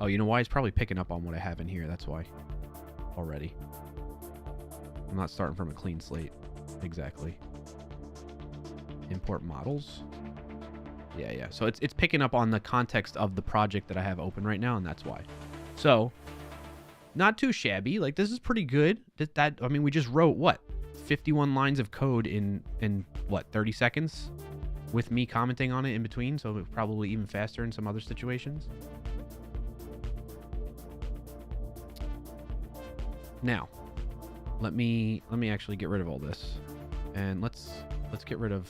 Oh, you know why? It's probably picking up on what I have in here. That's why. Already. I'm not starting from a clean slate. Exactly. Import models. Yeah. So it's picking up on the context of the project that I have open right now, and that's why. So, not too shabby. Like, this is pretty good. I mean, we just wrote, what? 51 lines of code in what, 30 seconds? With me commenting on it in between, so it's probably even faster in some other situations. Now, let me actually get rid of all this, and let's get rid of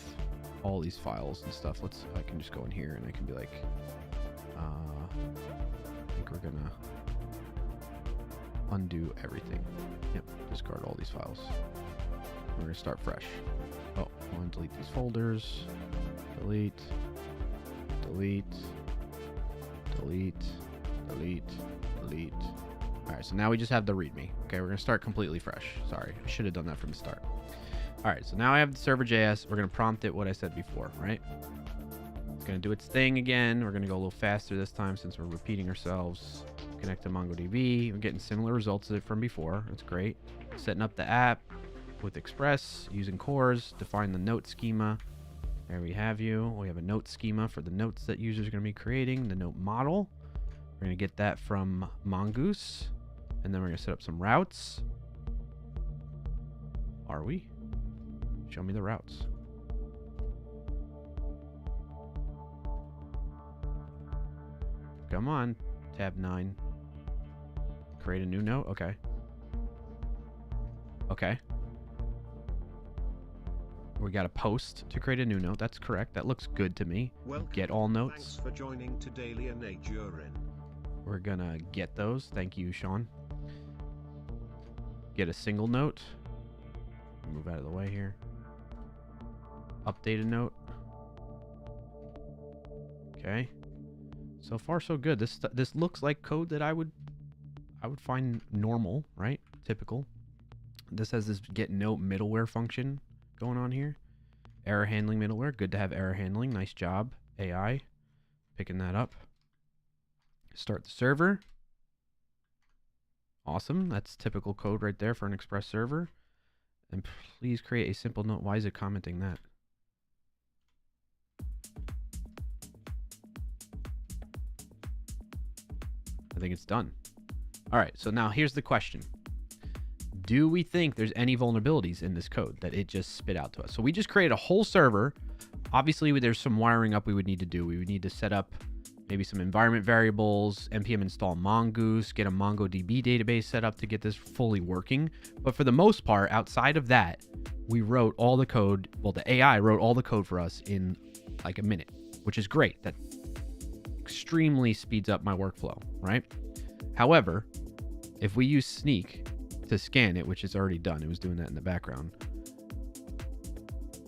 all these files and stuff. I can just go in here and I can be like, I think we're gonna undo everything. Yep, discard all these files. We're gonna start fresh. Oh, I want to delete these folders. Delete. All right, so now we just have the README. Okay, we're going to start completely fresh. Sorry, I should have done that from the start. All right, so now I have the server.js. We're going to prompt it what I said before, right? It's going to do its thing again. We're going to go a little faster this time since we're repeating ourselves. Connect to MongoDB. We're getting similar results from before. That's great. Setting up the app with Express, using cores, define the note schema. There we have you. We have a note schema for the notes that users are going to be creating, the note model. We're going to get that from Mongoose. And then we're going to set up some routes. Are we? Show me the routes. Come on, tab 9. Create a new note? Okay. Okay. We got a post to create a new note. That's correct. That looks good to me. Welcome. Get all notes. Thanks for joining today, Leonajurin. We're gonna get those. Thank you, Sean. Get a single note. move out of the way here. Update a note. Okay. So far so good. This looks like code that I would find normal, right? Typical. This has this get note middleware function going on here. Error handling middleware. Good to have error handling. Nice job, AI. Picking that up. Start the server. Awesome. That's typical code right there for an Express server. And please create a simple note. Why is it commenting that? I think it's done. All right, so now here's the question. Do we think there's any vulnerabilities in this code that it just spit out to us? So we just created a whole server. Obviously, there's some wiring up we would need to do. We would need to set up maybe some environment variables, npm install mongoose, get a MongoDB database set up to get this fully working. But for the most part, outside of that, we wrote all the code. Well, the AI wrote all the code for us in like a minute, which is great. That extremely speeds up my workflow, right? However, if we use Sneak to scan it, which is already done, it was doing that in the background,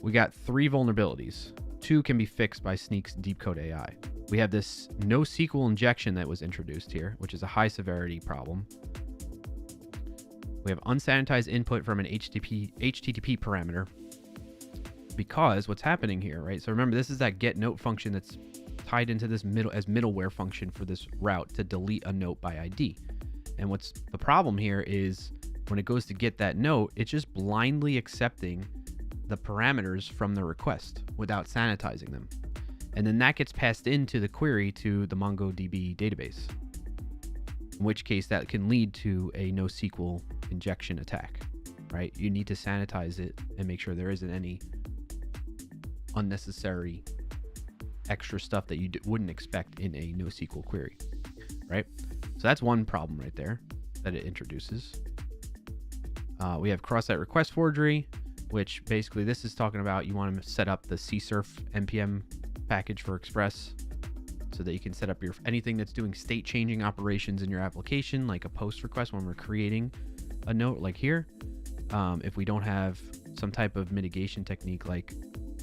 we got 3 vulnerabilities. 2 can be fixed by Sneak's deep code AI. We have this NoSQL injection that was introduced here, which is a high severity problem. We have unsanitized input from an HTTP parameter, because what's happening here, right? So remember, this is that get note function that's tied into this middleware function for this route to delete a note by ID. And what's the problem here is when it goes to get that note, it's just blindly accepting the parameters from the request without sanitizing them. And then that gets passed into the query to the MongoDB database, in which case that can lead to a NoSQL injection attack, right? You need to sanitize it and make sure there isn't any unnecessary extra stuff that you wouldn't expect in a NoSQL query, right? So that's one problem right there that it introduces. We have cross-site request forgery, which basically this is talking about you want to set up the CSRF npm package for Express so that you can set up your anything that's doing state changing operations in your application, like a post request when we're creating a note like here. If we don't have some type of mitigation technique like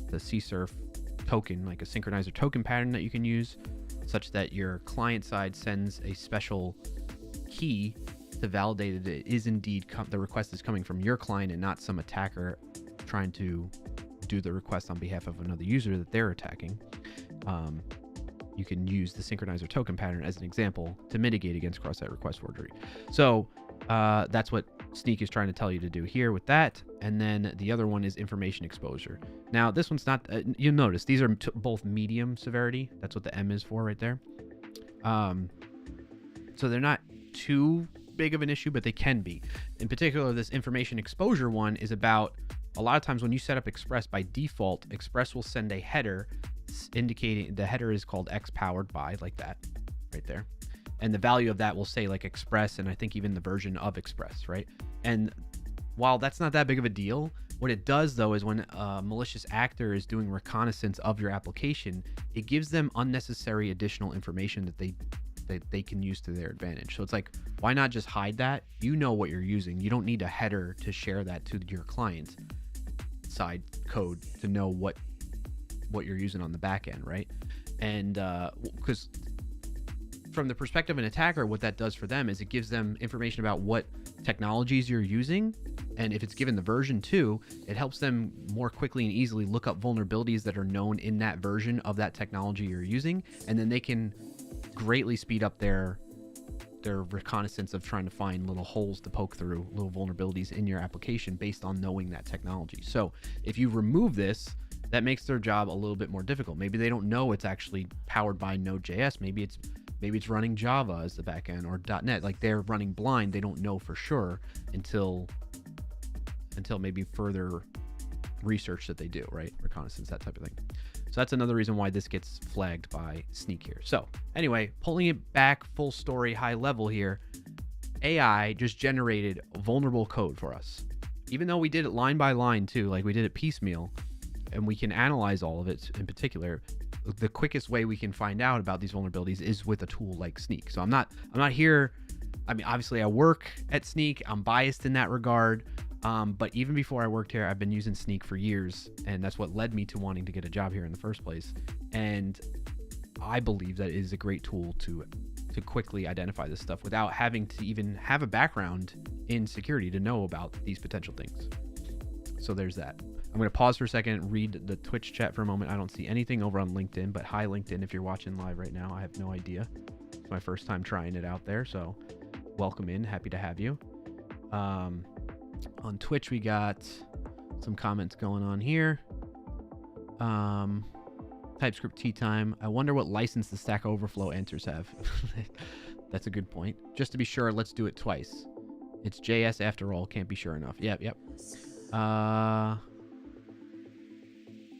the CSRF token, like a synchronizer token pattern that you can use, such that your client side sends a special key to validate that it is indeed the request is coming from your client and not some attacker trying to do the request on behalf of another user that they're attacking. You can use the synchronizer token pattern as an example to mitigate against cross-site request forgery. So that's what Sneak is trying to tell you to do here with that. And then the other one is information exposure. Now this one's not, you'll notice these are both medium severity. That's what the M is for right there. So they're not too big of an issue, but they can be. In particular, this information exposure one is about, a lot of times when you set up Express, by default, Express will send a header indicating the header is called X powered by, like that right there. And the value of that will say like Express, and I think even the version of Express, right? And while that's not that big of a deal, what it does though is when a malicious actor is doing reconnaissance of your application, it gives them unnecessary additional information that they can use to their advantage. So it's like, why not just hide that? You know what you're using. You don't need a header to share that to your client side code to know what you're using on the back end, right? And because from the perspective of an attacker, what that does for them is it gives them information about what technologies you're using. And if it's given the version 2, it helps them more quickly and easily look up vulnerabilities that are known in that version of that technology you're using. And then they can greatly speed up their reconnaissance of trying to find little holes to poke through, little vulnerabilities in your application based on knowing that technology. So if you remove this, that makes their job a little bit more difficult. Maybe they don't know it's actually powered by Node.js. Maybe it's running Java as the backend or .NET. Like they're running blind. They don't know for sure until maybe further research that they do, right? Reconnaissance, that type of thing. So that's another reason why this gets flagged by Sneak here. So anyway, pulling it back full story, high level here, AI just generated vulnerable code for us. Even though we did it line by line too, like we did it piecemeal, and we can analyze all of it in particular, the quickest way we can find out about these vulnerabilities is with a tool like Sneak. So I'm not here, I mean, obviously I work at Sneak, I'm biased in that regard, But even before I worked here, I've been using Sneak for years, and that's what led me to wanting to get a job here in the first place. And I believe that it is a great tool to quickly identify this stuff without having to even have a background in security to know about these potential things. So there's that. I'm going to pause for a second, read the Twitch chat for a moment. I don't see anything over on LinkedIn, but hi LinkedIn if you're watching live right now. I have no idea. It's my first time trying it out there, so welcome in. Happy to have you. On Twitch, we got some comments going on here. TypeScript tea time. I wonder what license the Stack Overflow answers have. That's a good point. Just to be sure, let's do it twice. It's JS after all. Can't be sure enough. Yep.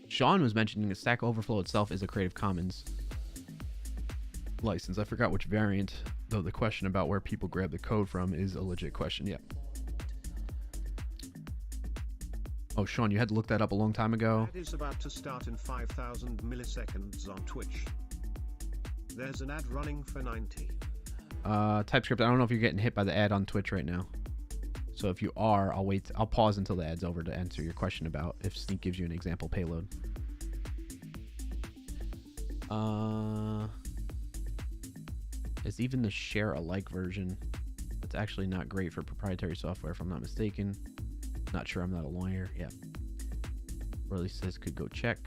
Sean was mentioning that Stack Overflow itself is a Creative Commons license. I forgot which variant, though the question about where people grab the code from is a legit question. Yep. Oh, Sean, you had to look that up a long time ago. Ad is about to start in 5,000 milliseconds on Twitch. There's an ad running for 90. TypeScript, I don't know if you're getting hit by the ad on Twitch right now. So if you are, I'll pause until the ad's over to answer your question about if Sneak gives you an example payload. Is even the share alike version, that's actually not great for proprietary software if I'm not mistaken. Not sure, I'm not a lawyer. Yep. Burley says could go check.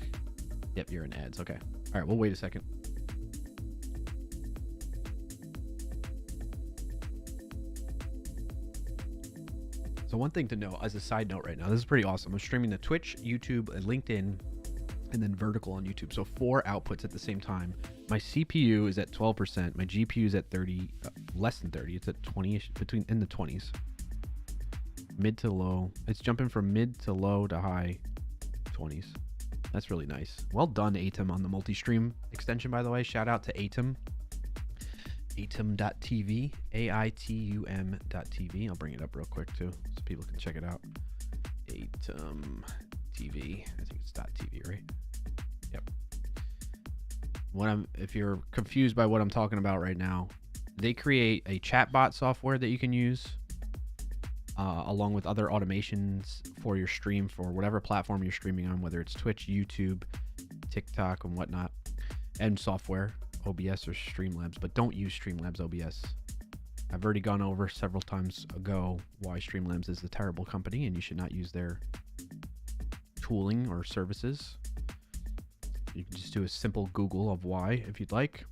Yep, you're in ads. Okay. All right, we'll wait a second. So one thing to know as a side note right now, this is pretty awesome. I'm streaming to Twitch, YouTube, and LinkedIn, and then vertical on YouTube. So 4 outputs at the same time. My CPU is at 12%. My GPU is at 30, less than 30. It's at 20-ish, in the 20s. Mid to low. It's jumping from mid to low to high 20s. That's really nice. Well done, Atom, on the multi-stream extension, by the way. Shout out to Atom. Atom.tv. AITUM.tv. I'll bring it up real quick, too, so people can check it out. Atom TV. I think it's .tv, right? Yep. If you're confused by what I'm talking about right now, they create a chatbot software that you can use along with other automations for your stream for whatever platform you're streaming on, whether it's Twitch, YouTube, TikTok, and whatnot, and software, OBS or Streamlabs, but don't use Streamlabs OBS. I've already gone over several times ago why Streamlabs is a terrible company and you should not use their tooling or services. You can just do a simple Google of why if you'd like.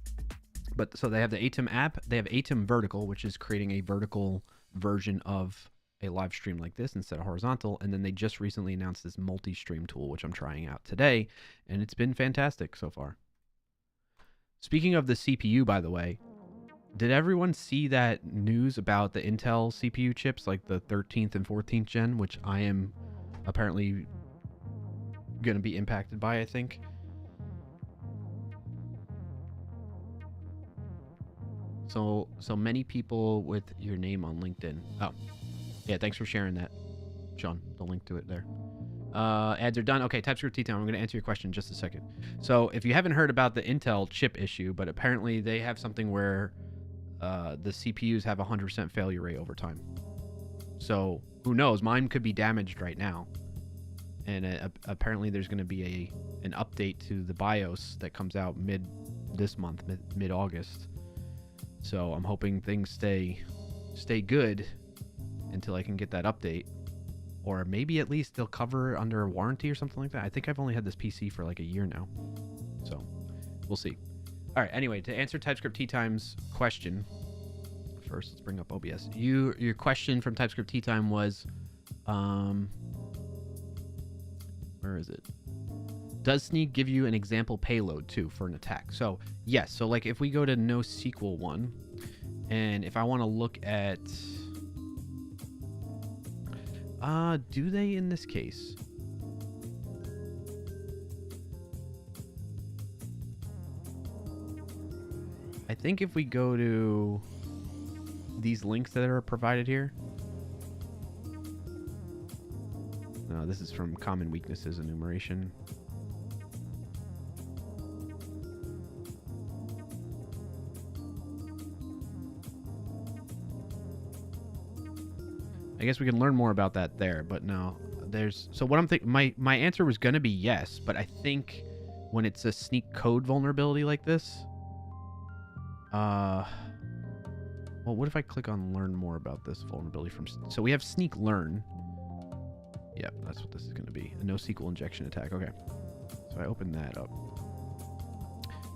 But so they have the Atom app, they have Atom Vertical, which is creating a vertical version of a live stream like this instead of horizontal, and then they just recently announced this multi-stream tool, which I'm trying out today, and it's been fantastic so far. Speaking of the CPU, by the way, did everyone see that news about the Intel CPU chips, like the 13th and 14th gen, which I am apparently going to be impacted by, I think? So many people with your name on LinkedIn. Oh, yeah, thanks for sharing that, Sean. The link to it there. Ads are done. Okay, TypeScript T-Town. I'm going to answer your question in just a second. So if you haven't heard about the Intel chip issue, but apparently they have something where the CPUs have a 100% failure rate over time. So who knows? Mine could be damaged right now. And apparently there's going to be an update to the BIOS that comes out this month, mid-August. So I'm hoping things stay good until I can get that update. Or maybe at least they'll cover under warranty or something like that. I think I've only had this PC for like a year now. So we'll see. All right, anyway, to answer TypeScript Tea Time's question, first let's bring up OBS. Your question from TypeScript Tea Time was, where is it? Does Sneak give you an example payload too for an attack? So yes, so like if we go to NoSQL 1, and if I want to look at, do they in this case? I think if we go to these links that are provided here. No, this is from Common Weaknesses Enumeration. I guess we can learn more about that there, but no. There's so what I'm thinking. My answer was gonna be yes, but I think when it's a sneak code vulnerability like this, well, what if I click on learn more about this vulnerability from? So we have sneak learn. Yep, that's what this is gonna be. A NoSQL injection attack. Okay, so I open that up.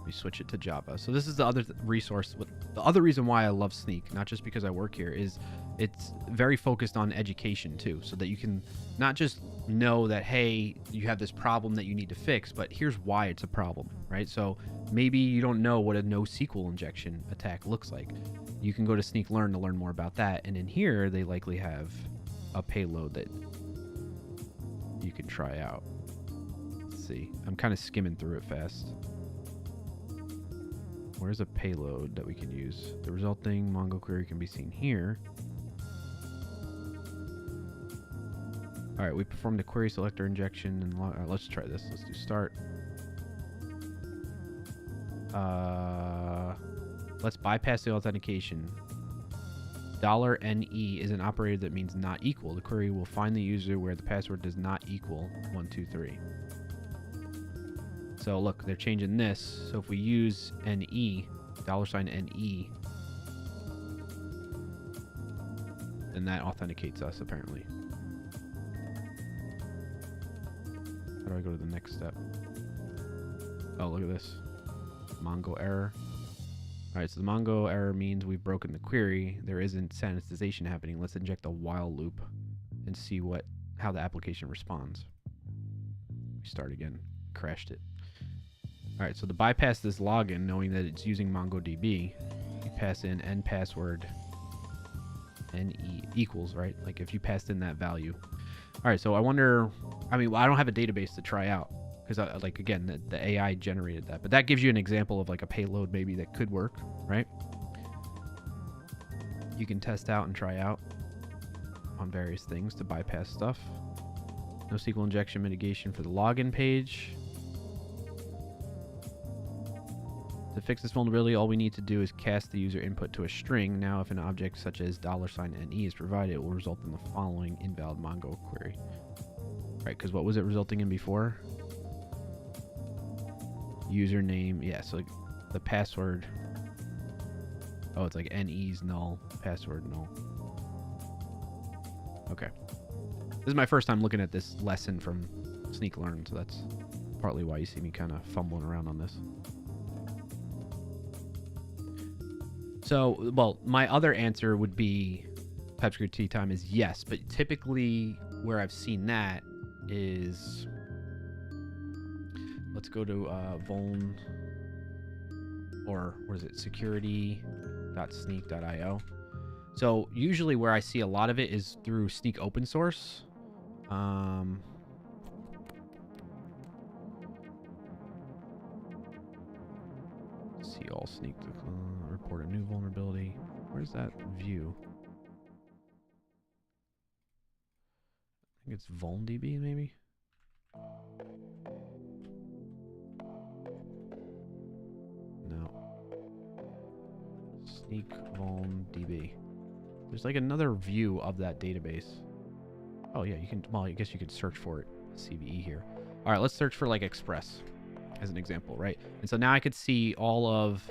We switch it to Java. So this is the other resource. The other reason why I love Sneak, not just because I work here, is it's very focused on education too, so that you can not just know that, hey, you have this problem that you need to fix, but here's why it's a problem, right? So maybe you don't know what a NoSQL injection attack looks like. You can go to Sneak Learn to learn more about that, and in here they likely have a payload that you can try out. Let's see. I'm kind of skimming through it fast. Where's a payload that we can use? The resulting Mongo query can be seen here. All right, we performed the query selector injection and all right, let's try this. Let's do start. Let's bypass the authentication. $NE is an operator that means not equal. The query will find the user where the password does not equal 123. So look, they're changing this. So if we use NE, $NE, then that authenticates us apparently. How do I go to the next step? Oh, look at this. Mongo error. All right, so the Mongo error means we've broken the query. There isn't sanitization happening. Let's inject a while loop and see how the application responds. We start again. Crashed it. All right, so to bypass this login, knowing that it's using MongoDB, you pass in n password NE equals, right? Like if you passed in that value. All right, so I wonder, I mean, I don't have a database to try out because like again, the AI generated that, but that gives you an example of like a payload maybe that could work, right? You can test out and try out on various things to bypass stuff. NoSQL injection mitigation for the login page. To fix this vulnerability, all we need to do is cast the user input to a string. Now, if an object such as $NE is provided, it will result in the following invalid Mongo query. Right, because what was it resulting in before? Username, yeah, so the password. Oh, it's like NE's null, password null. Okay. This is my first time looking at this lesson from Sneak Learn, so that's partly why you see me kind of fumbling around on this. So, well, my other answer would be TypeScript tea time is yes, but typically where I've seen that is, let's go to vuln, or what is it, security.sneak.io. So usually where I see a lot of it is through Sneak open source. See all Sneak report a new vulnerability. Where's that view? I think it's vulndb maybe. No. Sneak vulndb. There's like another view of that database. Oh yeah, you can. Well, I guess you could search for it. CVE here. All right, let's search for like Express as an example, right? And so now I could see all of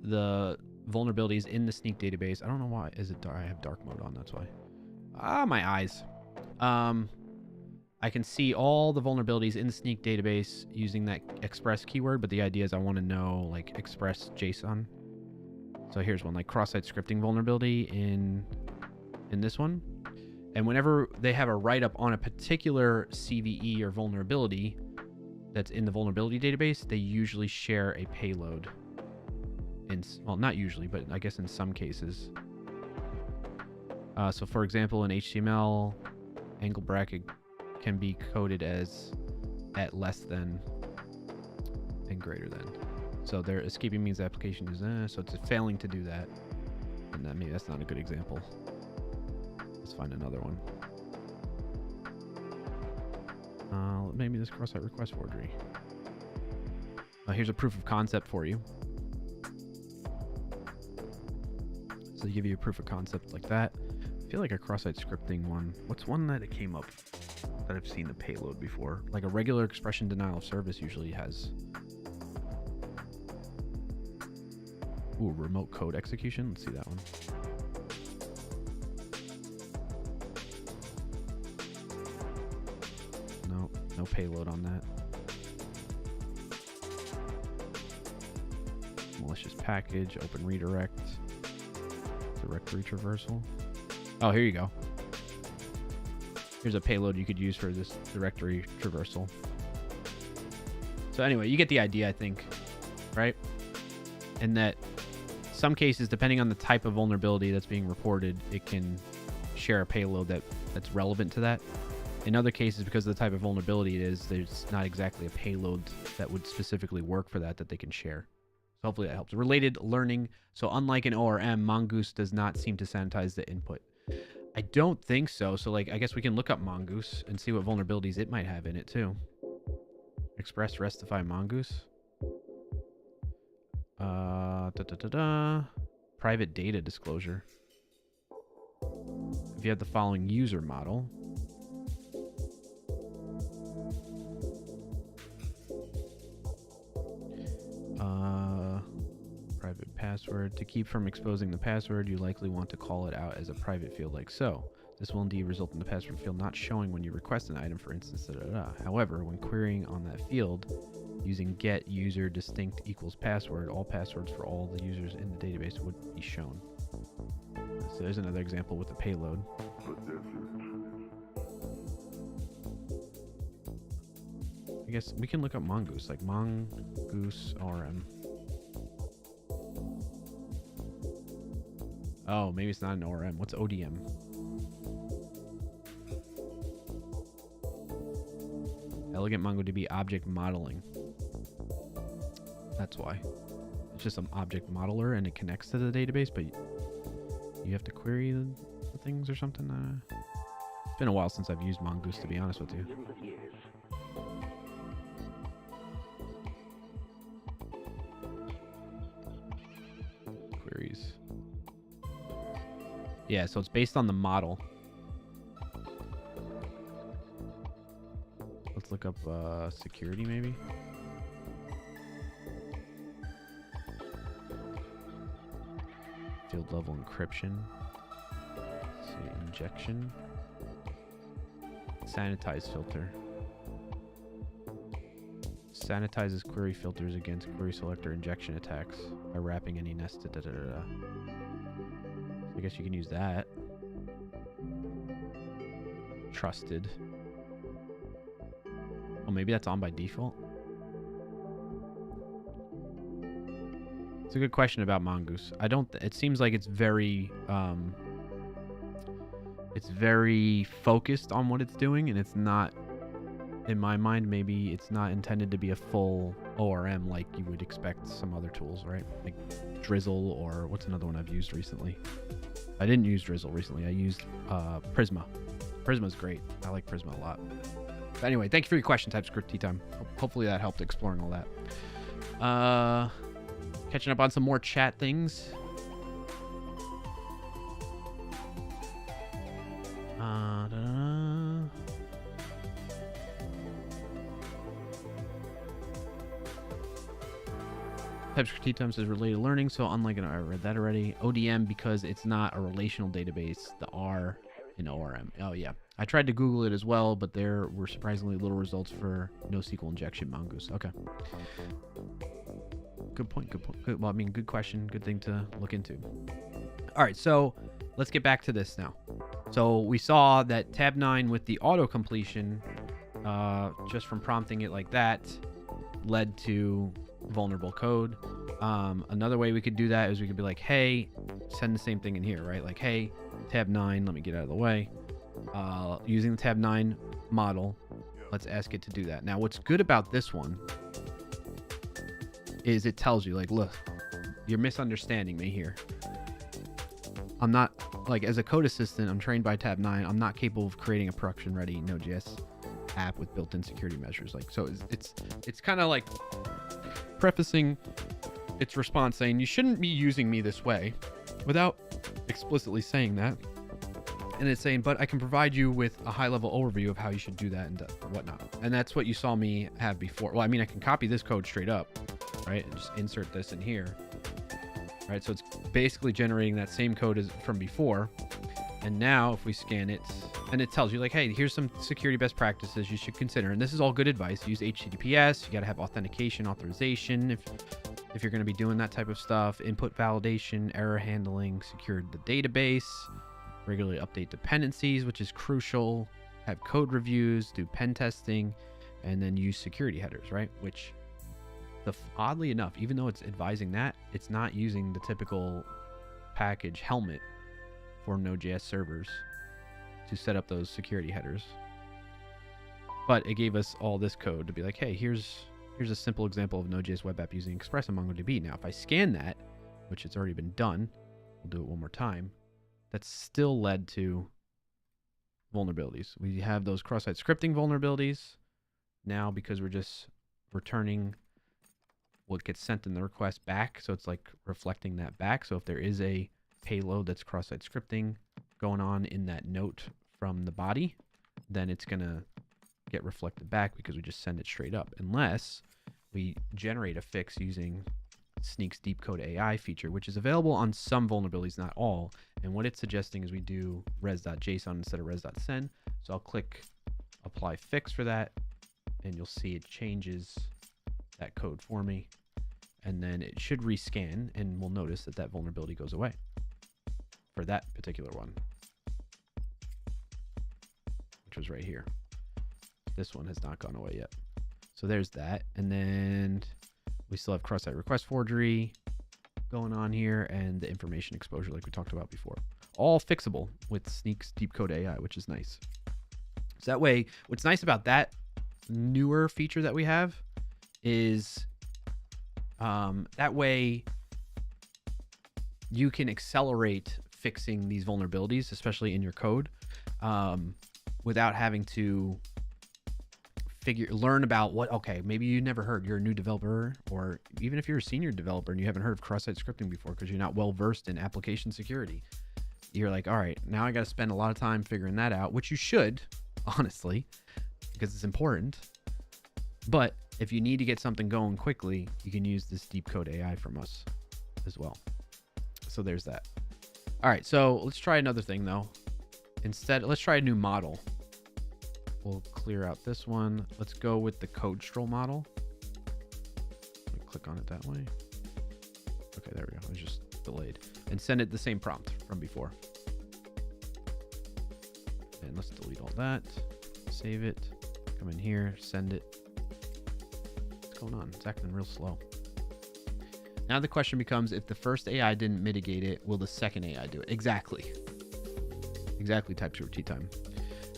the vulnerabilities in the Sneak database. I don't know why. Is it dark? I have dark mode on. That's why. Ah, my eyes. I can see all the vulnerabilities in the Sneak database using that Express keyword, but the idea is I want to know like Express JSON. So here's one, like cross-site scripting vulnerability in this one. And whenever they have a write-up on a particular CVE or vulnerability that's in the vulnerability database, they usually share a payload. Well, not usually, but I guess in some cases. So for example, in HTML, angle bracket can be coded as at less than and greater than. So their escaping means the application is, so it's failing to do that. And then maybe that's not a good example. Let's find another one. Maybe this cross-site request forgery. Here's a proof of concept for you. So they give you a proof of concept like that. I feel like a cross-site scripting one. What's one that it came up that I've seen the payload before? Like a regular expression denial of service usually has. Ooh, remote code execution. Let's see that one. No, no payload on that. Malicious package, open redirect, directory traversal. Oh, here you go. Here's a payload you could use for this directory traversal. So anyway, you get the idea, I think, right? And that some cases, depending on the type of vulnerability that's being reported, it can share a payload that's relevant to that. In other cases, because of the type of vulnerability it is, there's not exactly a payload that would specifically work for that they can share. So hopefully that helps. Related learning. So unlike an ORM, Mongoose does not seem to sanitize the input. I don't think so. So like, I guess we can look up Mongoose and see what vulnerabilities it might have in it too. Express restify Mongoose. Private data disclosure. If you have the following user model. Private password. To keep from exposing the password, you likely want to call it out as a private field like so. This will indeed result in the password field not showing when you request an item, for instance. However, when querying on that field, using get user distinct equals password, all passwords for all the users in the database would be shown. So there's another example with the payload. I guess we can look up Mongoose, like Mongoose ORM. Oh, maybe it's not an ORM. What's ODM? Elegant MongoDB object modeling. That's why. It's just an object modeler and it connects to the database, but you have to query the things or something. It's been a while since I've used Mongoose, to be honest with you. Queries. Yeah, so it's based on the model. Let's look up security maybe. Field level encryption. Let's see, injection. Sanitize filter. Sanitizes query filters against query selector injection attacks by wrapping any nested I guess you can use that. Trusted. Oh, maybe that's on by default. It's a good question about Mongoose. I don't. It seems like it's very focused on what it's doing, and it's not. In my mind, maybe it's not intended to be a full ORM like you would expect some other tools, right? Like Drizzle, or what's another one I've used recently? I didn't use Drizzle recently. I used Prisma. Prisma's great. I like Prisma a lot. But anyway, thank you for your question, TypeScript Tea Time. Hopefully that helped exploring all that. Catching up on some more chat things. TypeScript Tea Time says related learning, so unlike I read that already. ODM because it's not a relational database. The R in ORM. Oh yeah, I tried to Google it as well, but there were surprisingly little results for NoSQL injection Mongoose. Okay. Good point. Good point. Good, well, I mean, good question. Good thing to look into. All right, so let's get back to this now. So we saw that tab 9 with the auto completion, just from prompting it like that, led to vulnerable code. Another way we could do that is we could be like, hey, send the same thing in here, right? Like, hey, tab 9, let me get out of the way. Using the tab 9 model, let's ask it to do that. Now, what's good about this one is it tells you, like, look, you're misunderstanding me here. I'm not, like, as a code assistant, I'm trained by tab 9. I'm not capable of creating a production ready Node.js app with built-in security measures. Like, so it's kind of like prefacing its response saying you shouldn't be using me this way without explicitly saying that. And it's saying, but I can provide you with a high-level overview of how you should do that and whatnot. And that's what you saw me have before. Well, I mean, I can copy this code straight up, right? And just insert this in here, right? So it's basically generating that same code as from before. And now if we scan it, and it tells you like, hey, here's some security best practices you should consider. And this is all good advice. Use HTTPS. You got to have authentication, authorization. If you're going to be doing that type of stuff, input validation, error handling, secure the database, regularly update dependencies, which is crucial, have code reviews, do pen testing, and then use security headers, right? Which, oddly enough, even though it's advising that, it's not using the typical package helmet for Node.js servers to set up those security headers. But it gave us all this code to be like, hey, here's a simple example of Node.js web app using Express and MongoDB. Now, if I scan that, which it's already been done, we'll do it one more time. That's still led to vulnerabilities. We have those cross-site scripting vulnerabilities now because we're just returning what gets sent in the request back. So it's like reflecting that back. So if there is a payload that's cross-site scripting going on in that note from the body, then it's going to get reflected back because we just send it straight up, unless we generate a fix using Snyk's Deep Code AI feature, which is available on some vulnerabilities, not all. And what it's suggesting is we do res.json instead of res.send. So I'll click apply fix for that, and you'll see it changes that code for me. And then it should rescan, and we'll notice that that vulnerability goes away for that particular one, which was right here. This one has not gone away yet. So there's that. And then we still have cross-site request forgery going on here, and the information exposure like we talked about before. All fixable with Snyk's Deep Code AI, which is nice. So that way, what's nice about that newer feature that we have is that way you can accelerate fixing these vulnerabilities, especially in your code, without having to learn about what, okay, maybe you never heard, you're a new developer, or even if you're a senior developer and you haven't heard of cross-site scripting before because you're not well versed in application security. You're like, all right, now I got to spend a lot of time figuring that out, which you should, honestly, because it's important. But if you need to get something going quickly, you can use this Deep Code AI from us as well. So there's that. All right, so let's try another thing though. Instead, let's try a new model. We'll clear out this one. Let's go with the CodeStroll model. Click on it that way. Okay, there we go. It was just delayed. And send it the same prompt from before. And let's delete all that. Save it. Come in here, send it. What's going on? It's acting real slow. Now the question becomes, if the first AI didn't mitigate it, will the second AI do it? Exactly. Exactly, TypeScript tea time.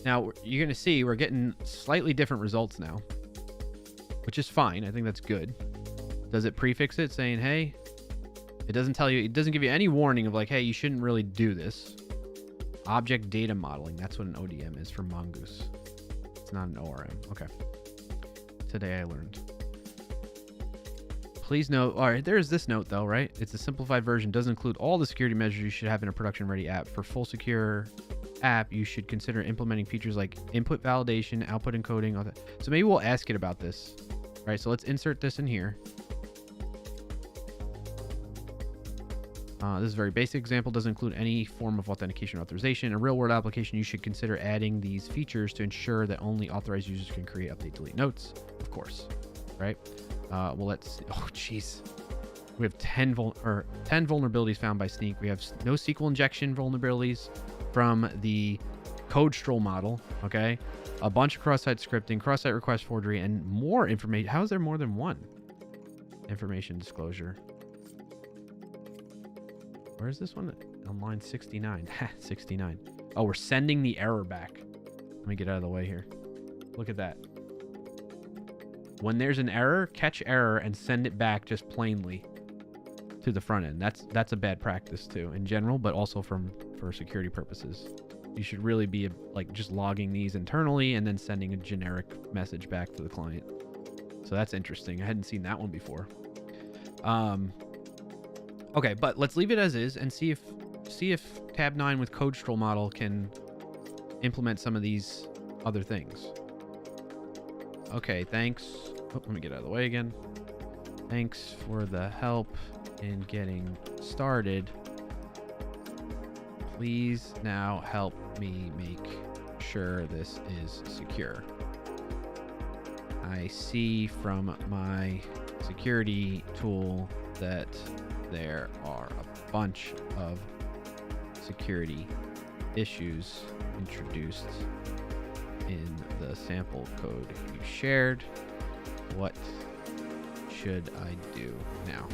Now, you're going to see we're getting slightly different results now, which is fine. I think that's good. Does it prefix it saying, hey, it doesn't tell you, it doesn't give you any warning of like, hey, you shouldn't really do this. Object data modeling. That's what an ODM is for Mongoose. It's not an ORM. Okay. Today I learned. Please note, all right, there's this note though, right? It's a simplified version, doesn't include all the security measures you should have in a production ready app. For full secure app, you should consider implementing features like input validation, output encoding, all that. So maybe we'll ask it about this. All right, so let's insert this in here. This is a very basic example, doesn't include any form of authentication or authorization. In a real-world application, you should consider adding these features to ensure that only authorized users can create, update, delete notes, of course, right? Well, let's see. Oh, jeez. We have 10 vulnerabilities found by Snyk. We have no SQL injection vulnerabilities from the CodeStroll model, okay? A bunch of cross-site scripting, cross-site request forgery, and more information. How is there more than one? Information disclosure. Where is this one? On line 69. 69. Oh, we're sending the error back. Let me get out of the way here. Look at that. When there's an error, catch error and send it back just plainly to the front end. That's a bad practice too in general, but also for security purposes. You should really be like just logging these internally and then sending a generic message back to the client. So that's interesting. I hadn't seen that one before. Okay, but let's leave it as is and see if tab 9 with CodeStroll model can implement some of these other things. Okay, thanks. Oh, let me get out of the way again. Thanks for the help in getting started. Please now help me make sure this is secure. I see from my security tool that there are a bunch of security issues introduced in the sample code you shared. What should I do now?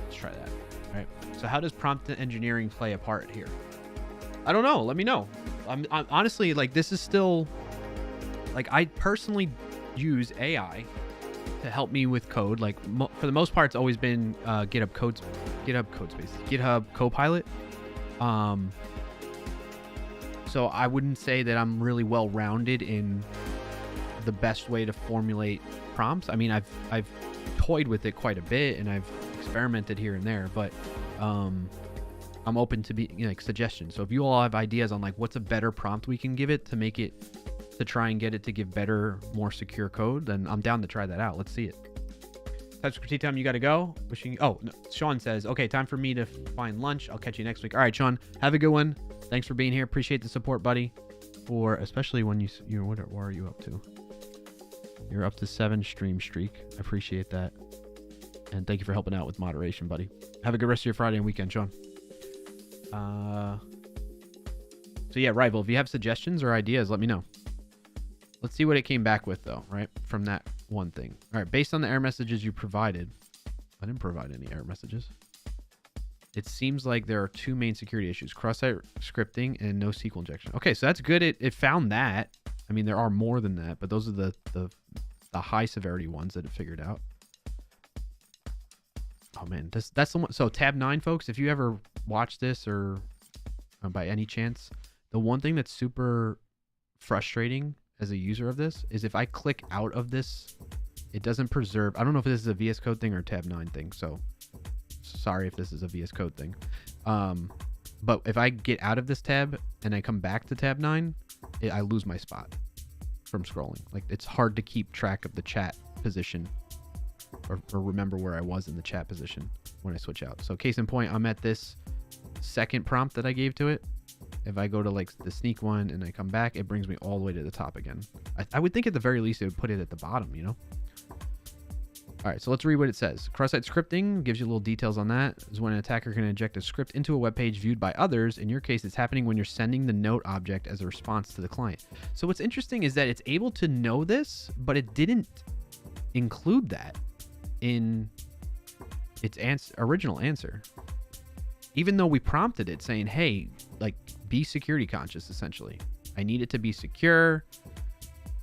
Let's try that. All right. So how does prompt engineering play a part here? I don't know. Let me know. I'm honestly, like, this is still, like, I personally use AI to help me with code. Like, for the most part, it's always been GitHub Codespace, GitHub Copilot. So I wouldn't say that I'm really well-rounded in the best way to formulate prompts. I mean, I've toyed with it quite a bit and I've experimented here and there, but I'm open to like suggestions. So if you all have ideas on like what's a better prompt we can give it to make it, to try and get it to give better, more secure code, then I'm down to try that out. Let's see it. TypeScript tea time, you got to go. Wishing. Oh, no. Sean says, okay, time for me to find lunch. I'll catch you next week. All right, Sean, have a good one. Thanks for being here. Appreciate the support, buddy. For especially when you what are you up to? You're up to 7 stream streak. I appreciate that. And thank you for helping out with moderation, buddy. Have a good rest of your Friday and weekend, Sean. So yeah, Rival, if you have suggestions or ideas, let me know. Let's see what it came back with though, right? From that one thing. All right, based on the error messages you provided, I didn't provide any error messages. It seems like there are 2 main security issues, cross-site scripting and NoSQL injection. Okay, so that's good. It found that. I mean, there are more than that, but those are the high severity ones that it figured out. Oh man, that's the one. So tab 9, folks, if you ever watch this or by any chance, the one thing that's super frustrating as a user of this is if I click out of this, it doesn't preserve. I don't know if this is a VS Code thing or a tab 9 thing. So sorry if this is a VS Code thing. But if I get out of this tab and I come back to tab 9, I lose my spot from scrolling. Like, it's hard to keep track of the chat position or remember where I was in the chat position when I switch out. So case in point, I'm at this second prompt that I gave to it. If I go to like the sneak one and I come back, it brings me all the way to the top again. I would think at the very least it would put it at the bottom, you know? All right, so let's read what it says. Cross-site scripting gives you little details on that. Is when an attacker can inject a script into a web page viewed by others. In your case, it's happening when you're sending the note object as a response to the client. So what's interesting is that it's able to know this, but it didn't include that in its original answer. Even though we prompted it saying, hey, like, be security conscious, essentially. I need it to be secure.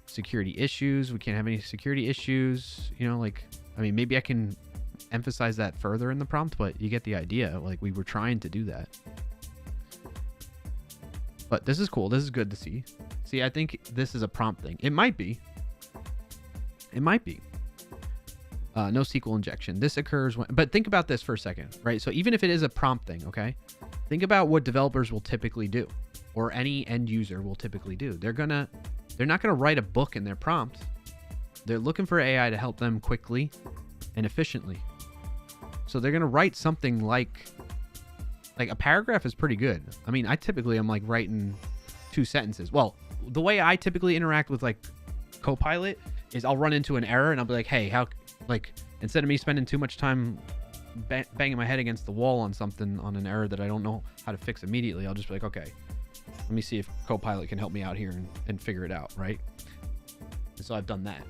Security issues. We can't have any security issues. You know, like, I mean, maybe I can emphasize that further in the prompt, but you get the idea. Like, we were trying to do that. But this is cool. This is good to see. See, I think this is a prompt thing. It might be. It might be. NoSQL injection. This occurs when, but think about this for a second, right? So even if it is a prompt thing, okay? Think about what developers will typically do, or any end user will typically do. They're not gonna write a book in their prompt. They're looking for AI to help them quickly and efficiently. So they're gonna write something like a paragraph is pretty good. I mean, I typically am like writing 2 sentences. Well, the way I typically interact with like Copilot is I'll run into an error and I'll be like, hey, how, like, instead of me spending too much time banging my head against the wall on something, on an error that I don't know how to fix immediately, I'll just be like, okay, let me see if Copilot can help me out here and figure it out, right? And so I've done that.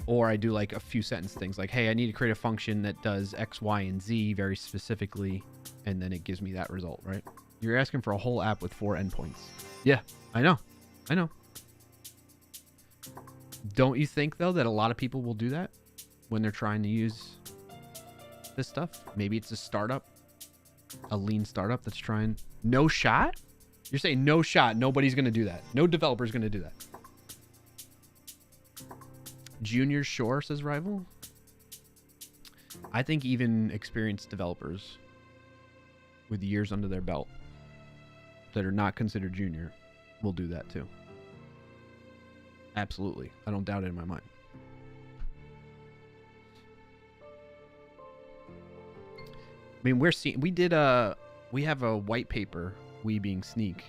Or I do like a few sentence things like, hey, I need to create a function that does X, Y, and Z very specifically, and then it gives me that result, right? You're asking for a whole app with 4 endpoints. Yeah, I know. Don't you think, though, that a lot of people will do that when they're trying to use this stuff? Maybe it's a startup, a lean startup that's trying. No shot? You're saying no shot. Nobody's going to do that. No developer's going to do that. Junior Shore, says Rival. I think even experienced developers with years under their belt that are not considered junior will do that too. Absolutely. I don't doubt it in my mind. I mean, we have a white paper, we being Sneak,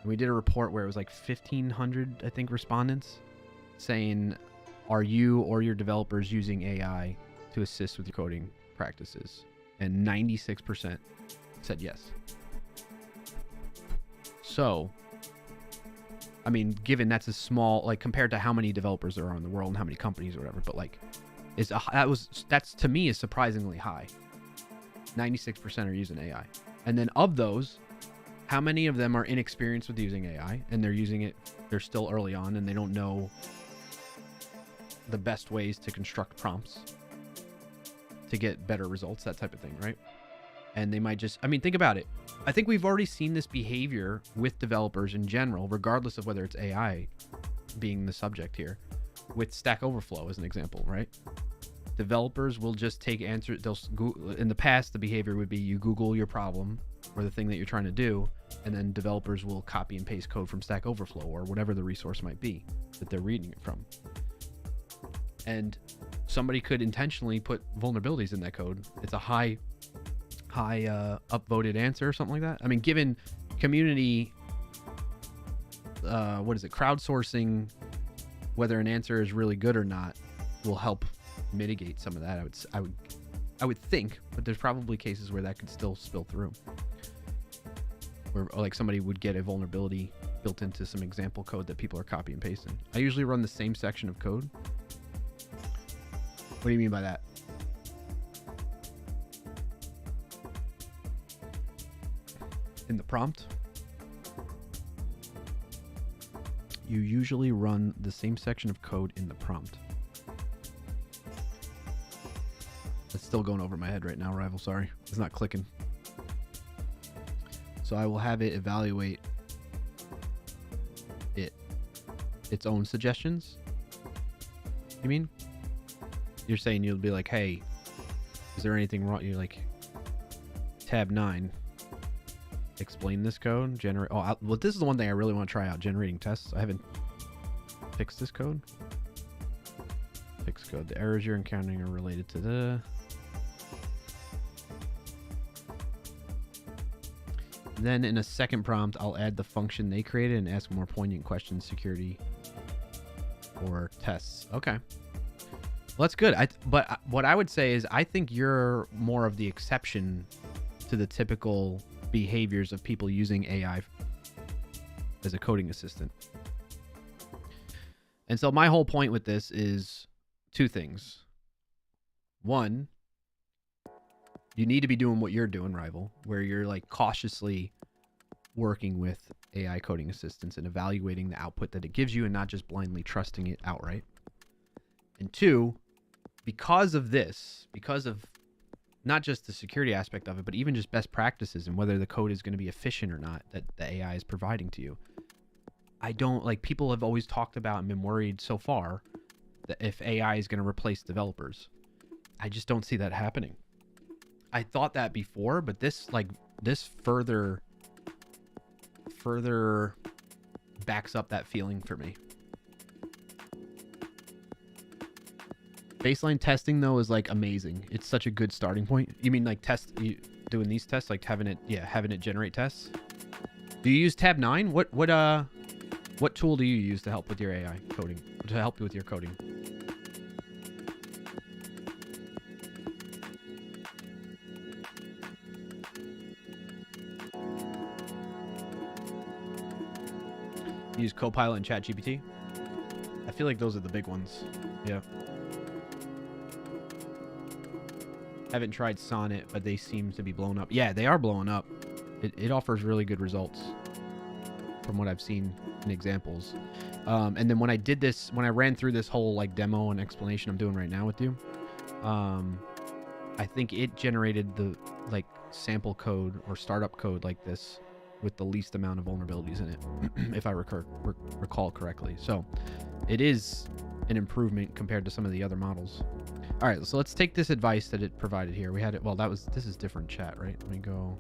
and we did a report where it was like 1,500, I think, respondents saying, are you or your developers using AI to assist with your coding practices? And 96% said yes. So, I mean, given that's a small, like, compared to how many developers there are in the world and how many companies or whatever, but like, that's to me is surprisingly high. 96% are using AI. And then of those, how many of them are inexperienced with using AI and they're using it, they're still early on and they don't know the best ways to construct prompts to get better results, that type of thing, right? And they might just, I mean, think about it. I think we've already seen this behavior with developers in general, regardless of whether it's AI being the subject here, with Stack Overflow as an example, right? Developers will just take answers. In the past, the behavior would be you Google your problem or the thing that you're trying to do, and then developers will copy and paste code from Stack Overflow or whatever the resource might be that they're reading it from. And somebody could intentionally put vulnerabilities in that code. It's a high upvoted answer or something like that. I mean, given community, crowdsourcing, whether an answer is really good or not will help mitigate some of that. I would think, but there's probably cases where that could still spill through, where like somebody would get a vulnerability built into some example code that people are copy and pasting. I usually run the same section of code. What do you mean by that? In the prompt, you usually run the same section of code in the prompt. It's still going over my head right now, Rival. Sorry. It's not clicking. So I will have it evaluate its own suggestions. You mean? You're saying you'll be like, hey, is there anything wrong? You're like, tab 9. Explain this code. Generate. Oh, well, this is the one thing I really want to try out. Generating tests. I haven't fixed this code. Fix code. The errors you're encountering are related to the. Then in a second prompt, I'll add the function they created and ask more poignant questions, security or tests. Okay. Well, that's good. But what I would say is I think you're more of the exception to the typical behaviors of people using AI as a coding assistant. And so my whole point with this is two things. One, you need to be doing what you're doing, Rival, where you're like cautiously working with AI coding assistants and evaluating the output that it gives you and not just blindly trusting it outright. And two, because of this, because of not just the security aspect of it, but even just best practices and whether the code is going to be efficient or not that the AI is providing to you. I don't like, people have always talked about and been worried so far that if AI is going to replace developers. I just don't see that happening. I thought that before, but this further backs up that feeling for me. Baseline testing though is like amazing. It's such a good starting point. You mean like doing these tests, like having it generate tests? Do you use tab 9? What tool do you use to help with your AI coding? To help you with your coding? You use Copilot and ChatGPT? I feel like those are the big ones. Yeah. Haven't tried Sonnet, but they seem to be blown up. Yeah, they are blowing up. It offers really good results from what I've seen in examples. And then when I ran through this whole like demo and explanation I'm doing right now with you, I think it generated the like sample code or startup code like this with the least amount of vulnerabilities in it, if I recall correctly. So it is an improvement compared to some of the other models. All right, so let's take this advice that it provided here. We had it, well, this is different chat, right? Let me go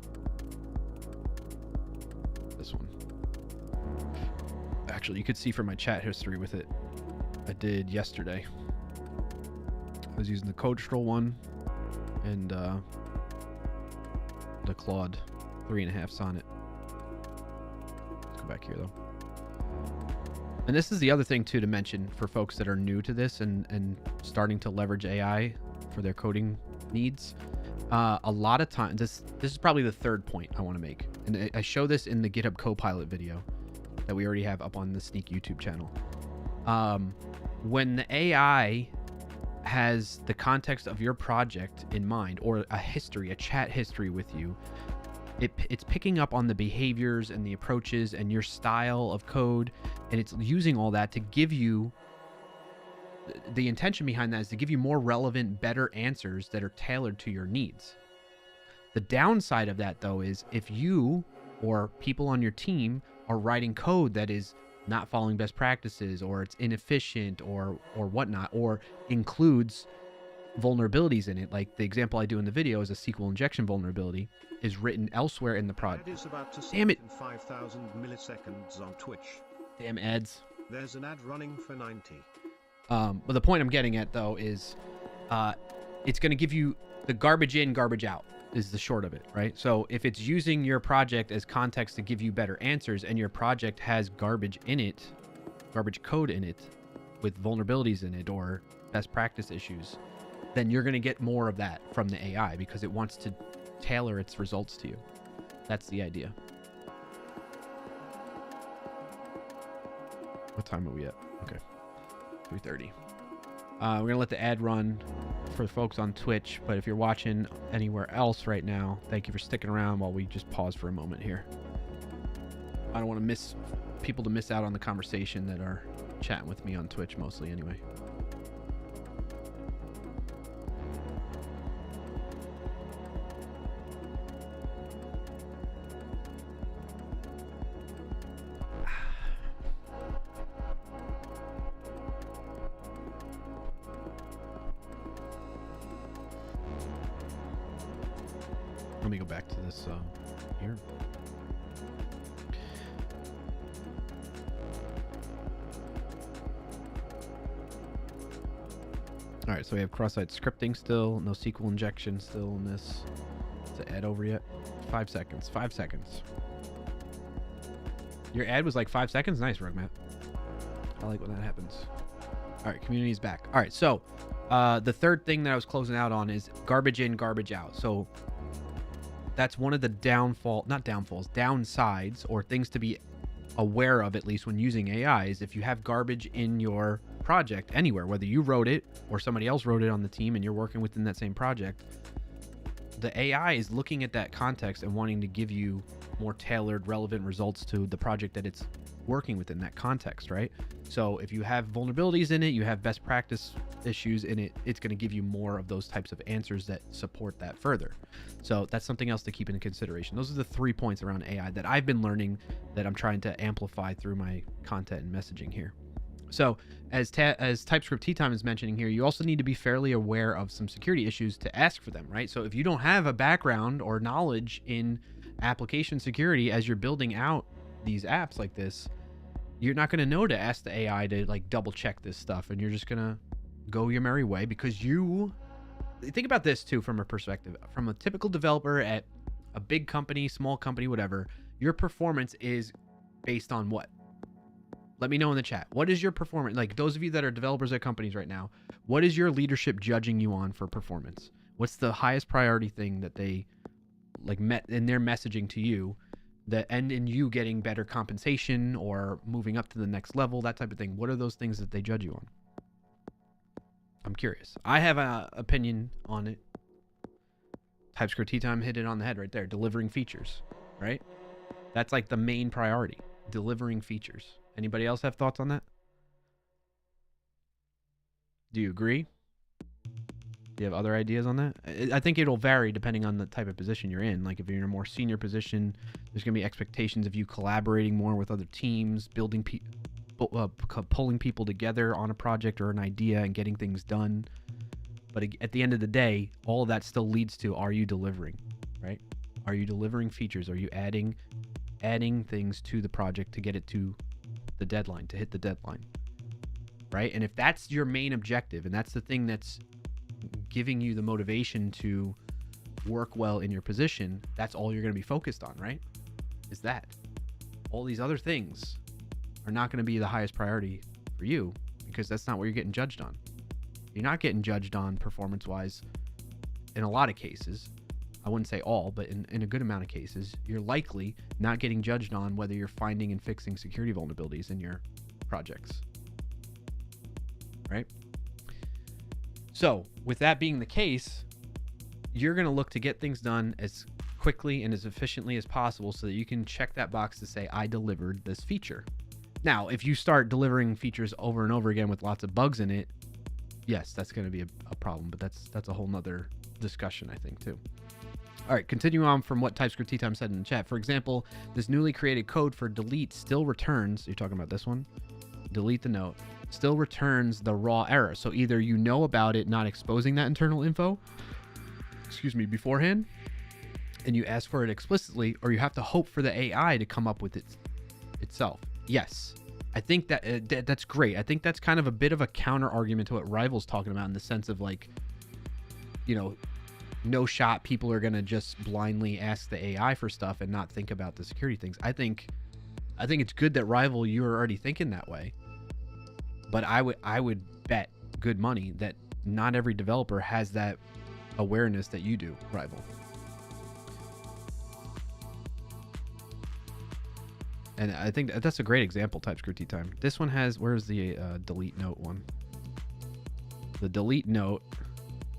this one. Actually, you could see from my chat history with it. I did yesterday. I was using the Code one and the Claude 3.5 Sonnet. Let's go back here though. And this is the other thing too to mention for folks that are new to this and starting to leverage AI for their coding needs. A lot of time, this is probably the third point I want to make, and I show this in the GitHub Copilot video that we already have up on the Sneak YouTube channel. When the AI has the context of your project in mind, or a history, a chat history with you, it's picking up on the behaviors and the approaches and your style of code, and it's using all that to give you, the intention behind that is to give you more relevant, better answers that are tailored to your needs. The downside of that, though, is if you or people on your team are writing code that is not following best practices, or it's inefficient, or whatnot, or includes vulnerabilities in it, like the example I do in the video is a SQL injection vulnerability, is written elsewhere in the project. Damn it! In 5,000 milliseconds on Twitch. Damn ads. There's an ad running for 90. But the point I'm getting at, though, is it's going to give you the garbage in, garbage out is the short of it, right? So if it's using your project as context to give you better answers, and your project has garbage in it, garbage code in it, with vulnerabilities in it or best practice issues, then you're going to get more of that from the AI because it wants to tailor its results to you. That's the idea. What time are we at? Okay. 3:30. We're going to let the ad run for folks on Twitch, but if you're watching anywhere else right now, thank you for sticking around while we just pause for a moment here. I don't want to people to miss out on the conversation that are chatting with me on Twitch mostly anyway. Let me go back to this here. All right, so we have cross-site scripting still, no SQL injection still in this. Is the ad over yet? 5 seconds. 5 seconds. Your ad was like 5 seconds? Nice, Rugmat. I like when that happens. All right, community's back. All right, so the third thing that I was closing out on is garbage in, garbage out. So that's one of the downsides, or things to be aware of, at least when using AI, is if you have garbage in your project anywhere, whether you wrote it or somebody else wrote it on the team and you're working within that same project, the AI is looking at that context and wanting to give you more tailored, relevant results to the project that it's working within that context, right? So if you have vulnerabilities in it, you have best practice issues in it, it's going to give you more of those types of answers that support that further. So that's something else to keep in consideration. Those are the 3 points around AI that I've been learning, that I'm trying to amplify through my content and messaging here. So as TypeScript Tea Time is mentioning here, you also need to be fairly aware of some security issues to ask for them, right? So if you don't have a background or knowledge in application security as you're building out these apps like this, you're not going to know to ask the AI to like double check this stuff, and you're just going to go your merry way, because you think about this too from a perspective, from a typical developer at a big company, small company, whatever, your performance is based on what? Let me know in the chat. What is your performance? Like those of you that are developers at companies right now, what is your leadership judging you on for performance? What's the highest priority thing that they like met in their messaging to you, that end in you getting better compensation or moving up to the next level, that type of thing? What are those things that they judge you on? I'm curious. I have an opinion on it. TypeScript Tea Time hit it on the head right there. Delivering features, right? That's like the main priority. Delivering features. Anybody else have thoughts on that? Do you agree? Do you have other ideas on that? I think it'll vary depending on the type of position you're in. Like if you're in a more senior position, there's going to be expectations of you collaborating more with other teams, building pulling people together on a project or an idea and getting things done. But at the end of the day, all of that still leads to, are you delivering, right? Are you delivering features? Are you adding things to the project to get it to the deadline, to hit the deadline, right? And if that's your main objective, and that's the thing that's giving you the motivation to work well in your position, that's all you're going to be focused on, right? Is that. All these other things are not going to be the highest priority for you, because that's not what you're getting judged on. You're not getting judged on performance-wise in a lot of cases. I wouldn't say all, but in a good amount of cases, you're likely not getting judged on whether you're finding and fixing security vulnerabilities in your projects, right? So with that being the case, you're going to look to get things done as quickly and as efficiently as possible so that you can check that box to say, I delivered this feature. Now, if you start delivering features over and over again with lots of bugs in it, yes, that's going to be a problem, but that's a whole nother discussion, I think, too. All right, continue on from what TypeScript Tea Time said in the chat. For example, this newly created code for delete still returns, you're talking about this one, delete the note, still returns the raw error. So either you know about it not exposing that internal info, beforehand, and you ask for it explicitly, or you have to hope for the AI to come up with it itself. Yes, I think that's great. I think that's kind of a bit of a counter argument to what Rival's talking about, in the sense of, like, you know, no shot people are going to just blindly ask the AI for stuff and not think about the security things. I think it's good that Rival, you're already thinking that way. But I would bet good money that not every developer has that awareness that you do, Rival. And I think that's a great example, TypeScript Tea Time. This one has, where's the delete note one? The delete note.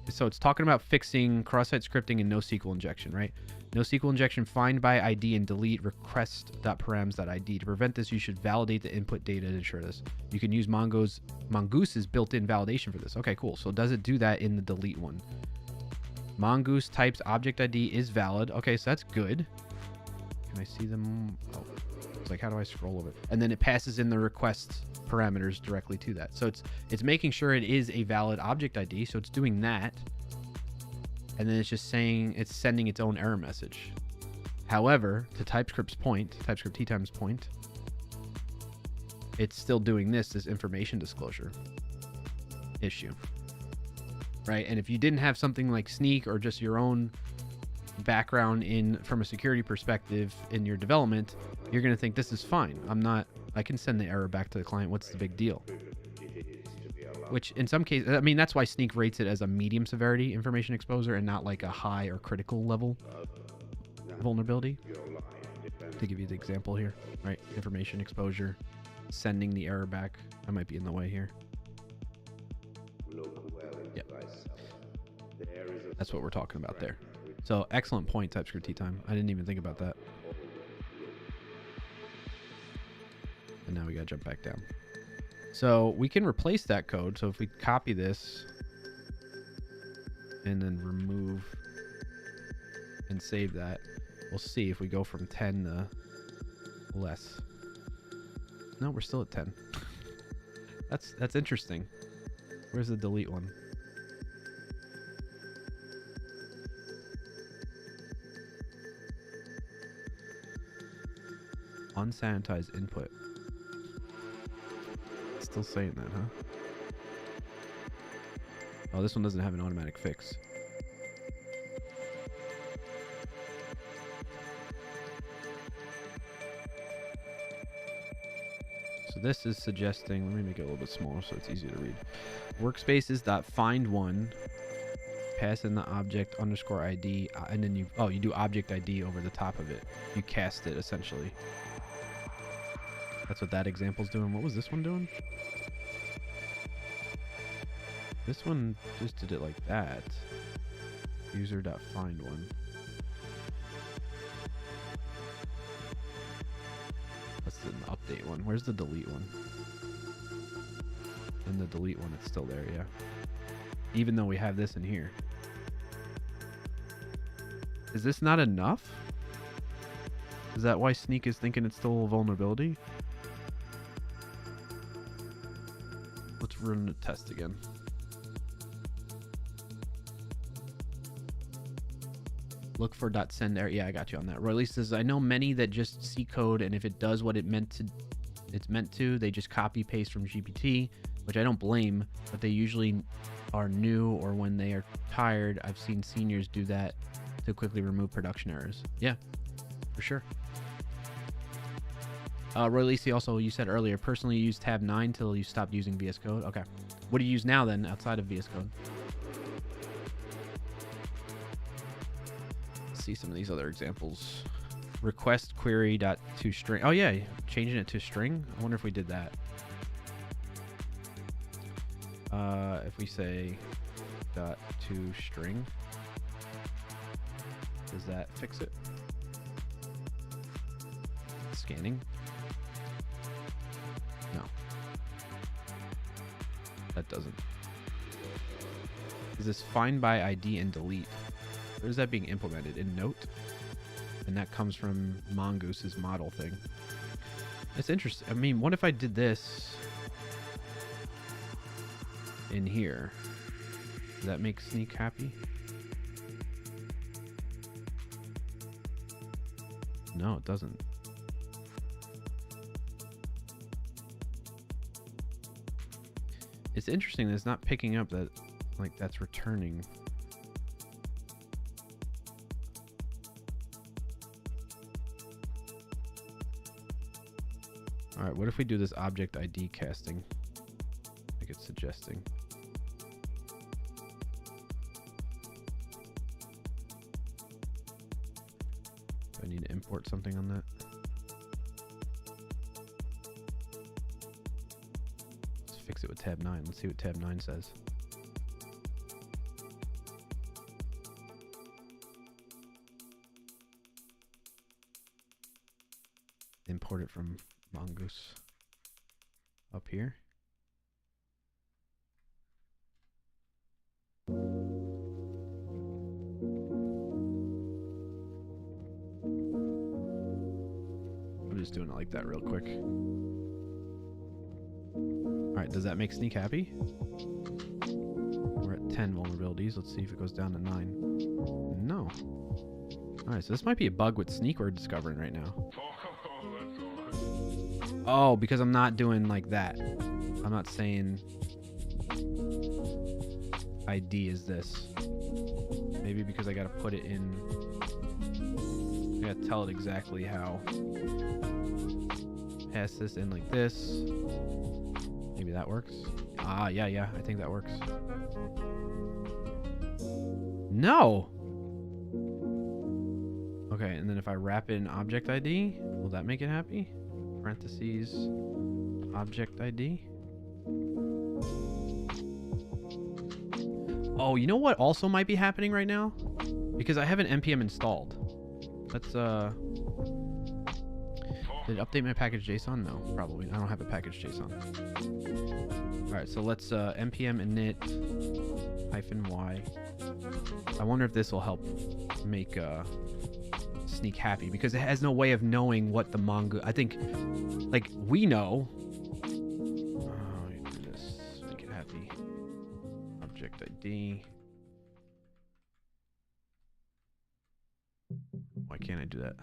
So it's talking about fixing cross-site scripting and NoSQL injection, right? NoSQL injection find by ID and delete request.params.id. To prevent this, you should validate the input data to ensure this. You can use Mongoose's built-in validation for this. Okay, cool. So does it do that in the delete one? Mongoose types object ID is valid. Okay, so that's good. Can I see them? Oh, it's like, how do I scroll over it? And then it passes in the request parameters directly to that. So it's making sure it is a valid object ID. So it's doing that. And then it's just saying it's sending its own error message. However, to TypeScript's point, TypeScript Tea Time's point, it's still doing this information disclosure issue, right? And if you didn't have something like Sneak or just your own background from a security perspective in your development, you're going to think this is fine. I can send the error back to the client. What's the big deal? Which in some cases, I mean, that's why Sneak rates it as a medium severity information exposure and not like a high or critical level vulnerability. To give you the example here, right? Information exposure, sending the error back. I might be in the way here. Yep. That's what we're talking about there. So excellent point, TypeScript Tea Time. I didn't even think about that. And now we gotta jump back down. So we can replace that code. So if we copy this and then remove and save that, we'll see if we go from 10 to less. No, we're still at 10. That's interesting. Where's the delete one? Unsanitized input. Still saying that, huh? Oh, this one doesn't have an automatic fix. So this is suggesting, let me make it a little bit smaller so it's easier to read. Workspaces.findOne, pass in the object underscore ID, and then you do object ID over the top of it. You cast it essentially. That's what that example's doing. What was this one doing? This one just did it like that. User.findOne. That's the update one. Where's the delete one? And the delete one, it's still there, yeah. Even though we have this in here. Is this not enough? Is that why Sneak is thinking it's still a vulnerability? Let's run the test again. Look for .send error. Yeah, I got you on that. Roylee says, I know many that just see code, and if it does what it meant to it's meant to. They just copy paste from GPT, which I don't blame, but they usually are new or when they are tired. I've seen seniors do that to quickly remove production errors. Yeah, for sure. Roy Lacey, also, you said earlier, personally you use tab 9 till you stopped using VS Code. Okay. What do you use now then outside of VS Code? Let's see some of these other examples. Request query dot to string. Oh yeah, changing it to string. I wonder if we did that. If we say dot to string, does that fix it? Scanning. No, that doesn't. Is this find by ID and delete? Where is that being implemented? In Note? And that comes from Mongoose's model thing. That's interesting. I mean, what if I did this in here? Does that make Sneak happy? No, it doesn't. It's interesting that it's not picking up that, like, that's returning. All right, what if we do this object ID casting? Like it's suggesting. Do I need to import something on that? Let's fix it with tab 9. Let's see what tab 9 says. Import it from Mongoose up here. I'm just doing it like that real quick. Alright, does that make Sneak happy? We're at 10 vulnerabilities. Let's see if it goes down to 9. No. Alright, so this might be a bug with Sneak we're discovering right now. Oh, because I'm not doing like that. I'm not saying ID is this. Maybe because I gotta put it in. I gotta tell it exactly how. Pass this in like this. Maybe that works. Ah, yeah, I think that works. No! Okay, and then if I wrap in object ID, will that make it happy? Parentheses, object ID. Oh, you know what also might be happening right now? Because I have an npm installed. Let's, did it update my package JSON? No, probably. I don't have a package JSON. Alright, so let's, npm init -y. I wonder if this will help make, Sneak happy, because it has no way of knowing what the Mongoose. I think, like, we know. Oh, we do this. Make it happy. Object ID. Why can't I do that?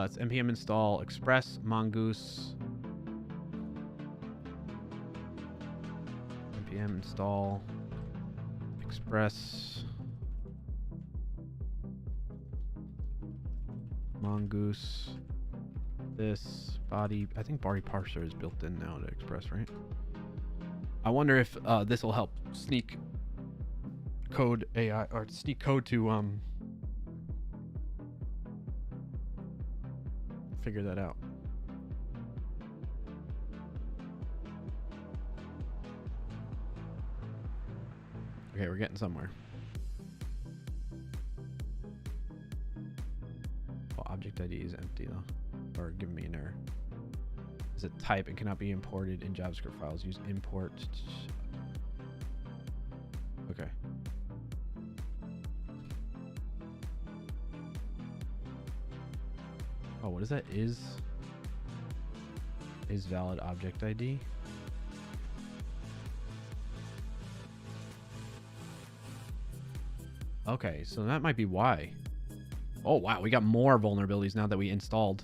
It's npm install express mongoose. Npm install express mongoose. This body, I think body parser is built in now to express, right? I wonder if this will help Sneak code AI or Sneak code to figure that out. Okay, we're getting somewhere. Well, object ID is empty though, or giving me an error. Is it type and cannot be imported in JavaScript files? Use import. Okay. Oh, what is that? Is valid object ID? Okay, so that might be why. Oh wow, we got more vulnerabilities now that we installed.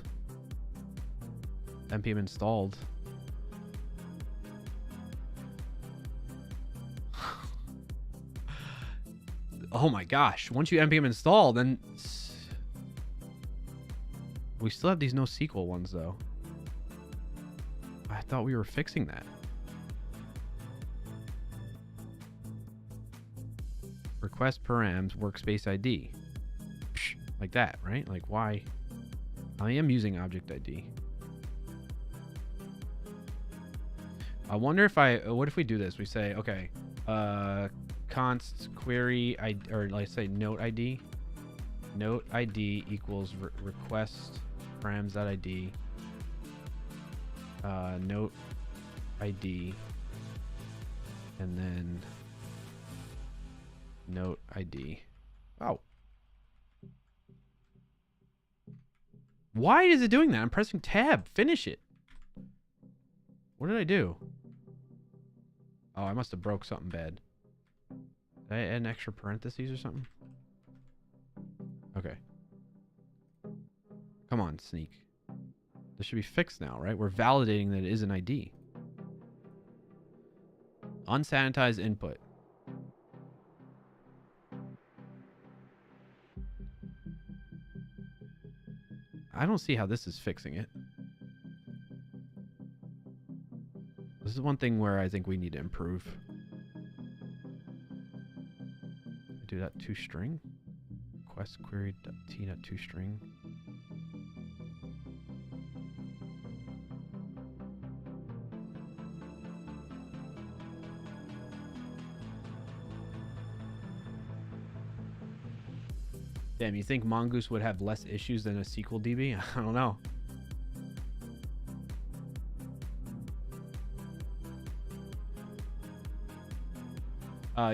npm installed. Oh my gosh, once you npm install, then we still have these NoSQL ones though. I thought we were fixing that. Request params workspace ID. Psh, like that, right? Like why? I am using object ID. I wonder if what if we do this? We say, okay, const query ID, or let's say note ID. Note ID equals request params.id. Note ID, and then note ID. Oh. Why is it doing that? I'm pressing tab. Finish it. What did I do? Oh, I must have broke something bad. Did I add an extra parentheses or something? Okay. Come on, Sneak. This should be fixed now, right? We're validating that it is an ID. Unsanitized input. I don't see how this is fixing it. This is one thing where I think we need to improve. Do that toString. Request query t.toString. Damn, you think Mongoose would have less issues than a SQL DB? I don't know.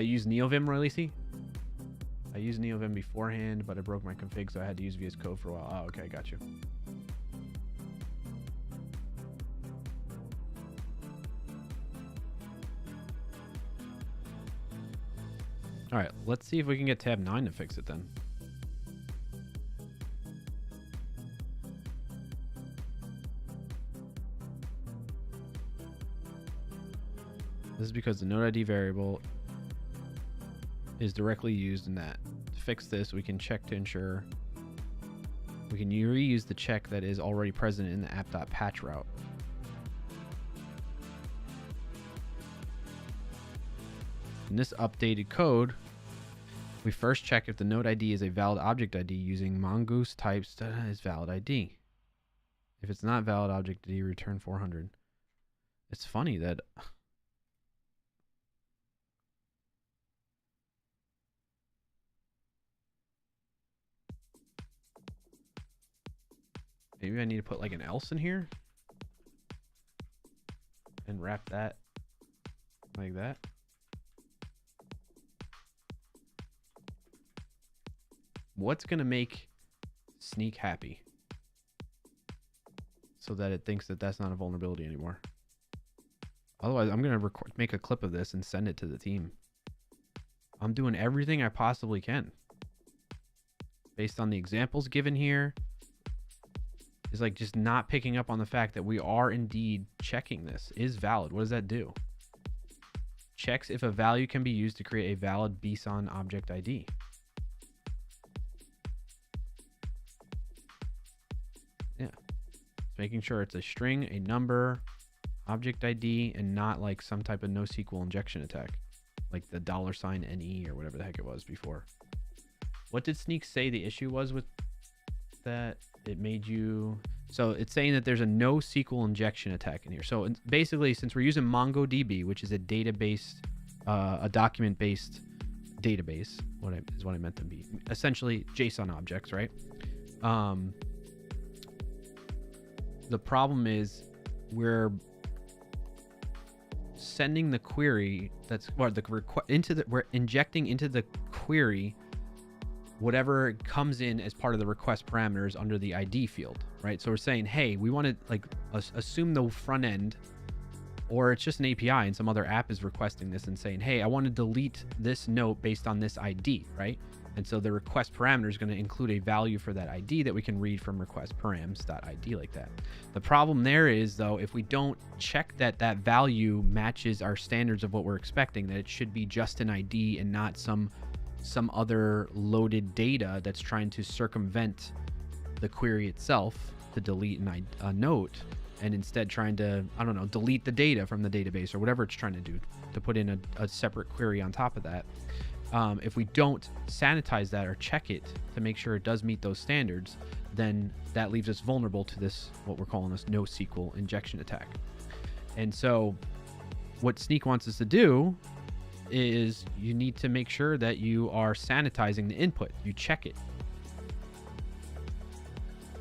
Use NeoVim, Releasey? I used NeoVim beforehand, but I broke my config, so I had to use VS Code for a while. Oh, okay, got you. All right, let's see if we can get tab 9 to fix it then. This is because the node ID variable is directly used in that. To fix this, we can check to ensure. We can reuse the check that is already present in the app.patch route. In this updated code, we first check if the node ID is a valid object ID using mongoose types is valid ID. If it's not valid object ID, return 400. It's funny that maybe I need to put like an else in here and wrap that like that. What's going to make Sneak happy so that it thinks that that's not a vulnerability anymore? Otherwise, I'm going to make a clip of this and send it to the team. I'm doing everything I possibly can based on the examples given here. Is like just not picking up on the fact that we are indeed checking this is valid. What does that do? Checks if a value can be used to create a valid BSON object ID. Yeah. It's making sure it's a string, a number, object ID, and not like some type of NoSQL injection attack. Like the $NE or whatever the heck it was before. What did Sneak say the issue was with that? It made you, so it's saying that there's a NoSQL injection attack in here. So basically, since we're using MongoDB, which is a database, a document-based database, is what I meant to be, essentially JSON objects, right? The problem is we're sending the query we're injecting into the query whatever comes in as part of the request parameters under the ID field, right? So we're saying, hey, we want to like assume the front end, or it's just an API and some other app is requesting this and saying, hey, I want to delete this note based on this ID, right? And so the request parameter is going to include a value for that ID that we can read from request params.id like that. The problem there is, though, if we don't check that that value matches our standards of what we're expecting, that it should be just an ID and not some other loaded data that's trying to circumvent the query itself to delete a note, and instead trying to, I don't know, delete the data from the database or whatever it's trying to do to put in a separate query on top of that. If we don't sanitize that or check it to make sure it does meet those standards, then that leaves us vulnerable to this, what we're calling this NoSQL injection attack. And so what Sneak wants us to do is you need to make sure that you are sanitizing the input. You check it.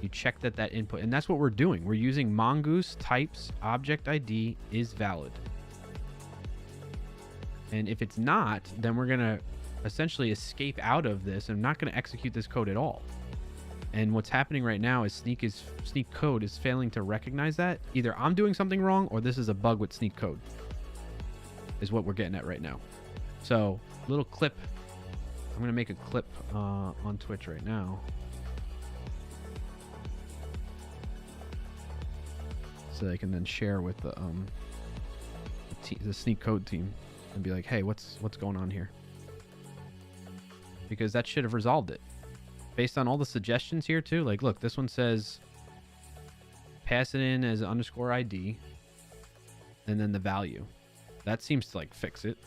You check that input, and that's what we're doing. We're using mongoose types object ID is valid. And if it's not, then we're gonna essentially escape out of this and not gonna execute this code at all. And what's happening right now is Sneak code is failing to recognize that. Either I'm doing something wrong or this is a bug with Sneak code, is what we're getting at right now. So, little clip. I'm gonna make a clip on Twitch right now. So I can then share with the Sneak code team and be like, hey, what's going on here? Because that should have resolved it. Based on all the suggestions here too, like look, this one says pass it in as underscore ID and then the value. That seems to like fix it.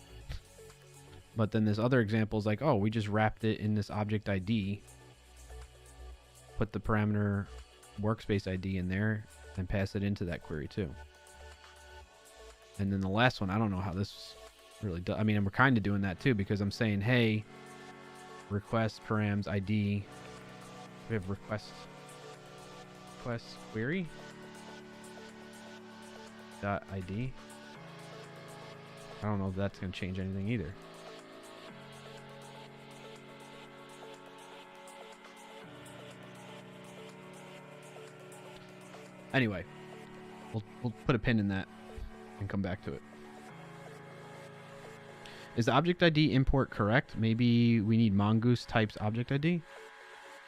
But then there's other examples like, oh, we just wrapped it in this object ID, put the parameter workspace ID in there and pass it into that query too. And then the last one, I don't know how this really does. I mean, we're kind of doing that too, because I'm saying, hey, request params ID. We have request query dot ID. I don't know if that's going to change anything either. Anyway, we'll put a pin in that and come back to it. Is the object ID import correct? Maybe we need mongoose types object ID?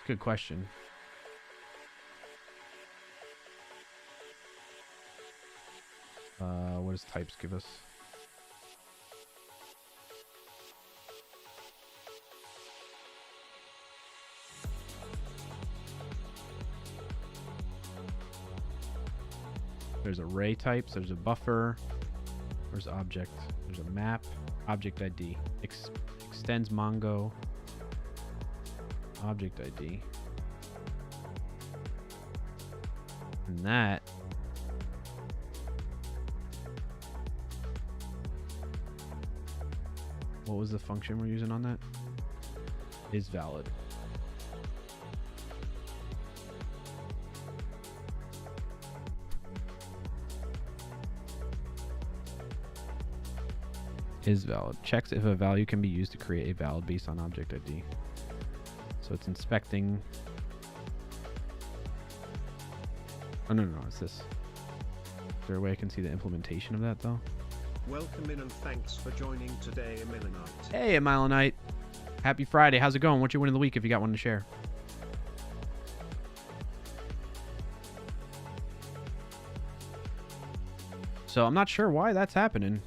Good question. What does types give us? There's array types, there's a buffer, there's object, there's a map, object ID, extends Mongo, object ID. And that what was the function we're using on that? Is valid. Is valid. Checks if a value can be used to create a valid based on object ID. So it's inspecting. Oh, no, it's this. Is there a way I can see the implementation of that, though? Welcome in and thanks for joining today, Milanite. Hey, Milanite. Happy Friday. How's it going? What's your win of the week if you got one to share? So I'm not sure why that's happening.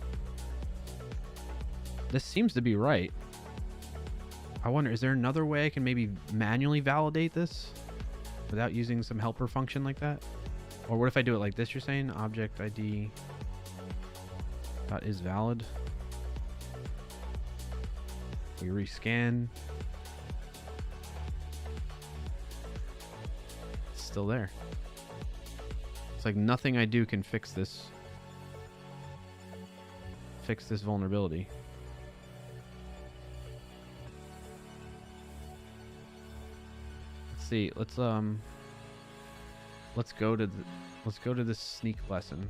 This seems to be right. I wonder, is there another way I can maybe manually validate this without using some helper function like that? Or what if I do it like this, you're saying? Object ID dot is valid. We rescan. It's still there. It's like nothing I do can fix this vulnerability. See, let's go to this Sneak lesson.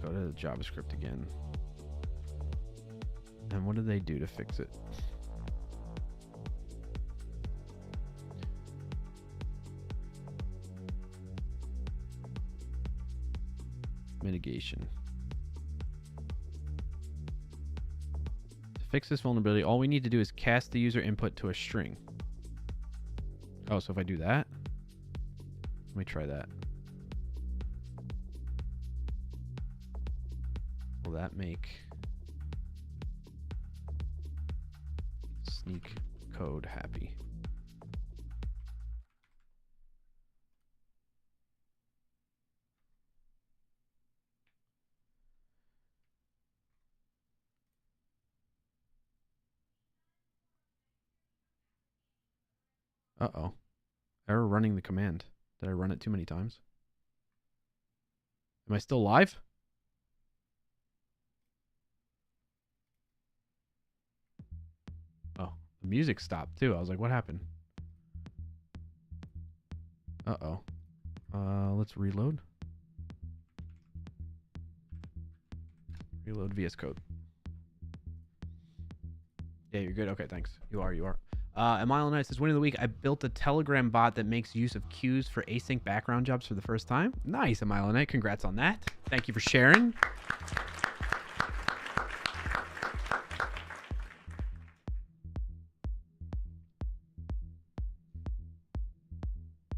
Go to with JavaScript again. And what did they do to fix it? Mitigation. To fix this vulnerability, all we need to do is cast the user input to a string. Oh, so if I do that, let me try that. Will that make Sneak code happy? Uh-oh. Error running the command. Did I run it too many times? Am I still live? Oh, the music stopped too. I was like, what happened? Uh-oh. Let's reload. Reload VS Code. Yeah, you're good. Okay, thanks. You are. And Mile Knight says, win of the week, I built a Telegram bot that makes use of queues for async background jobs for the first time. Nice, Mile Knight. Congrats on that. Thank you for sharing.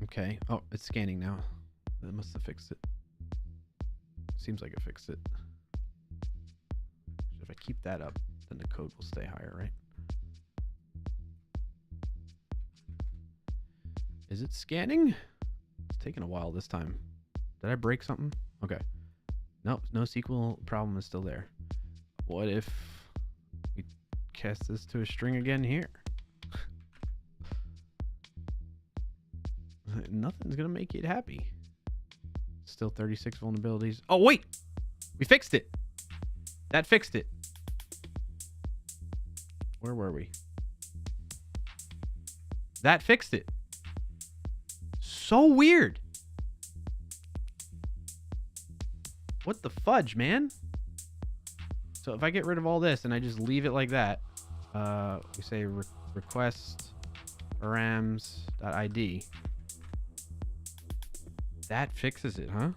Okay. Oh, it's scanning now. That must have fixed it. Seems like it fixed it. If I keep that up, then the code will stay higher, right? Is it scanning? It's taking a while this time. Did I break something? Okay. Nope, no SQL problem is still there. What if we cast this to a string again here? Nothing's gonna make it happy. Still 36 vulnerabilities. Oh wait! We fixed it! That fixed it. Where were we? That fixed it. So weird. What the fudge, man? So if I get rid of all this and I just leave it like that, we say request params.id. That fixes it, huh?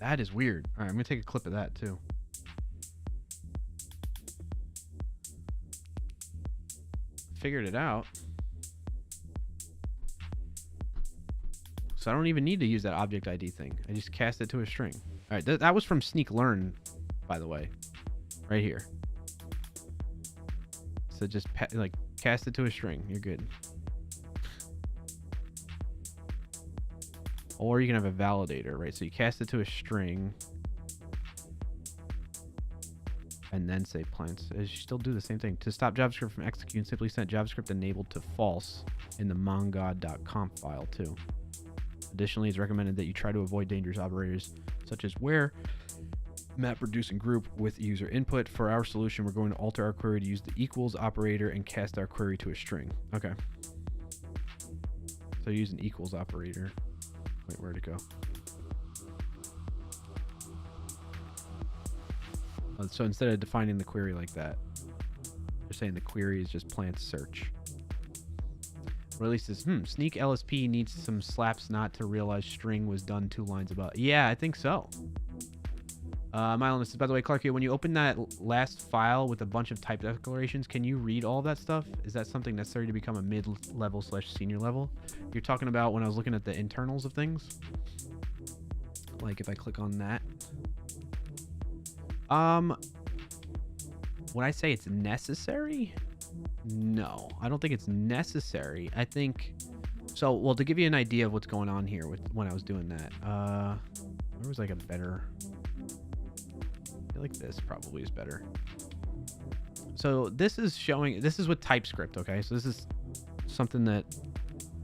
That is weird. All right, I'm gonna take a clip of that too. Figured it out. So I don't even need to use that object ID thing. I just cast it to a string. All right, that was from Sneak Learn, by the way, right here. So just like cast it to a string. You're good. Or you can have a validator, right? So you cast it to a string and then say plants. You still do the same thing. To stop JavaScript from executing, simply set JavaScript enabled to false in the mongod.conf file too. Additionally, it's recommended that you try to avoid dangerous operators such as where map reduce and group with user input. For our solution, we're going to alter our query to use the equals operator and cast our query to a string. Okay. So use an equals operator. Wait, where'd it go? So instead of defining the query like that, they're saying the query is just plant search. Release says, Sneak LSP needs some slaps not to realize string was done 2 lines above. Yeah, I think so. Mylon says, by the way, Clarkio, when you open that last file with a bunch of type declarations, can you read all of that stuff? Is that something necessary to become a mid-level / senior level? You're talking about when I was looking at the internals of things? Like if I click on that. Would I say it's necessary? No, I don't think it's necessary. I think so. Well, to give you an idea of what's going on here with when I was doing that, there was like a better. I feel like this probably is better. So this is showing. This is with TypeScript. Okay, so this is something that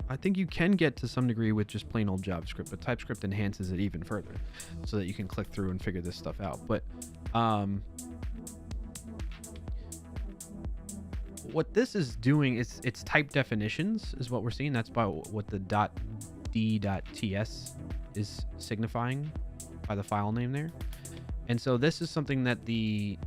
I think you can get to some degree with just plain old JavaScript, but TypeScript enhances it even further, so that you can click through and figure this stuff out. But what this is doing is it's type definitions is what we're seeing. That's by what the .d.ts is signifying by the file name there. And so this is something that the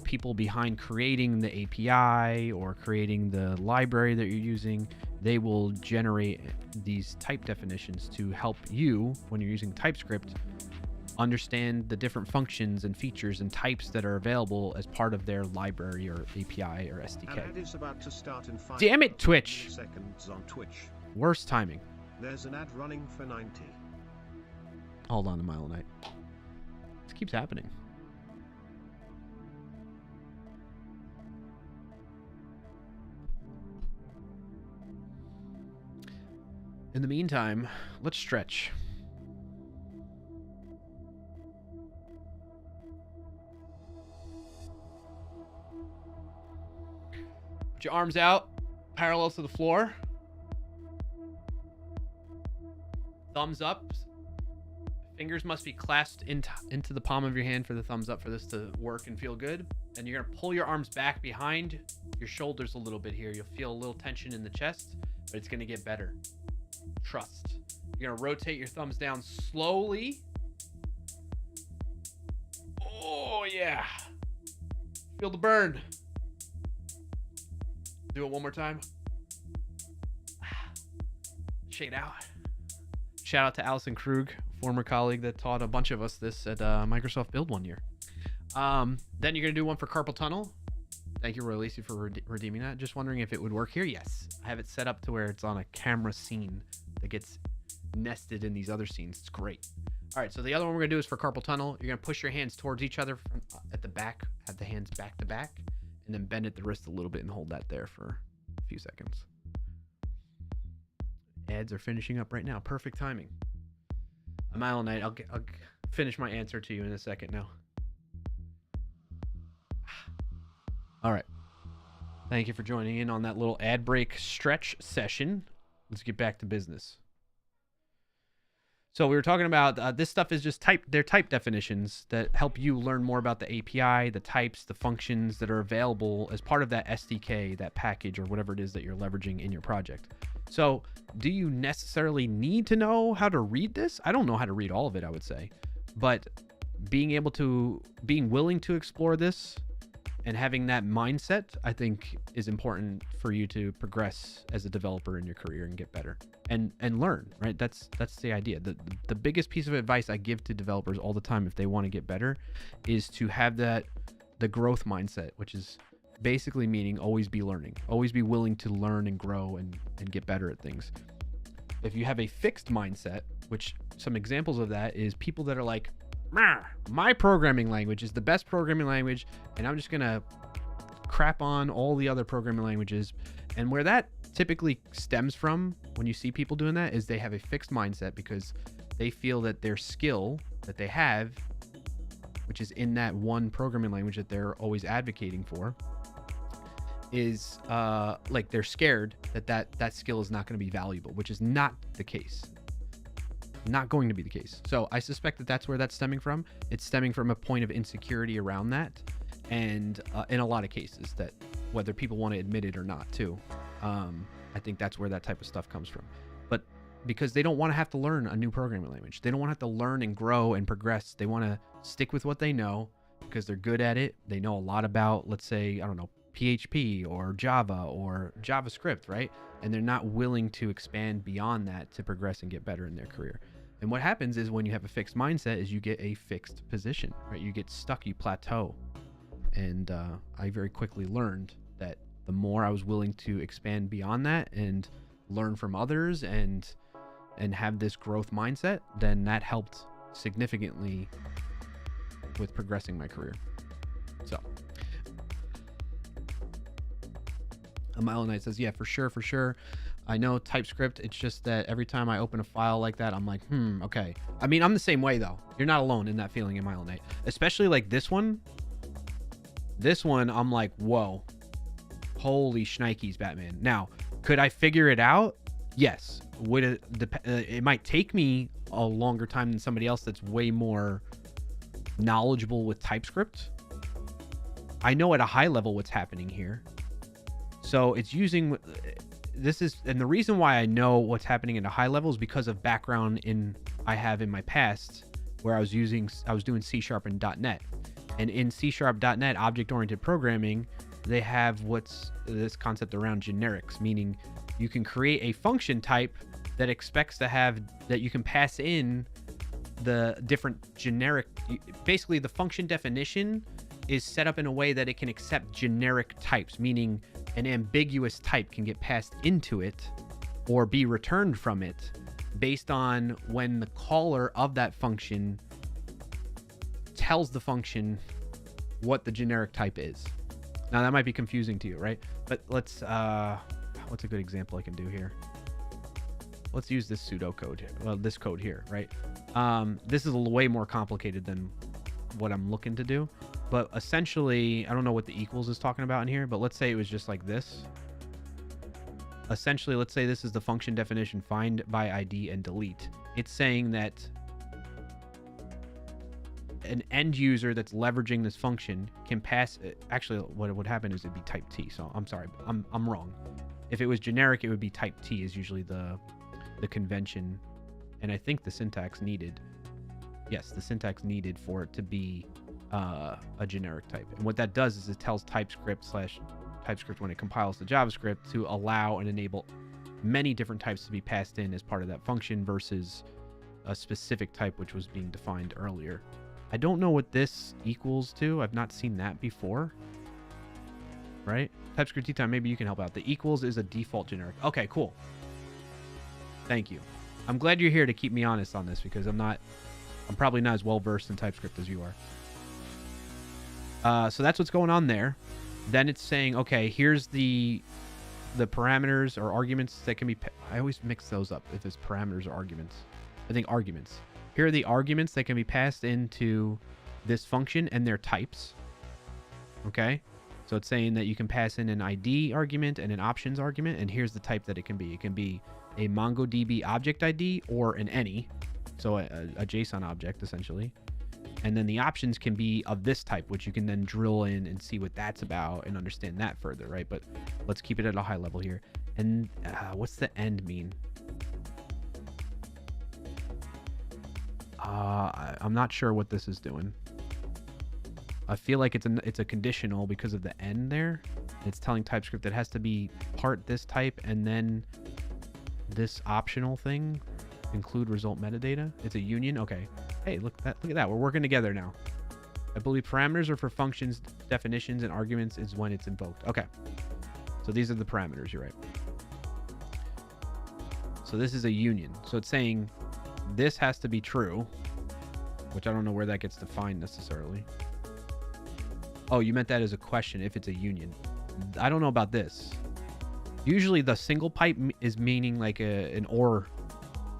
people behind creating the API or creating the library that you're using, they will generate these type definitions to help you, when you're using TypeScript, understand the different functions and features and types that are available as part of their library or API or SDK. An ad is about to start in 5 Damn it, Twitch! seconds on Twitch. Worst timing. There's an ad running for 90. Hold on a mile a night. This keeps happening. In the meantime, let's stretch. Put your arms out, parallel to the floor. Thumbs up. Fingers must be clasped into the palm of your hand for the thumbs up for this to work and feel good. And you're gonna pull your arms back behind your shoulders a little bit here. You'll feel a little tension in the chest, but it's gonna get better. Trust. You're gonna rotate your thumbs down slowly. Oh yeah. Feel the burn. Do it one more time. Shake it out. Shout out to Allison Krug, former colleague that taught a bunch of us this at Microsoft Build one year. Then you're gonna do one for carpal tunnel. Thank you, Royalisi, for redeeming that. Just wondering if it would work here. Yes, I have it set up to where it's on a camera scene that gets nested in these other scenes. It's great. All right, so the other one we're gonna do is for carpal tunnel. You're gonna push your hands towards each other from, at the back, have the hands back to back, and then bend at the wrist a little bit and hold that there for a few seconds. Ads are finishing up right now. Perfect timing. A mile a night. I'll finish my answer to you in a second now. All right. Thank you for joining in on that little ad break stretch session. Let's get back to business. So we were talking about this stuff is just they're type definitions that help you learn more about the API, the types, the functions that are available as part of that SDK, that package, or whatever it is that you're leveraging in your project. So do you necessarily need to know how to read this? I don't know how to read all of it, I would say. But being willing to explore this and having that mindset, I think, is important for you to progress as a developer in your career and get better and learn, right? That's the idea. The biggest piece of advice I give to developers all the time if they want to get better is to have the growth mindset, which is basically meaning always be learning, always be willing to learn and grow and get better at things. If you have a fixed mindset, which some examples of that is people that are like, my programming language is the best programming language, and I'm just gonna crap on all the other programming languages. And where that typically stems from, when you see people doing that, is they have a fixed mindset because they feel that their skill that they have, which is in that one programming language that they're always advocating for, is like they're scared that skill is not going to be valuable, which is not the case. Not going to be the case. So I suspect that that's where that's stemming from. It's stemming from a point of insecurity around that, and in a lot of cases, that whether people want to admit it or not too, I think that's where that type of stuff comes from. But because they don't want to have to learn a new programming language, they don't want to have to learn and grow and progress. They want to stick with what they know because they're good at it. They know a lot about, let's say, I don't know, PHP or Java or JavaScript, right? And they're not willing to expand beyond that to progress and get better in their career. And what happens is when you have a fixed mindset is you get a fixed position, right? You get stuck, you plateau. And I very quickly learned that the more I was willing to expand beyond that and learn from others and have this growth mindset, then that helped significantly with progressing my career. So A Mile Night says, yeah, for sure. I know TypeScript. It's just that every time I open a file like that, I'm like, okay. I mean, I'm the same way, though. You're not alone in that feeling, A Mile Night. Especially like this one. This one, I'm like, whoa. Holy shnikes, Batman. Now, could I figure it out? Yes. Would it might take me a longer time than somebody else that's way more knowledgeable with TypeScript. I know at a high level what's happening here. So it's using... and the reason why I know what's happening at a high level is because of background I have in my past where I was doing C# and .NET. And in C# .NET object-oriented programming, they have this concept around generics, meaning you can create a function type that expects to have that you can pass in the different generic. Basically, the function definition is set up in a way that it can accept generic types, meaning an ambiguous type can get passed into it or be returned from it based on when the caller of that function tells the function what the generic type is. Now that might be confusing to you, right? But let's what's a good example I can do here? Let's use this pseudocode here. Well, this code here, right? This is way more complicated than what I'm looking to do. But essentially, I don't know what the equals is talking about in here, but let's say it was just like this. Essentially, let's say this is the function definition, find by ID and delete. It's saying that an end user that's leveraging this function can pass. Actually, what would happen is it'd be type T. So I'm sorry, I'm wrong. If it was generic, it would be type T is usually the convention, and I think the syntax needed. Yes, the syntax needed for it to be a generic type. And what that does is it tells TypeScript when it compiles the JavaScript to allow and enable many different types to be passed in as part of that function versus a specific type which was being defined earlier. I don't know what this equals to. I've not seen that before. Right? TypeScript T-Time, maybe you can help out. The equals is a default generic. Okay, cool. Thank you. I'm glad you're here to keep me honest on this because I'm probably not as well versed in TypeScript as you are. So that's what's going on there. Then it's saying, okay, here's the parameters or arguments that can be. I always mix those up if it's parameters or arguments. I think arguments. Here are the arguments that can be passed into this function and their types. Okay, so it's saying that you can pass in an ID argument and an options argument, and here's the type that it can be. It can be a MongoDB object ID or an any, so a JSON object essentially. And then the options can be of this type, which you can then drill in and see what that's about and understand that further, right? But let's keep it at a high level here. And what's the end mean? I'm not sure what this is doing. I feel like it's a conditional because of the end there. It's telling TypeScript it has to be part this type and then this optional thing, include result metadata. It's a union. Okay. Hey, look at that. We're working together now. I believe parameters are for functions, definitions, and arguments is when it's invoked. Okay. So these are the parameters. You're right. So this is a union. So it's saying this has to be true, which I don't know where that gets defined necessarily. Oh, you meant that as a question if it's a union. I don't know about this. Usually the single pipe is meaning like an OR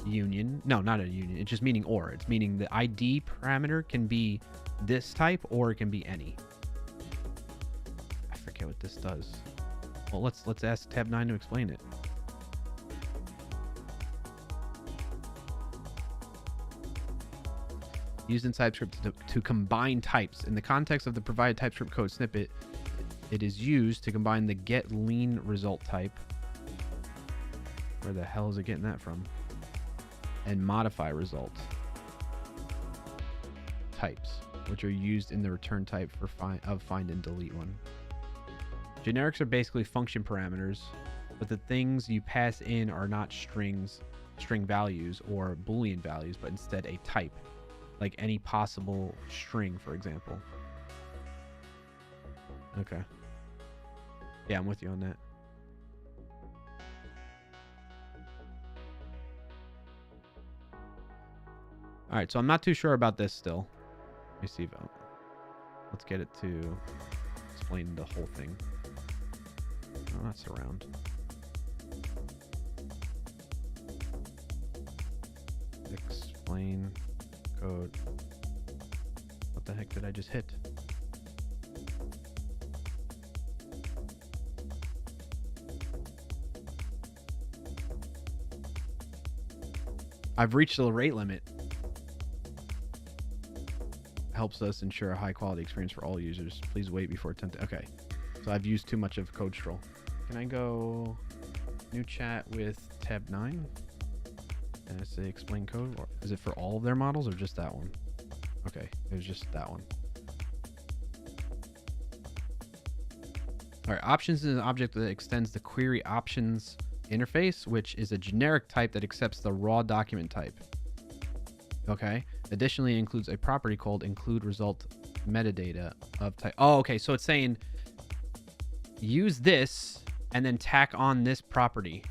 union. No, not a union. It's just meaning OR. It's meaning the ID parameter can be this type or it can be any. I forget what this does. Well, let's ask tab 9 to explain it. Used in TypeScript to combine types. In the context of the provided TypeScript code snippet, it is used to combine the getLean result type. Where the hell is it getting that from? And modify result types, which are used in the return type for find and delete one. Generics are basically function parameters, but the things you pass in are not string values or Boolean values, but instead a type, like any possible string, for example. Okay. Yeah, I'm with you on that. All right, so I'm not too sure about this still. Let me see if let's get it to explain the whole thing. No, not surround. Explain code. What the heck did I just hit? I've reached the rate limit. Helps us ensure a high quality experience for all users. Please wait before attempting. Okay, so I've used too much of CodeStroll. Can I go new chat with tab 9 and I say explain code? Or is it for all of their models or just that one? Okay, it was just that one. All right, options is an object that extends the query options interface, which is a generic type that accepts the raw document type. Okay. Additionally, it includes a property called include result metadata of type. Oh, okay. So it's saying use this and then tack on this property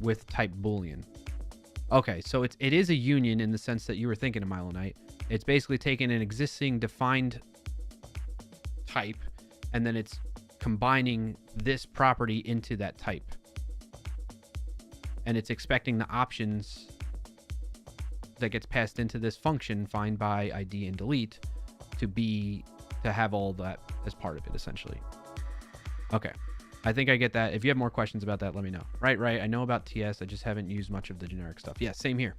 with type Boolean. Okay, so it is a union in the sense that you were thinking of Milonite. It's basically taking an existing defined type and then it's combining this property into that type. And it's expecting the options that gets passed into this function, find by, ID, and delete, to have all that as part of it, essentially. Okay. I think I get that. If you have more questions about that, let me know. Right. I know about TS. I just haven't used much of the generic stuff. Yeah, same here.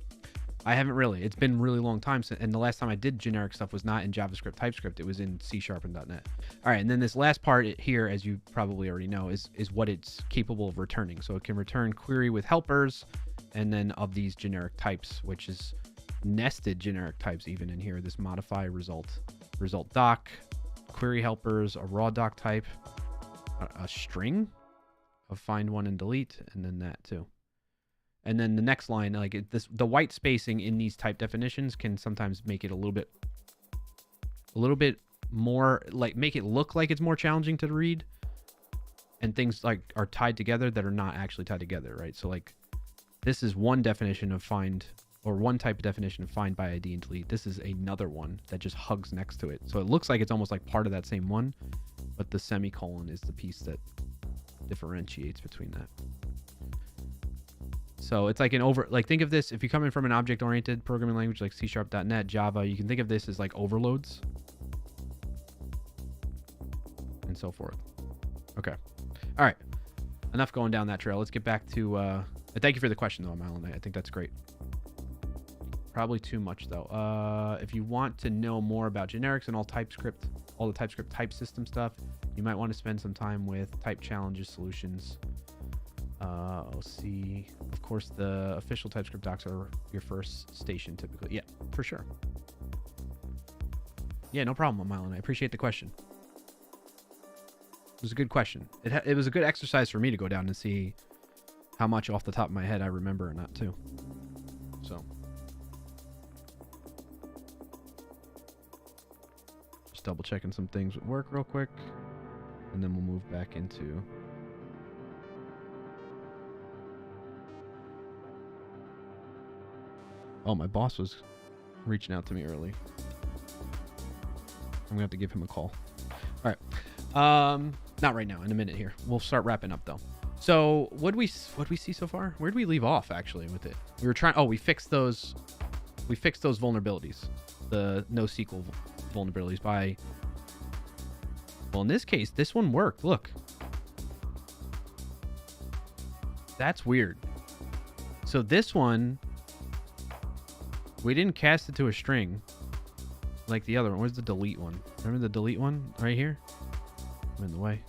I haven't really. It's been a really long time since, and the last time I did generic stuff was not in JavaScript, TypeScript. It was in C# and .NET. All right, and then this last part here, as you probably already know, is what it's capable of returning. So it can return query with helpers, and then of these generic types, which is nested generic types even in here. This modify result doc, query helpers, a raw doc type, a string of find one and delete, and then that too. And then the next line, like the white spacing in these type definitions can sometimes make it a little bit more, like make it look like it's more challenging to read. And things like are tied together that are not actually tied together, right? So like this is one definition of find, or one type of definition of find by ID and delete. This is another one that just hugs next to it. So it looks like it's almost like part of that same one, but the semicolon is the piece that differentiates between that. So it's like think of this, if you come in from an object-oriented programming language like C#, .NET, Java, you can think of this as like overloads and so forth. Okay. All right. Enough going down that trail. Let's get back to, thank you for the question though, Malin. I think that's great. Probably too much though. If you want to know more about generics and all the TypeScript type system stuff, you might want to spend some time with Type Challenges Solutions. See, of course, the official TypeScript docs are your first station typically. Yeah, for sure. Yeah, no problem, Mylan. I appreciate the question. It was a good question. It was a good exercise for me to go down and see how much off the top of my head I remember or not too. So just double checking some things with work real quick, and then we'll move back into. Oh, my boss was reaching out to me early. I'm gonna have to give him a call. All right. Not right now. In a minute here. We'll start wrapping up though. So what'd we see so far? Where'd we leave off actually with it? We were trying. Oh, we fixed those vulnerabilities. The NoSQL vulnerabilities by. Well, in this case, this one worked. Look. That's weird. So this one. We didn't cast it to a string like the other one. Where's the delete one? Remember the delete one right here? I'm in the way.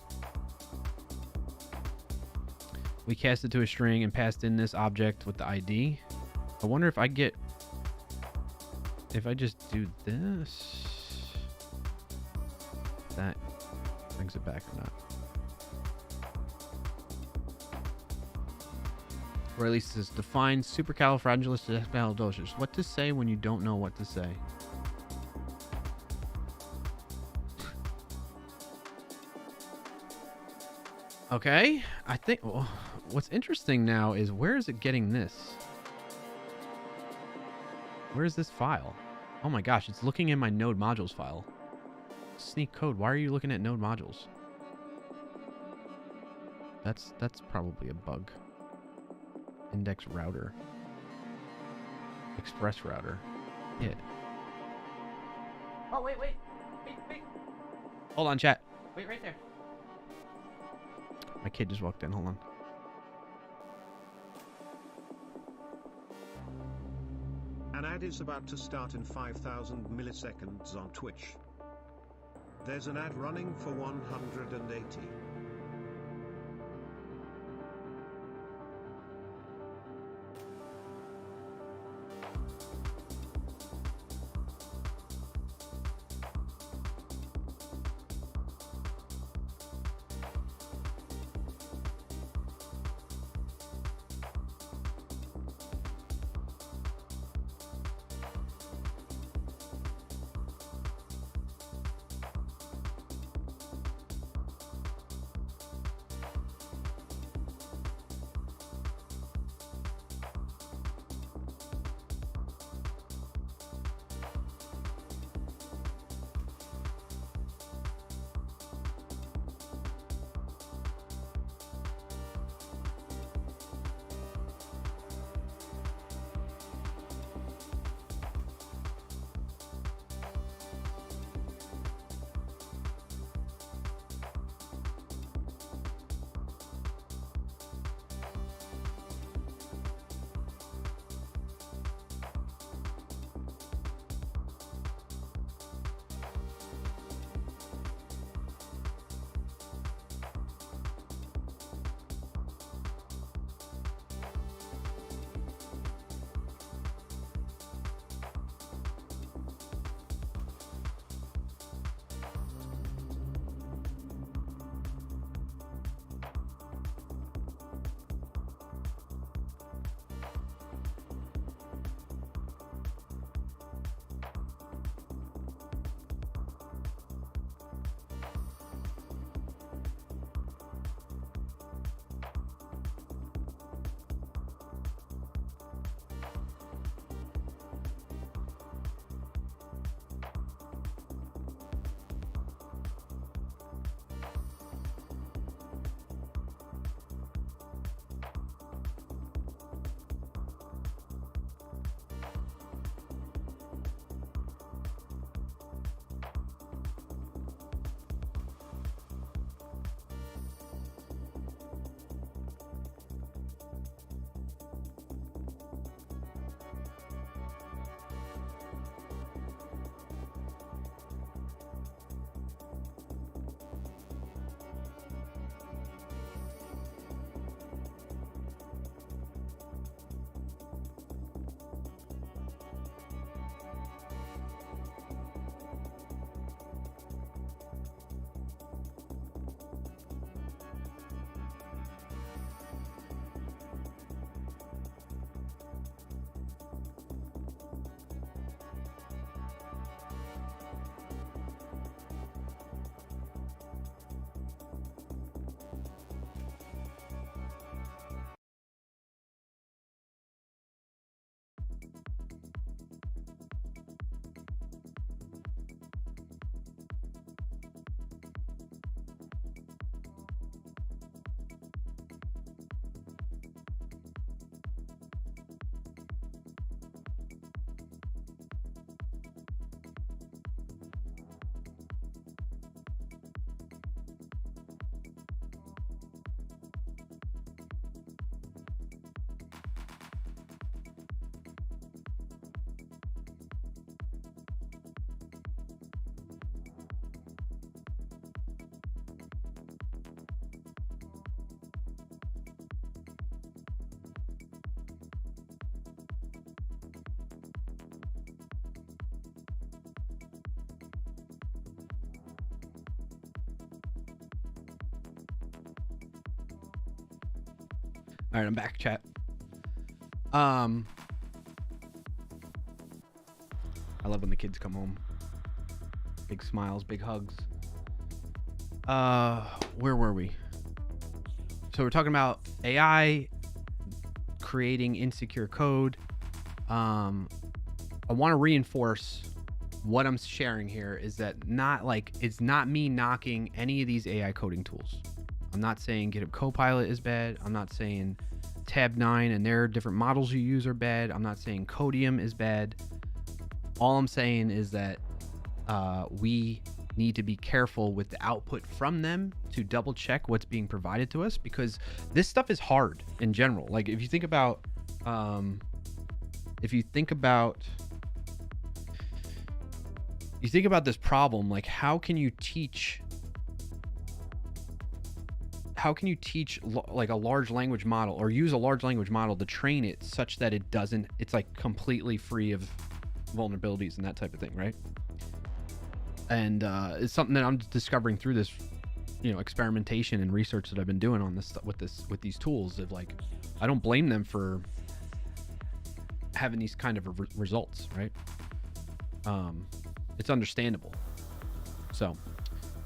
We cast it to a string and passed in this object with the ID. I wonder if I just do this, that brings it back or not. Or at least it says define supercalifragilisticexpialidocious. What to say when you don't know what to say. Okay, I think what's interesting now is where is it getting this? Where is this file? Oh my gosh, it's looking in my node modules file. Sneak code, why are you looking at node modules? That's probably a bug. Index router. Express router. Yeah. Oh, wait. Hold on, chat. Wait right there. My kid just walked in. Hold on. An ad is about to start in 5,000 milliseconds on Twitch. There's an ad running for 180. All right, I'm back, chat. I love when the kids come home. Big smiles, big hugs. Where were we? So we're talking about AI creating insecure code. I want to reinforce what I'm sharing here is that it's not me knocking any of these AI coding tools. I'm not saying GitHub Copilot is bad. I'm not saying Tab 9 and their different models you use are bad. I'm not saying Codium is bad. All I'm saying is that we need to be careful with the output from them to double check what's being provided to us, because this stuff is hard in general. Like if you think about this problem, like how can you teach like a large language model, or use a large language model to train it such that it's like completely free of vulnerabilities and that type of thing, right? And it's something that I'm discovering through this, experimentation and research that I've been doing on this with these tools. Of like, I don't blame them for having these kind of results, right? It's understandable. So,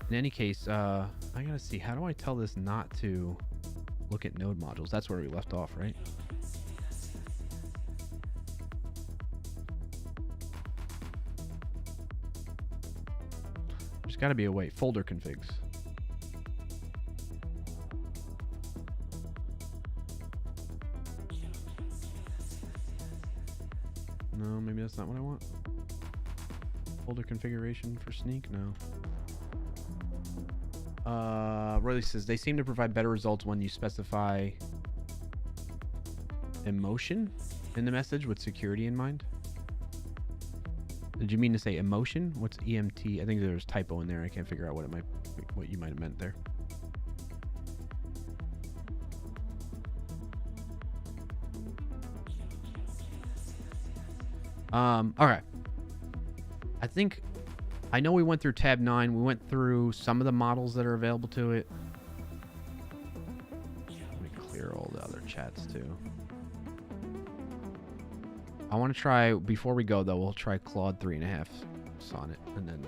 in any case, I gotta see, how do I tell this not to look at node modules? That's where we left off, right? There's got to be a way. Folder configs. No, maybe that's not what I want. Folder configuration for Sneak? No. Royally says, they seem to provide better results when you specify emotion in the message with security in mind. Did you mean to say emotion? What's EMT? I think there's typo in there. I can't figure out what you might have meant there. Okay. I know we went through tab 9. We went through some of the models that are available to it. Let me clear all the other chats too. I want to try, before we go though, we'll try Claude 3.5 Sonnet. And then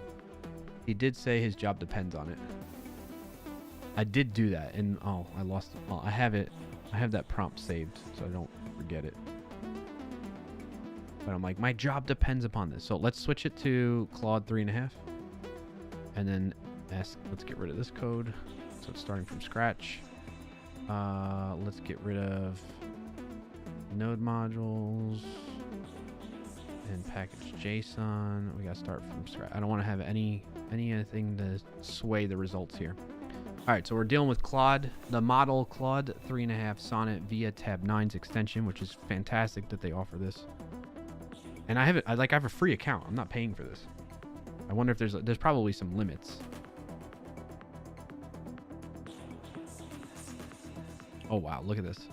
he did say his job depends on it. I did do that, and I lost it. I have it. I have that prompt saved so I don't forget it. But I'm like, my job depends upon this. So let's switch it to Claude 3.5. And then let's get rid of this code. So it's starting from scratch. Let's get rid of node modules and package JSON. We got to start from scratch. I don't want to have anything to sway the results here. All right, so we're dealing with Claude, the model Claude 3.5 Sonnet via tab 9's extension, which is fantastic that they offer this. And I have a free account. I'm not paying for this. I wonder if there's probably some limits. Oh wow, look at this.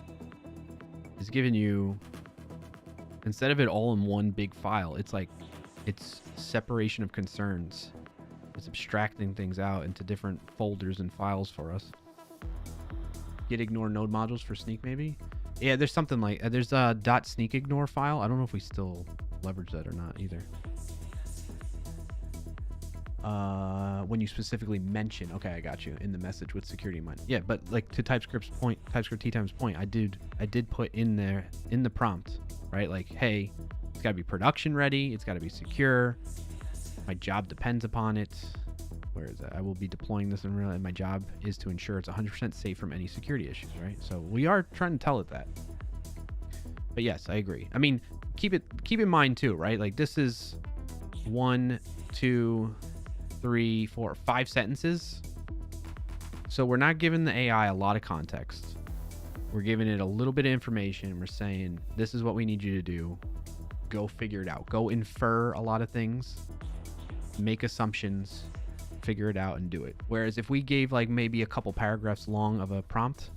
It's giving you, instead of it all in one big file, it's separation of concerns. It's abstracting things out into different folders and files for us. Git ignore node modules for Sneak maybe? Yeah, there's something like, there's a .sneakignore file. I don't know if we still leverage that or not either. When you specifically mention, okay, I got you, in the message with security in mind. Yeah, but like to TypeScript T times point, I did put in there in the prompt, right? Like, hey, it's got to be production ready. It's got to be secure. My job depends upon it. Where is that? I will be deploying this in real, and my job is to ensure it's 100% safe from any security issues, right? So we are trying to tell it that. But yes, I agree. I mean, keep in mind too, right? Like this is 1, 2, 3, 4, 5 sentences. So we're not giving the AI a lot of context. We're giving it a little bit of information. We're saying, this is what we need you to do. Go figure it out. Go infer a lot of things. Make assumptions. Figure it out and do it. Whereas if we gave like maybe a couple paragraphs long of a prompt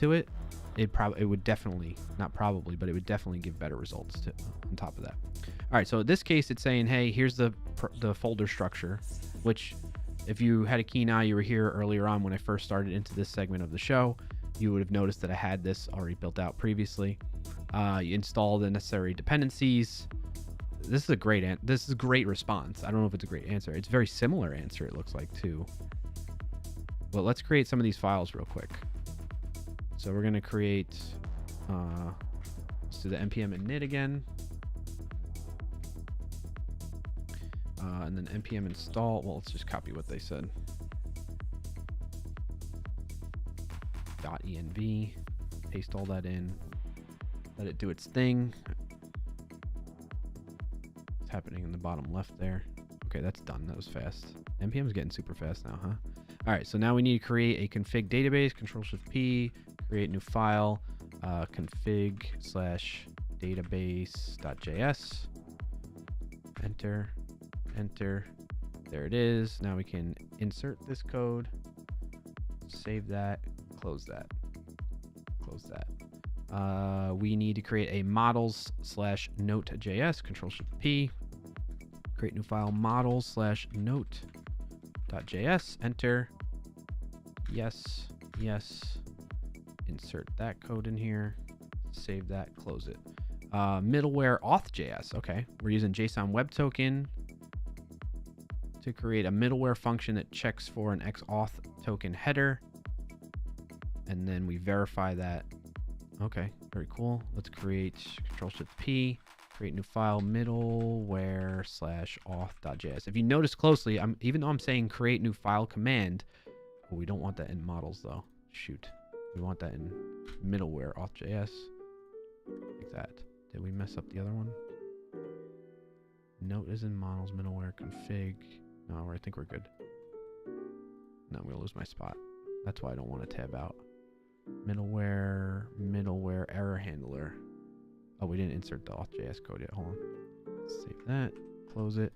to it, it would definitely, not probably, but it would definitely give better results on top of that. All right, so in this case, it's saying, hey, here's the folder structure, which if you had a keen eye, you were here earlier on when I first started into this segment of the show. you would have noticed that I had this already built out previously. You install the necessary dependencies. This is a great this is a great response. I don't know if it's a great answer. It's a very similar answer, it looks like, too. But let's create some of these files real quick. So we're going to create, let's do the npm init again. And then npm install. Well, let's just copy what they said. .env, paste all that in, let it do its thing. It's happening in the bottom left there. Okay, that's done. That was fast. npm is getting super fast now, huh? All right, so now we need to create a config database. Control-Shift-P, create new file, config/database.js. Enter, enter. There it is. Now we can insert this code, save that, close that, close that. We need to create a models/note.js. Control-Shift-P, create new file, models/note.js. Enter. Yes, yes. Insert that code in here. Save that, close it. Middleware auth.js. Okay, we're using JSON Web Token to create a middleware function that checks for an XAuth token header. And then we verify that. Okay, very cool. Let's create Control-Shift-P, create new file, middleware/auth.js. If you notice closely, even though I'm saying create new file command, well, we don't want that in models though. Shoot. We want that in middleware auth.js. Like that. Did we mess up the other one? Note is in models, middleware, config. No, I think we're good. No, I'm going to lose my spot. That's why I don't want to tab out. Middleware error handler. Oh, we didn't insert the auth.js code yet. Hold on. Save that. Close it.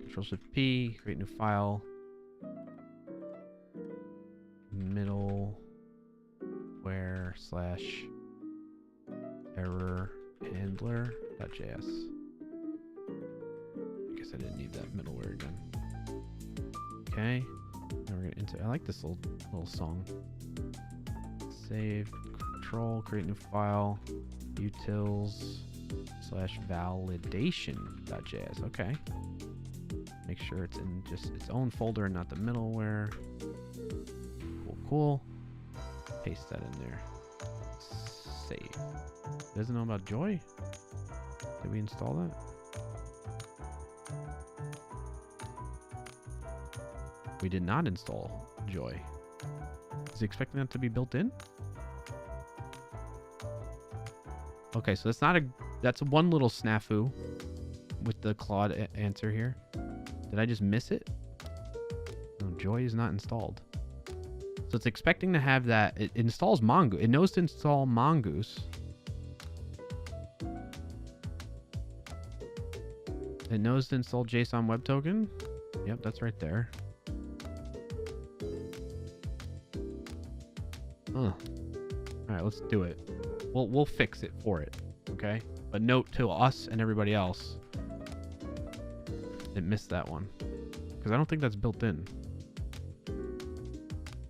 Control-Shift-P. Create new file. Middleware/error handler.js. I guess I didn't need that middleware again. Okay. Now we're gonna insert. I like this little song. Save. Control. Create new file. utils/validation.js. Okay. Make sure it's in just its own folder and not the middleware. Cool, cool. Paste that in there. Save. Doesn't know about Joy? Did we install that? We did not install Joy. Is he expecting that to be built in? Okay, so that's one little snafu with the Claude answer here. Did I just miss it? No, Joy is not installed. So it's expecting to have that. It installs Mongoose. It knows to install Mongoose. It knows to install JSON Web Token. Yep, that's right there. All right, let's do it. We'll fix it for it, okay? But note to us and everybody else, it missed that one because I don't think that's built in.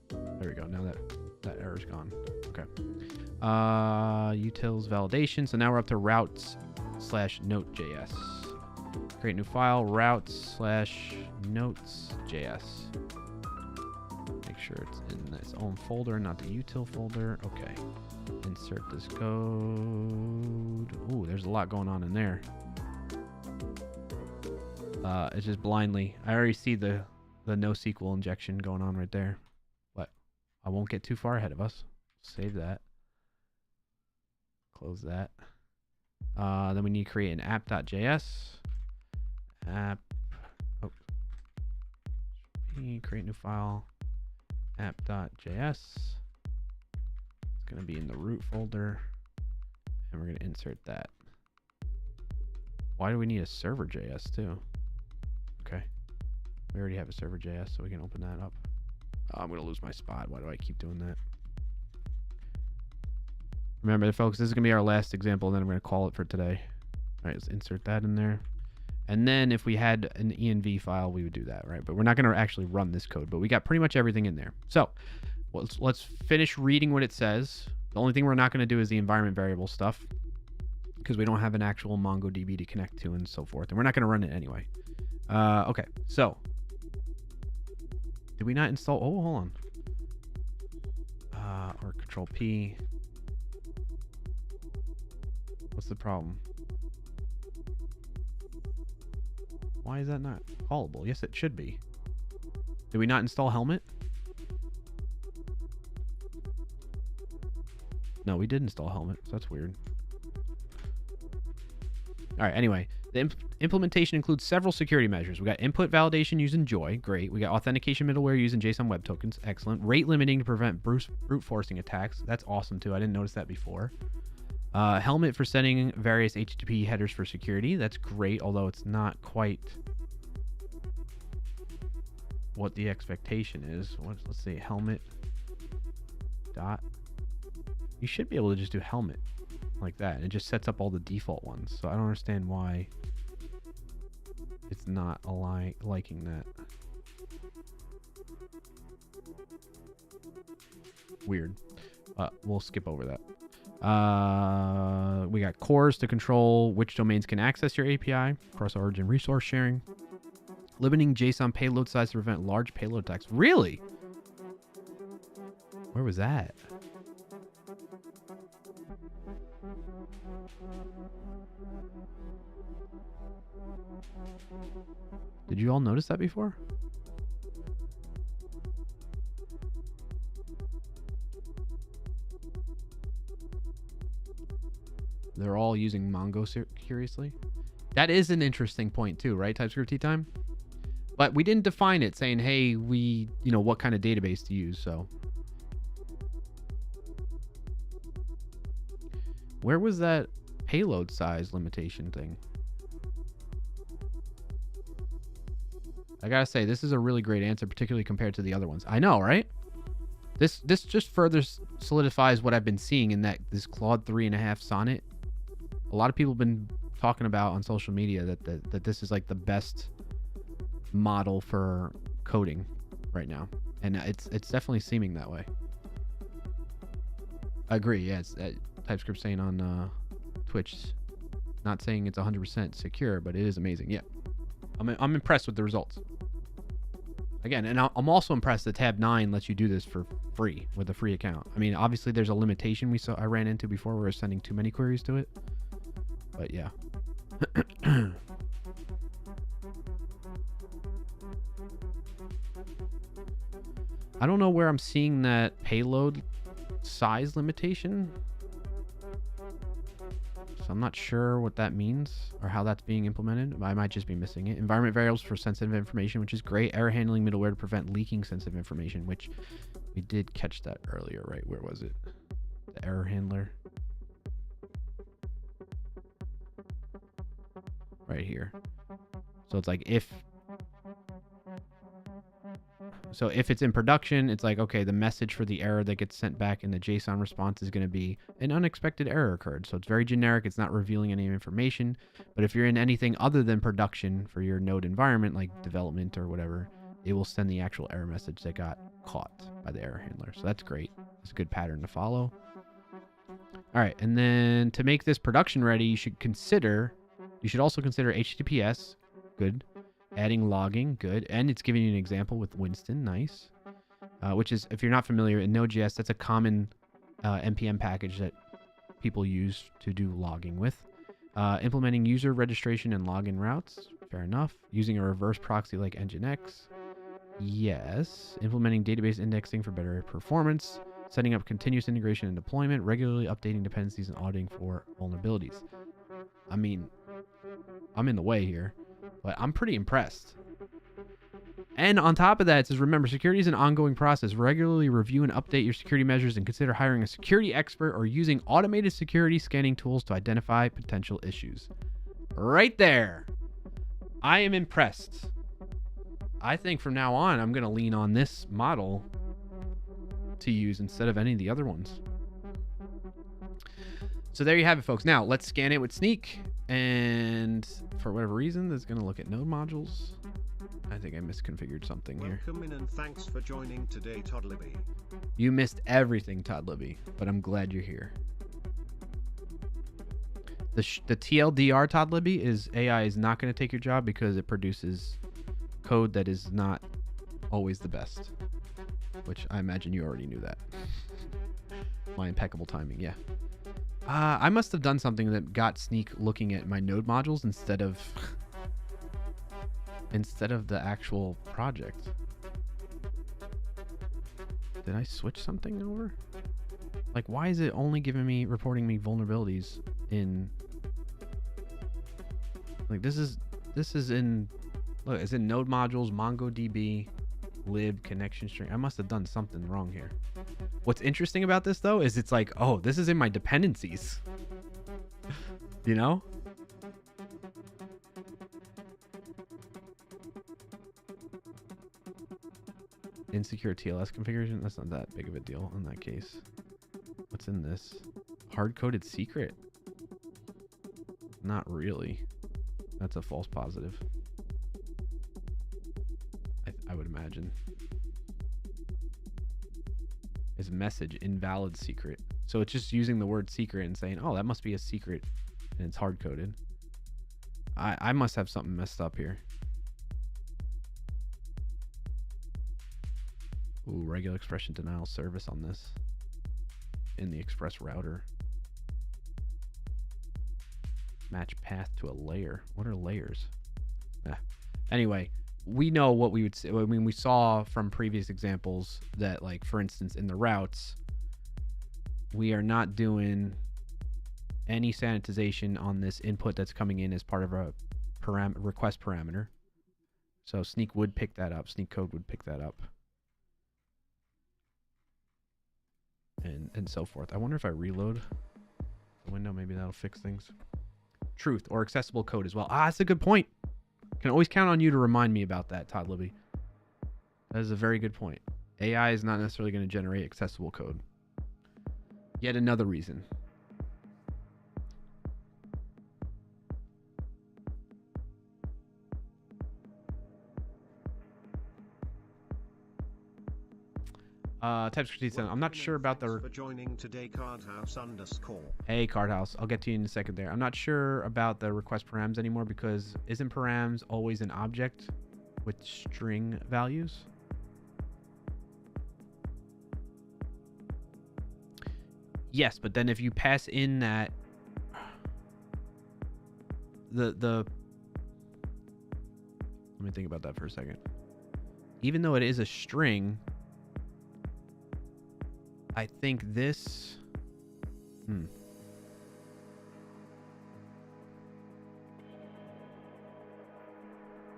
There we go. Now that error's gone. Okay. Utils validation. So now we're up to routes/note.js. Create new file, routes/notes.js. Make sure it's in its own folder, not the util folder. Okay. Insert this code. Ooh, there's a lot going on in there. It's just blindly. I already see the NoSQL injection going on right there. But I won't get too far ahead of us. Save that. Close that. Then we need to create an app.js. App. Oh. Create new file. App.js. It's going to be in the root folder. And we're going to insert that. Why do we need a server.js too? Okay. We already have a server.js, so we can open that up. I'm going to lose my spot. Why do I keep doing that? Remember, folks, this is going to be our last example, and then I'm going to call it for today. All right, let's insert that in there. And then if we had an env file, we would do that, right? But we're not going to actually run this code, but we got pretty much everything in there. So let's finish reading what it says. The only thing we're not going to do is the environment variable stuff because we don't have an actual MongoDB to connect to and so forth. And we're not going to run it anyway. Okay, so did we not install? Oh, hold on. Or Control P. What's the problem? Why is that not callable? Yes, it should be. Did we not install Helmet? No, we did install Helmet, so that's weird. All right, anyway, the implementation includes several security measures. We got input validation using Joy, great. We got authentication middleware using JSON Web Tokens, excellent. Rate limiting to prevent brute forcing attacks, that's awesome too. I didn't notice that before. Helmet for setting various HTTP headers for security, that's great, although it's not quite what the expectation is. Let's see, Helmet dot. You should be able to just do Helmet like that. It just sets up all the default ones. So I don't understand why it's not liking that. Weird. We'll skip over that. We got cores to control which domains can access your API, cross-origin resource sharing, limiting JSON payload size to prevent large payload attacks. Really? Where was that? Did you all notice that before? They're all using Mongo curiously. That is an interesting point too, right? TypeScript tea time. But we didn't define it saying, hey, what kind of database to use. So where was that payload size limitation thing? I gotta say, this is a really great answer, particularly compared to the other ones. I know, right? This just further solidifies what I've been seeing in this Claude 3.5 sonnet. A lot of people have been talking about on social media that this is like the best model for coding right now, and it's definitely seeming that way. I agree. Yeah, it's TypeScript saying on Twitch, not saying it's 100% secure, but it is amazing. Yeah, I'm impressed with the results. Again, and I'm also impressed that tab 9 lets you do this for free with a free account. I mean, obviously there's a limitation I ran into before where we're sending too many queries to it. But yeah. I don't know where I'm seeing that payload size limitation. So I'm not sure what that means or how that's being implemented. I might just be missing it. Environment variables for sensitive information, which is great. Error handling middleware to prevent leaking sensitive information, which we did catch that earlier, right? Where was it? The error handler. Right here. So it's like if it's in production, it's like, okay, the message for the error that gets sent back in the JSON response is going to be an unexpected error occurred. So it's very generic. It's not revealing any information. But if you're in anything other than production for your node environment, like development or whatever, it will send the actual error message that got caught by the error handler. So that's great. It's a good pattern to follow. All right. And then to make this production ready, you should also consider HTTPS. Good. Adding logging, good. And it's giving you an example with Winston, nice. Which is, if you're not familiar, in Node.js, that's a common NPM package that people use to do logging with. Implementing user registration and login routes, fair enough. Using a reverse proxy like Nginx, yes. Implementing database indexing for better performance. Setting up continuous integration and deployment. Regularly updating dependencies and auditing for vulnerabilities. I mean, I'm in the way here, but I'm pretty impressed. And on top of that, it says, remember, security is an ongoing process. Regularly review and update your security measures and consider hiring a security expert or using automated security scanning tools to identify potential issues. Right there. I am impressed. I think from now on, I'm going to lean on this model to use instead of any of the other ones. So there you have it, folks. Now let's scan it with Sneak, and for whatever reason, it's going to look at node modules. I think I misconfigured something here. Welcome in and thanks for joining today, Toddleby. You missed everything, Todd Libby, but I'm glad you're here. The TLDR, Todd Libby, is AI is not going to take your job because it produces code that is not always the best, which I imagine you already knew that. My impeccable timing, yeah. I must have done something that got Sneak looking at my node modules instead of the actual project. Did I switch something over? Like, why is it only reporting me vulnerabilities in... Like, this is in... Look, it's in node modules, MongoDB, lib, connection string. I must have done something wrong here. What's interesting about this, though, is it's like, oh, this is in my dependencies. You know? Insecure TLS configuration? That's not that big of a deal in that case. What's in this? Hard-coded secret? Not really. That's a false positive. I would imagine. Is message invalid secret. So it's just using the word secret and saying, oh, that must be a secret. And it's hard-coded. I must have something messed up here. Ooh, regular expression denial service on this. In the express router. Match path to a layer. What are layers? Anyway, we know what we would say. I mean, we saw from previous examples that, like, for instance, in the routes, we are not doing any sanitization on this input that's coming in as part of a request parameter. So Sneak would pick that up. Sneak code would pick that up. And so forth. I wonder if I reload the window, maybe that'll fix things. Truth or accessible code as well. That's a good point. Can always count on you to remind me about that, Todd Libby. That is a very good point. AI is not necessarily going to generate accessible code. Yet another reason. TypeScript, I'm not sure about the... For joining today, Cardhouse _. Hey, Cardhouse. I'll get to you in a second there. I'm not sure about the request params anymore because isn't params always an object with string values? Yes, but then if you pass in that... Let me think about that for a second. Even though it is a string... I think this...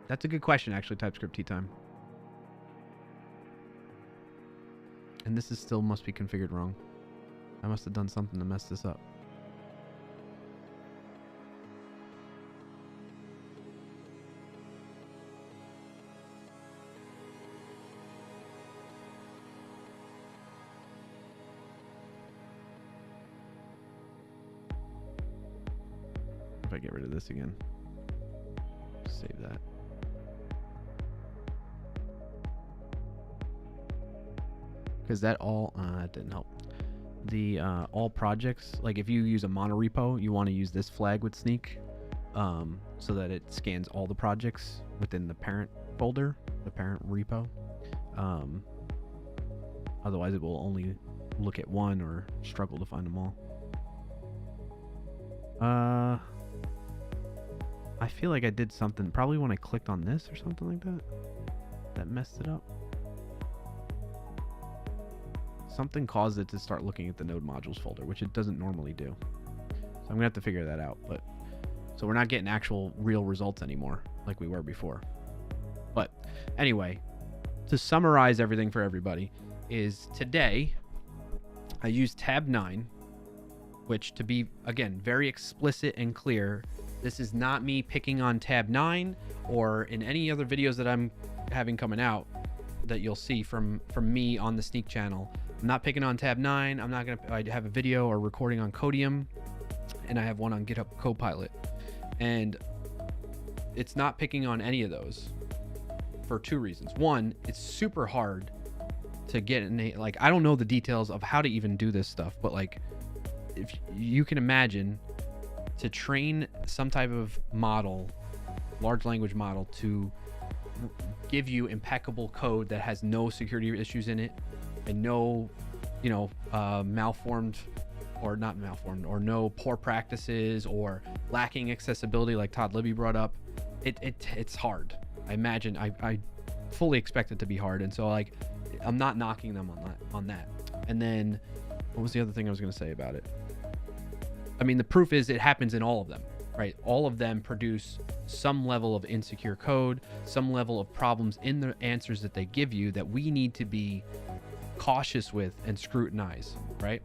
That's a good question, actually, TypeScript tea time. And this is still must be configured wrong. I must have done something to mess this up. If I get rid of this again, save that. Because that all that didn't help. The all projects, like if you use a monorepo, you want to use this flag with Sneak, so that it scans all the projects within the parent folder, the parent repo. Otherwise, it will only look at one or struggle to find them all. I feel like I did something, probably when I clicked on this or something like that, that messed it up. Something caused it to start looking at the node modules folder, which it doesn't normally do. So I'm gonna have to figure that out. But so we're not getting actual real results anymore like we were before. But anyway, to summarize everything for everybody, is today I used tab 9, which, to be, again, very explicit and clear, this is not me picking on tab 9 or in any other videos that I'm having coming out that you'll see from me on the Sneak channel. I'm not picking on tab 9. I'm not going to... I have a video or recording on Codium, and I have one on GitHub Copilot. And it's not picking on any of those for two reasons. One, it's super hard to get like, I don't know the details of how to even do this stuff, but like, if you can imagine to train some type of model, large language model, to give you impeccable code that has no security issues in it and no, you know, malformed or not malformed or no poor practices or lacking accessibility like Todd Libby brought up, it's hard. I imagine I fully expect it to be hard, and so like I'm not knocking them on that. And then what was the other thing I was going to say about it? I mean, the proof is it happens in all of them, right? All of them produce some level of insecure code, some level of problems in the answers that they give you that we need to be cautious with and scrutinize, right?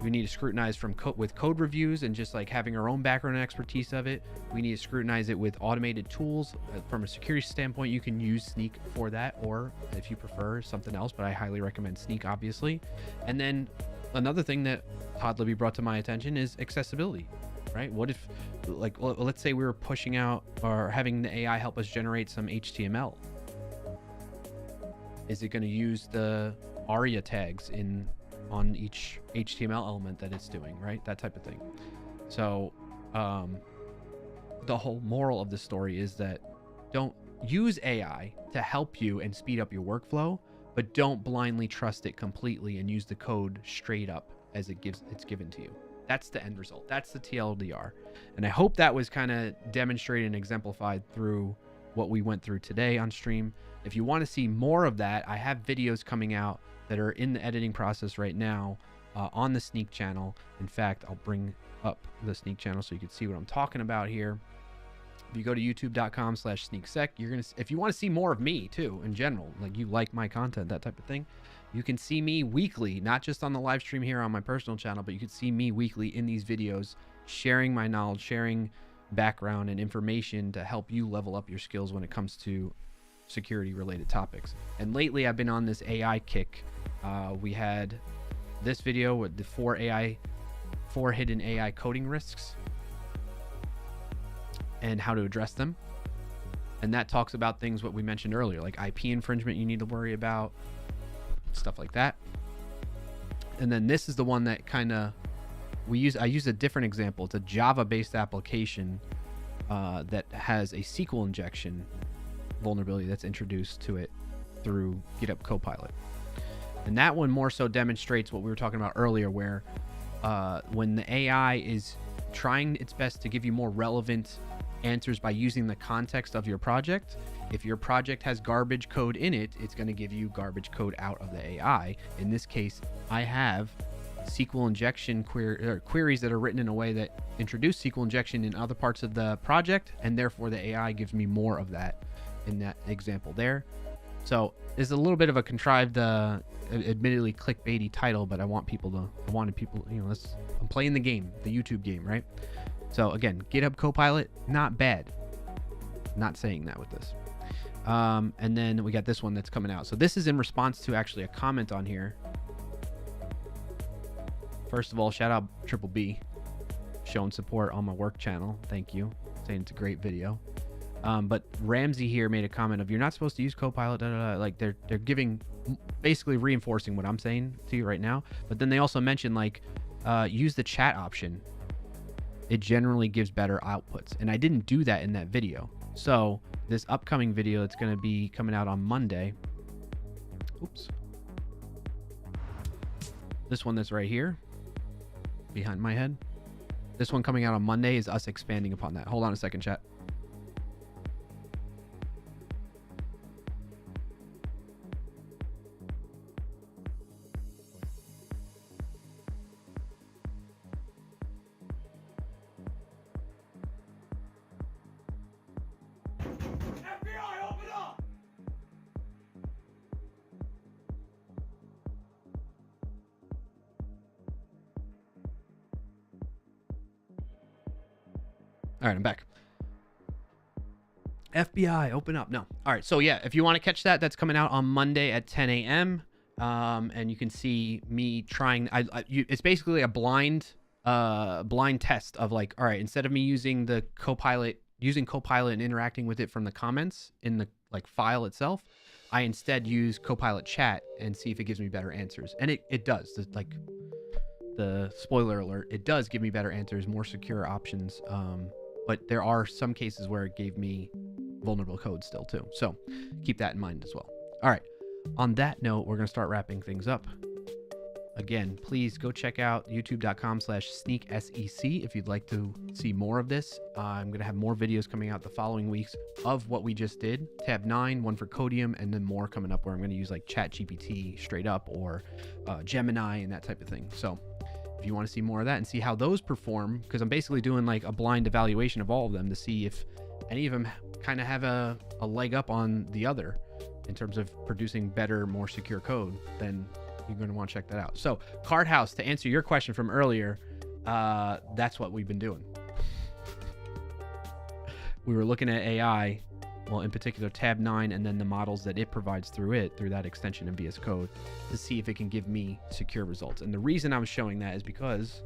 We need to scrutinize with code reviews and just like having our own background and expertise of it. We need to scrutinize it with automated tools. From a security standpoint, you can use Sneak for that, or if you prefer something else, but I highly recommend Sneak, obviously. And then another thing that Todd Libby brought to my attention is accessibility, right? What if, like, let's say we were pushing out or having the AI help us generate some HTML. Is it going to use the ARIA tags on each HTML element that it's doing, right? That type of thing. So the whole moral of the story is that don't use AI to help you and speed up your workflow, but don't blindly trust it completely and use the code straight up as it's given to you. That's the end result. That's the TLDR. And I hope that was kind of demonstrated and exemplified through what we went through today on stream. If you want to see more of that, I have videos coming out that are in the editing process right now on the Sneak channel. In fact, I'll bring up the Sneak channel so you can see what I'm talking about here. If you go to youtube.com/sneaksec, you're going to, if you want to see more of me too, in general, like you like my content, that type of thing, you can see me weekly, not just on the live stream here on my personal channel, but you can see me weekly in these videos, sharing my knowledge, sharing background and information to help you level up your skills when it comes to security related topics. And lately I've been on this AI kick. We had this video with the four hidden AI coding risks and how to address them. And that talks about things what we mentioned earlier, like IP infringement you need to worry about, stuff like that. And then this is the one that kind of I use a different example. It's a Java based application that has a SQL injection vulnerability that's introduced to it through GitHub Copilot. And that one more so demonstrates what we were talking about earlier, where when the AI is trying its best to give you more relevant answers by using the context of your project, if your project has garbage code in it, it's going to give you garbage code out of the AI. In this case, I have SQL injection queries that are written in a way that introduce SQL injection in other parts of the project, and therefore the AI gives me more of that in that example there. So it's a little bit of a contrived, admittedly clickbaity title, but I wanted people, you know, I'm playing the game, the YouTube game, right? So again, GitHub Copilot, not bad. Not saying that with this. And then we got this one that's coming out. So this is in response to actually a comment on here. First of all, shout out Triple B, showing support on my work channel. Thank you. Saying it's a great video. But Ramsey here made a comment of, you're not supposed to use Copilot, like they're giving, basically reinforcing what I'm saying to you right now. But then they also mentioned like, use the chat option. It generally gives better outputs. And I didn't do that in that video. So this upcoming video, it's going to be coming out on Monday. Oops. This one that's right here behind my head. This one coming out on Monday is us expanding upon that. Hold on a second, chat. FBI, open up! All right, I'm back. FBI, open up. No. All right. So yeah, if you want to catch that, that's coming out on Monday at 10 a.m. And you can see me trying. It's basically a blind test of like, all right, instead of me using Copilot and interacting with it from the comments in the like file itself, I instead use Copilot Chat and see if it gives me better answers. And it does. Like, the spoiler alert, it does give me better answers, more secure options. But there are some cases where it gave me vulnerable code still too. So keep that in mind as well. All right. On that note, we're going to start wrapping things up. Again, please go check out youtube.com/sneaksec if you'd like to see more of this. I'm going to have more videos coming out the following weeks of what we just did. Tab 9, one for Codium, and then more coming up where I'm going to use like ChatGPT straight up or Gemini and that type of thing. So if you want to see more of that and see how those perform, because I'm basically doing like a blind evaluation of all of them to see if any of them kind of have a leg up on the other in terms of producing better, more secure code, then you're going to want to check that out. So Card House, to answer your question from earlier, that's what we've been doing. We were looking at AI, well, in particular tab 9, and then the models that it provides through that extension in VS Code, to see if it can give me secure results. And the reason I was showing that is because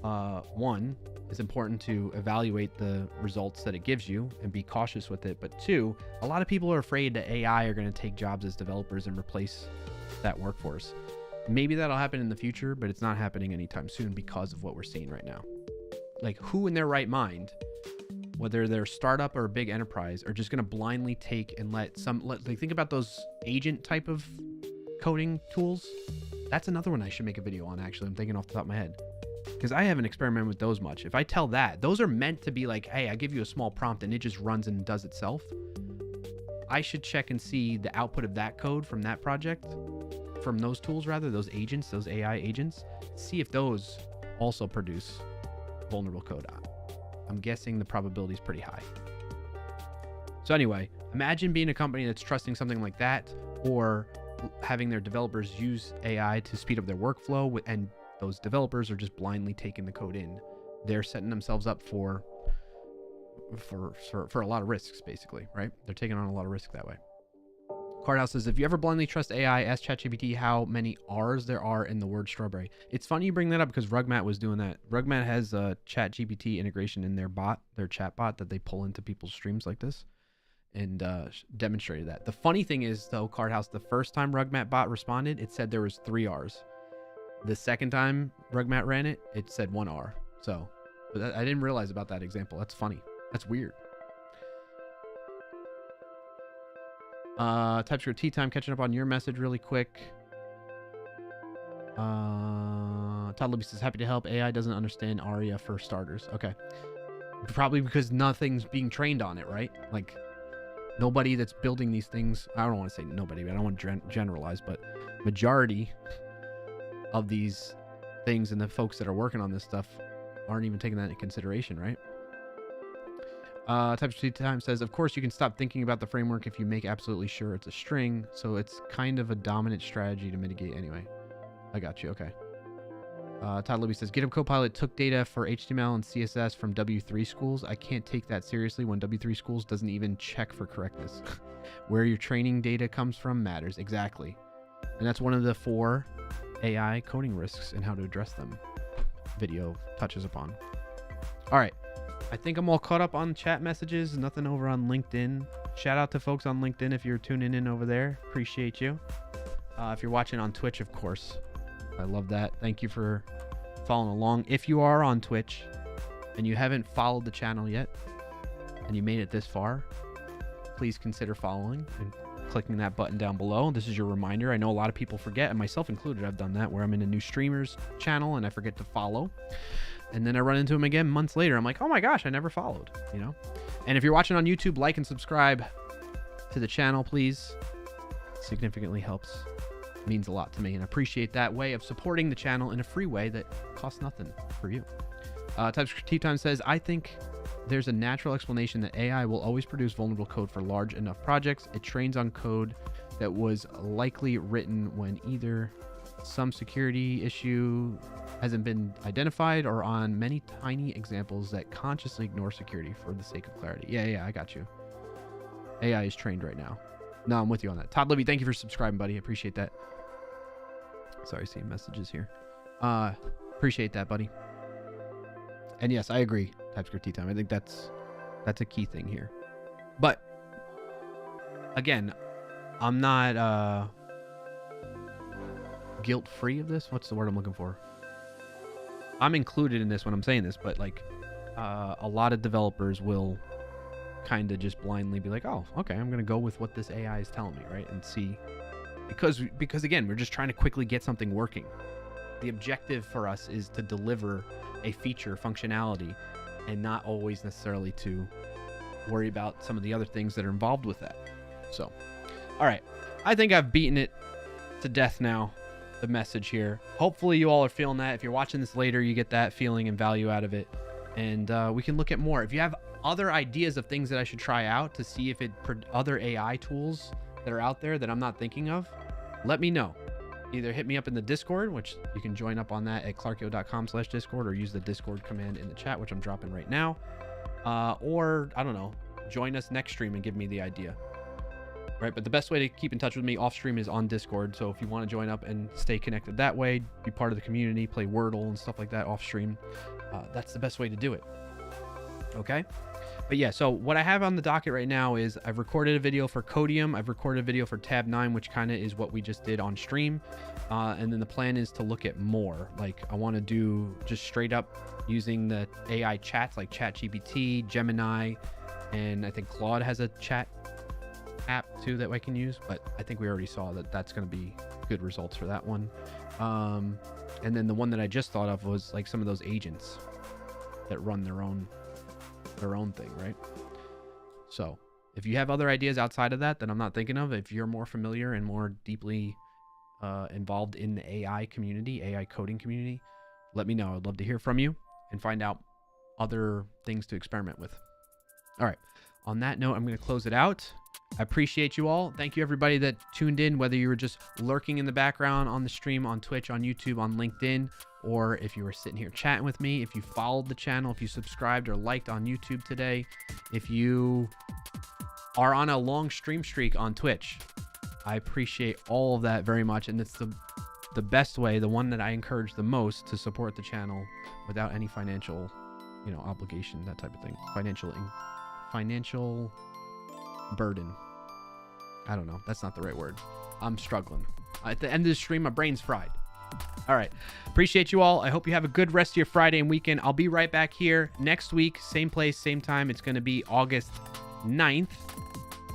one, it's important to evaluate the results that it gives you and be cautious with it. But two, a lot of people are afraid that AI are going to take jobs as developers and replace that workforce. Maybe that'll happen in the future, but it's not happening anytime soon because of what we're seeing right now. Like, who in their right mind, whether they're a startup or a big enterprise, are just going to blindly take and like, think about those agent type of coding tools. That's another one I should make a video on, actually. I'm thinking off the top of my head, because I haven't experimented with those much. If I tell that, those are meant to be like, hey, I give you a small prompt and it just runs and does itself. I should check and see the output of that code from that project, from those tools rather, those agents, those AI agents, see if those also produce vulnerable code. I'm guessing the probability is pretty high. So anyway, imagine being a company that's trusting something like that, or having their developers use AI to speed up their workflow, and those developers are just blindly taking the code in. They're setting themselves up for a lot of risks, basically, right? They're taking on a lot of risk that way. Cardhouse says, if you ever blindly trust AI, ask ChatGPT how many R's there are in the word strawberry. It's funny you bring that up because Rugmat was doing that. Rugmat has a ChatGPT integration in their bot, their chat bot, that they pull into people's streams like this, and demonstrated that. The funny thing is, though, Cardhouse, the first time Rugmat bot responded, it said there was 3 R's. The second time Rugmat ran it, it said 1 R. So, but I didn't realize about that example. That's funny. That's weird. TypeScript Tea Time, catching up on your message really quick. Todd Libby says, happy to help. AI doesn't understand ARIA for starters. Okay. Probably because nothing's being trained on it, right? Like, nobody that's building these things, I don't want to say nobody, but I don't want to generalize, but majority of these things and the folks that are working on this stuff aren't even taking that into consideration, right? TypeScript Time says, of course you can stop thinking about the framework if you make absolutely sure it's a string, so it's kind of a dominant strategy to mitigate anyway. I got you. Okay. Todd Libby says, GitHub Copilot took data for HTML and CSS from W3 schools. I can't take that seriously when W3 schools doesn't even check for correctness. Where your training data comes from matters. Exactly. And that's one of the 4 AI coding risks and how to address them video touches upon. All right. I think I'm all caught up on chat messages. Nothing over on LinkedIn. Shout out to folks on LinkedIn if you're tuning in over there. Appreciate you. If you're watching on Twitch, of course, I love that. Thank you for following along. If you are on Twitch and you haven't followed the channel yet and you made it this far, please consider following and clicking that button down below. This is your reminder. I know a lot of people forget, and myself included, I've done that, where I'm in a new streamer's channel and I forget to follow. And then I run into him again months later. I'm like, oh my gosh, I never followed, you know? And if you're watching on YouTube, like and subscribe to the channel, please. Significantly helps. Means a lot to me, and I appreciate that way of supporting the channel in a free way that costs nothing for you. TypeScript Tea Time says, I think there's a natural explanation that AI will always produce vulnerable code for large enough projects. It trains on code that was likely written when either some security issue hasn't been identified or on many tiny examples that consciously ignore security for the sake of clarity. Yeah, I got you. AI is trained right now. No, I'm with you on that. Todd Libby, thank you for subscribing, buddy. I appreciate that. Sorry, seeing messages here. Appreciate that, buddy. And yes, I agree. TypeScript Tea Time. I think that's a key thing here. But again, I'm not guilt free of this. What's the word I'm looking for? I'm included in this when I'm saying this, but like a lot of developers will kind of just blindly be like, oh, okay, I'm gonna go with what this AI is telling me, right? And see, because again, we're just trying to quickly get something working. The objective for us is to deliver a feature functionality and not always necessarily to worry about some of the other things that are involved with that. So, all right, I think I've beaten it to death now, the message here. Hopefully you all are feeling that. If you're watching this later, you get that feeling and value out of it, and we can look at more. If you have other ideas of things that I should try out to see if other AI tools that are out there that I'm not thinking of, let me know. Either hit me up in the Discord, which you can join up on that at clarkio.com/Discord, or use the Discord command in the chat, which I'm dropping right now. Or, I don't know, join us next stream and give me the idea. Right, but the best way to keep in touch with me off stream is on Discord. So if you want to join up and stay connected that way, be part of the community, play Wordle and stuff like that off stream, that's the best way to do it. Okay? But yeah, so what I have on the docket right now is I've recorded a video for Codium. I've recorded a video for Tab 9, which kind of is what we just did on stream. And then the plan is to look at more. Like, I want to do just straight up using the AI chats like ChatGPT, Gemini, and I think Claude has a chat app too that I can use. But I think we already saw that that's going to be good results for that one. And then the one that I just thought of was like some of those agents that run their own thing, right? So if you have other ideas outside of that I'm not thinking of, if you're more familiar and more deeply involved in the AI community, AI coding community, let me know. I'd love to hear from you and find out other things to experiment with. All right, on that note, I'm going to close it out. I appreciate you all. Thank you everybody that tuned in, whether you were just lurking in the background on the stream, on Twitch, on YouTube, on LinkedIn, or if you were sitting here chatting with me, if you followed the channel, if you subscribed or liked on YouTube today, if you are on a long stream streak on Twitch. I appreciate all of that very much, and it's the best way, the one that I encourage the most to support the channel without any financial, obligation, that type of thing. Financial burden. I don't know. That's not the right word. I'm struggling. At the end of the stream, my brain's fried. All right. Appreciate you all. I hope you have a good rest of your Friday and weekend. I'll be right back here next week. Same place, same time. It's going to be August 9th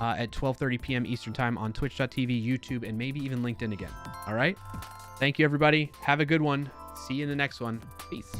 at 12:30 p.m. Eastern time on twitch.tv, YouTube, and maybe even LinkedIn again. All right. Thank you, everybody. Have a good one. See you in the next one. Peace.